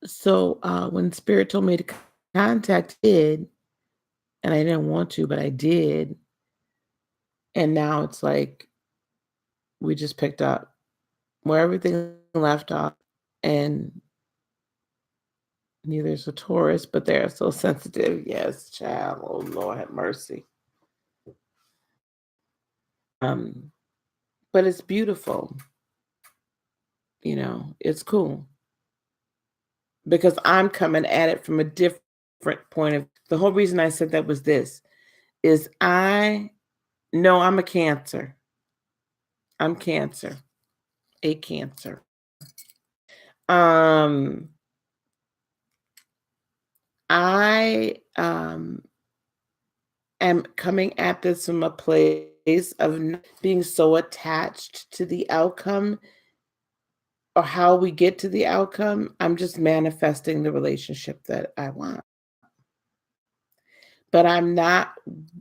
when Spirit told me to contact it, and I didn't want to, but I did. And now it's like we just picked up where everything left off, and neither is a Taurus, but they're so sensitive. Yes, child. Oh Lord, have mercy. Um, but it's beautiful. It's cool because I'm coming at it from a different point of. The whole reason I said that was this: is I know I'm a Cancer. I'm Cancer, a Cancer. Um, I am coming at this from a place of not being so attached to the outcome or how we get to the outcome. I'm just manifesting the relationship that I want. But I'm not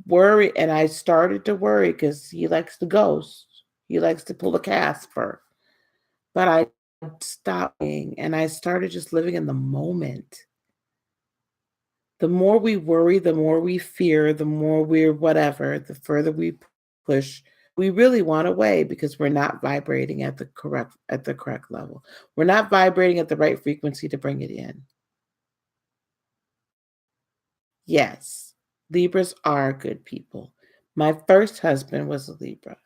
worried, and I started to worry because he likes to ghost. He likes to pull a Casper. But I stopped being, and I started just living in the moment. The more we worry, the more we fear, the more we're whatever, the further we push. We really want away because we're not vibrating at the correct level. We're not vibrating at the right frequency to bring it in. Yes, Libras are good people. My first husband was a Libra.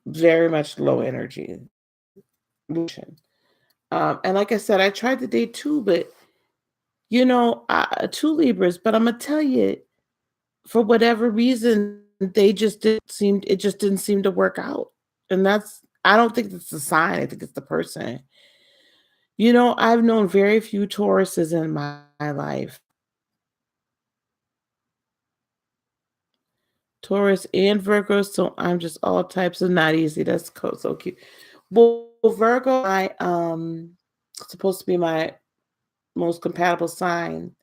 Very much low energy. And like I said, I tried to date 2, but 2 Libras, but I'm gonna tell you, for whatever reason, it just didn't seem to work out. And I don't think it's the sign, I think it's the person. I've known very few Tauruses in my life. Taurus and Virgos, so I'm just all types of not easy. That's so cute. Well, Virgo, I supposed to be my most compatible sign.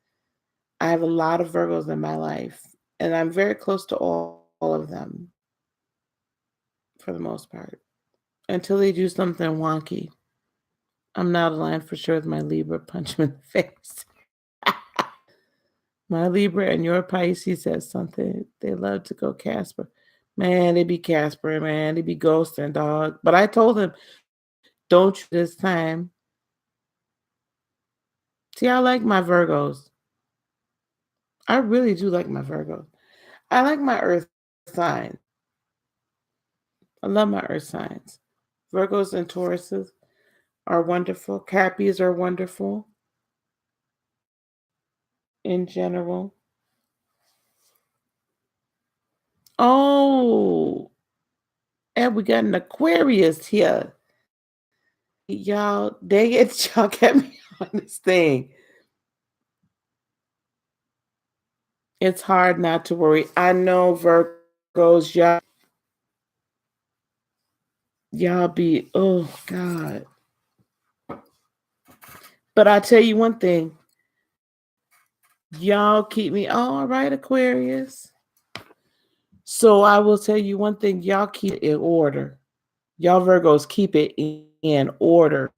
I have a lot of Virgos in my life, and I'm very close to all of them for the most part. Until they do something wonky. I'm not aligned for sure with my Libra. Punch him in the face. My Libra and your Pisces has something. They love to go Casper. Man, they be Casper, man. They be ghosting, dog. But I told him, don't you this time. See, I like my Virgos. I really do like my Virgos. I like my Earth sign. I love my Earth signs. Virgos and Tauruses are wonderful. Cappies are wonderful in general. Oh, and we got an Aquarius here. Y'all, dang it, y'all kept me on this thing. It's hard not to worry. I know Virgos, y'all be, oh God. But I tell you one thing, y'all keep me all right, Aquarius. So I will tell you one thing, y'all keep it in order. Y'all Virgos keep it in order.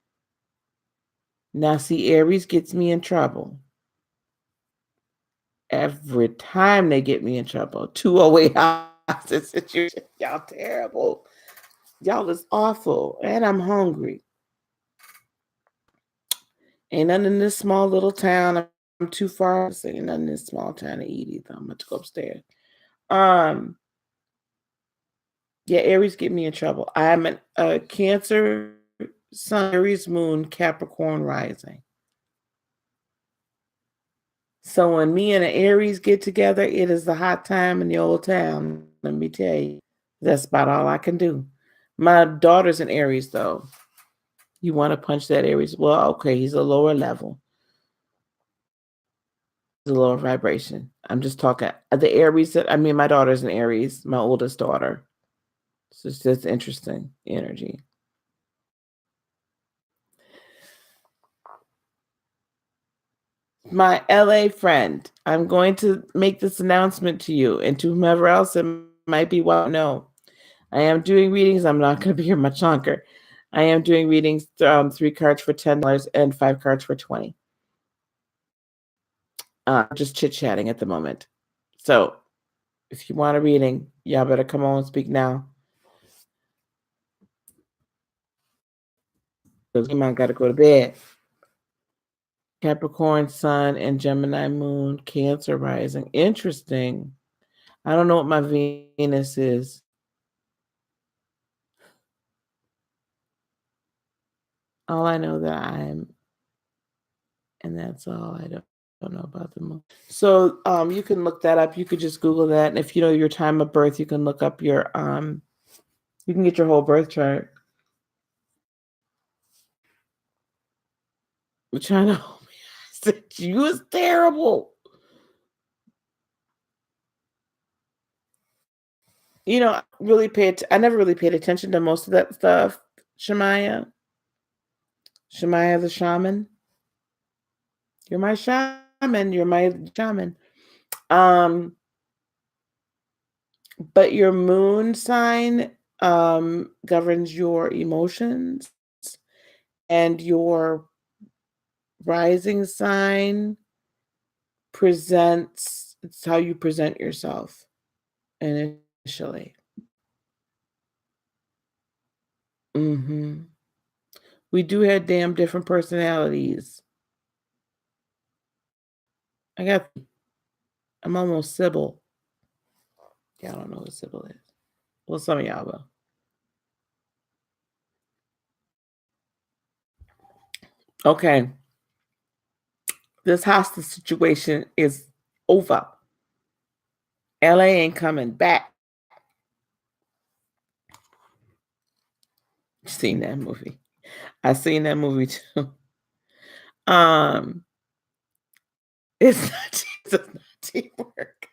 Now see, Aries gets me in trouble. Every time they get me in trouble. 208 hostage situation. Y'all terrible. Y'all is awful. And I'm hungry. Ain't nothing in this small little town. I'm too far. Ain't nothing in this small town to eat either. I'm going to go upstairs. Yeah, Aries get me in trouble. I'm a Cancer Sun, Aries Moon, Capricorn rising. So when me and an Aries get together, it is the hot time in the old town. Let me tell you, that's about all I can do. My daughter's an Aries, though. You want to punch that Aries? Well, okay, he's a lower level. He's a lower vibration. I'm just talking the Aries. My daughter's an Aries, my oldest daughter. So it's just interesting energy. My LA friend, I'm going to make this announcement to you and to whomever else it might be. Well, no, I am doing readings. I'm not going to be here much longer. I am doing readings, 3 cards for $10 and 5 cards for $20. Just chit-chatting at the moment. So if you want a reading, y'all better come on and speak now. Because you might got to go to bed. Capricorn Sun and Gemini Moon, Cancer rising. Interesting. I don't know what my Venus is. All I know that I'm, and that's all. I don't know about the moon. So you can look that up. You could just Google that. And if you know your time of birth, you can look up your you can get your whole birth chart. I'm trying to you was terrible. I never really paid attention to most of that stuff. Shemaya the shaman. You're my shaman. You're my shaman. But your moon sign governs your emotions, and your rising sign it's how you present yourself initially. We do have damn different personalities. I'm almost Sybil. Yeah, I don't know what Sybil is. Well, some of y'all will. Okay. This hostage situation is over. LA ain't coming back. Seen that movie. I seen that movie too. Um, it's not it's not teamwork.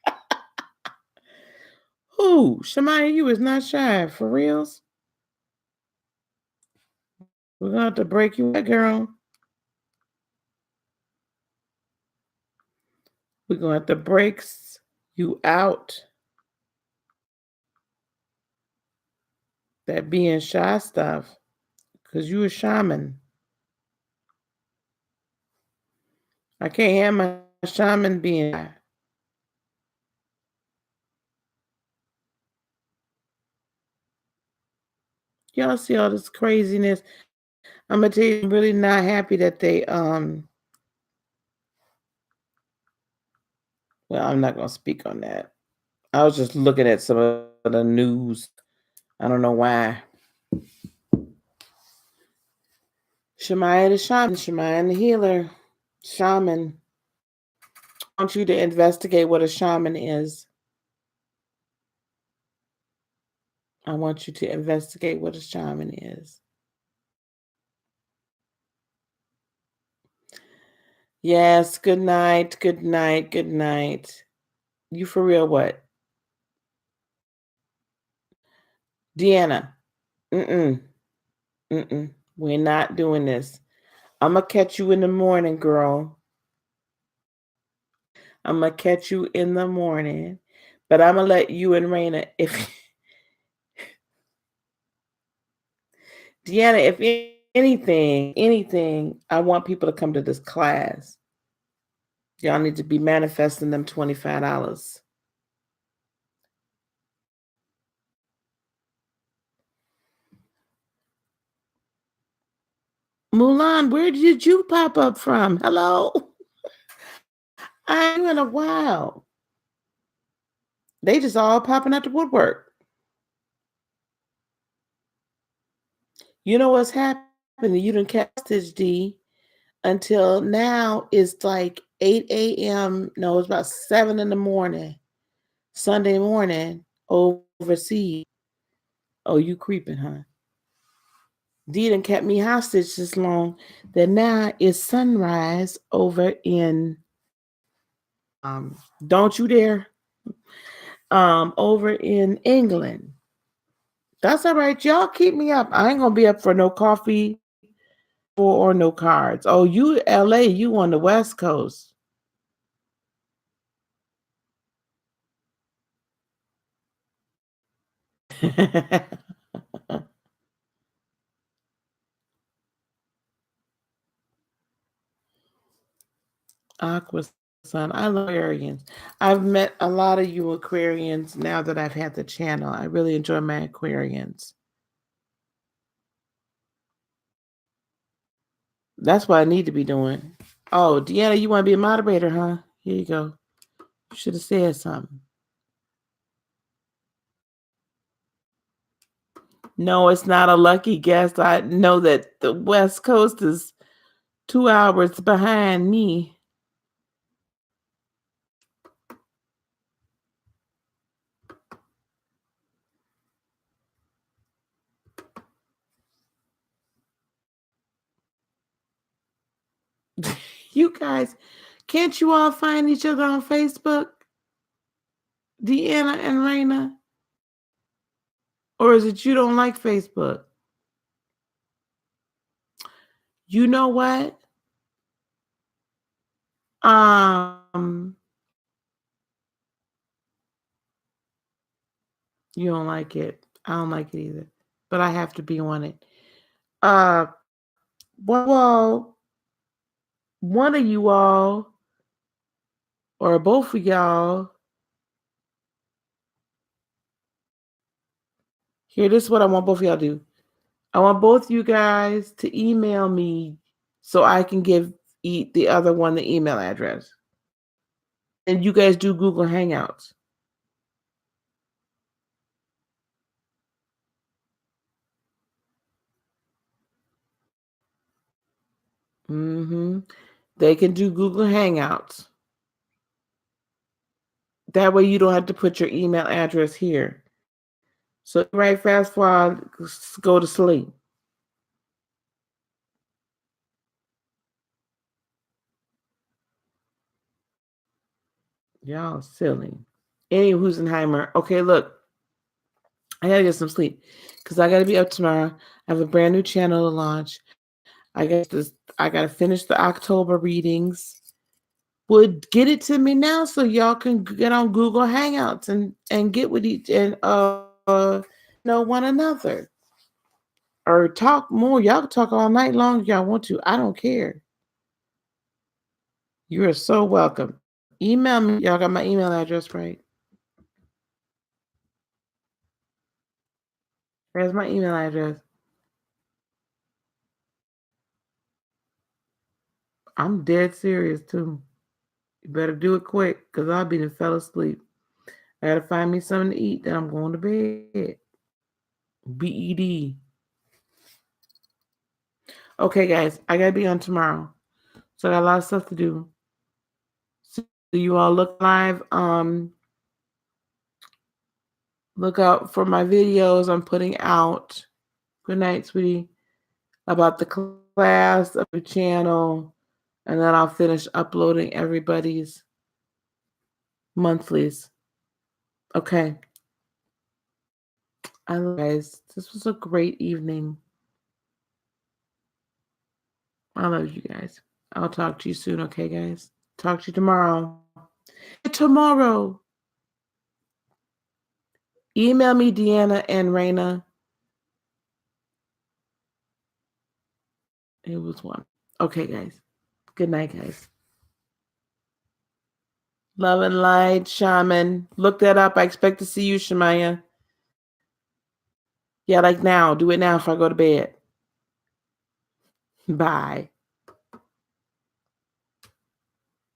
Who? Shemaya, you is not shy for reals. We're gonna have to break you out, girl. We're gonna have to break you out. That being shy stuff. Cause you a shaman. I can't have my shaman being shy. Y'all see all this craziness. I'm gonna tell you, I'm really not happy that they well, I'm not gonna speak on that. I was just looking at some of the news. I don't know why. Shemaya the shaman, Shemaya the healer, shaman. I want you to investigate what a shaman is. I want you to investigate what a shaman is. Yes, good night, good night, good night. You for real what? Deanna. Mm-mm. Mm-mm. We're not doing this. I'm gonna catch you in the morning, girl. I'm gonna catch you in the morning. But I'm gonna let you and Raina, if Deanna, if anything, I want people to come to this class. Y'all need to be manifesting them $25. Mulan, where did you pop up from? Hello? I ain't in a while. They just all popping out the woodwork. You know what's happening? You didn't catch this, D. Until now, it's like 8 a.m. No, it's about 7 in the morning, Sunday morning, overseas. Oh, you creeping, huh? D done kept me hostage this long that now it's sunrise over in don't you dare over in England. That's all right. Y'all keep me up. I ain't gonna be up for no coffee or no cards. Oh, you LA, you on the West Coast. Aqua Sun. I love Aquarians. I've met a lot of you Aquarians now that I've had the channel. I really enjoy my Aquarians. That's what I need to be doing. Oh, Deanna, you want to be a moderator, huh? Here you go. You should have said something. No, it's not a lucky guess. I know that the West Coast is 2 hours behind me. You guys, can't you all find each other on Facebook? Deanna and Raina? Or is it you don't like Facebook? You know what? Um, you don't like it. I don't like it either. But I have to be on it. Uh well, one of you all or both of y'all. Here, this is what I want both of y'all to do. I want both you guys to email me so I can give the other one the email address. And you guys do Google Hangouts. Mm-hmm. They can do Google Hangouts. That way you don't have to put your email address here. So right fast while I go to sleep. Y'all silly. Any Husenheimer. Okay, look, I gotta get some sleep because I gotta be up tomorrow. I have a brand new channel to launch. I gotta finish the October readings. Would get it to me now so y'all can get on Google Hangouts and get with each and know one another or talk more. Y'all can talk all night long if y'all want to. I don't care. You are so welcome. Email me. Y'all got my email address right. There's my email address. I'm dead serious too. You better do it quick because I'll be done fell asleep. I gotta find me something to eat. Then I'm going to bed. BED. Okay, guys, I gotta be on tomorrow, so I got a lot of stuff to do. So you all look live. Look out for my videos I'm putting out. Good night, sweetie. About the class of the channel, and then I'll finish uploading everybody's monthlies. Okay. I love you guys. This was a great evening. I love you guys. I'll talk to you soon, okay, guys? Talk to you tomorrow. Tomorrow. Email me, Deanna and Raina. It was one. Okay, guys. Good night, guys. Love and light, shaman. Look that up. I expect to see you, Shemaya. Yeah, like now. Do it now before I go to bed. Bye.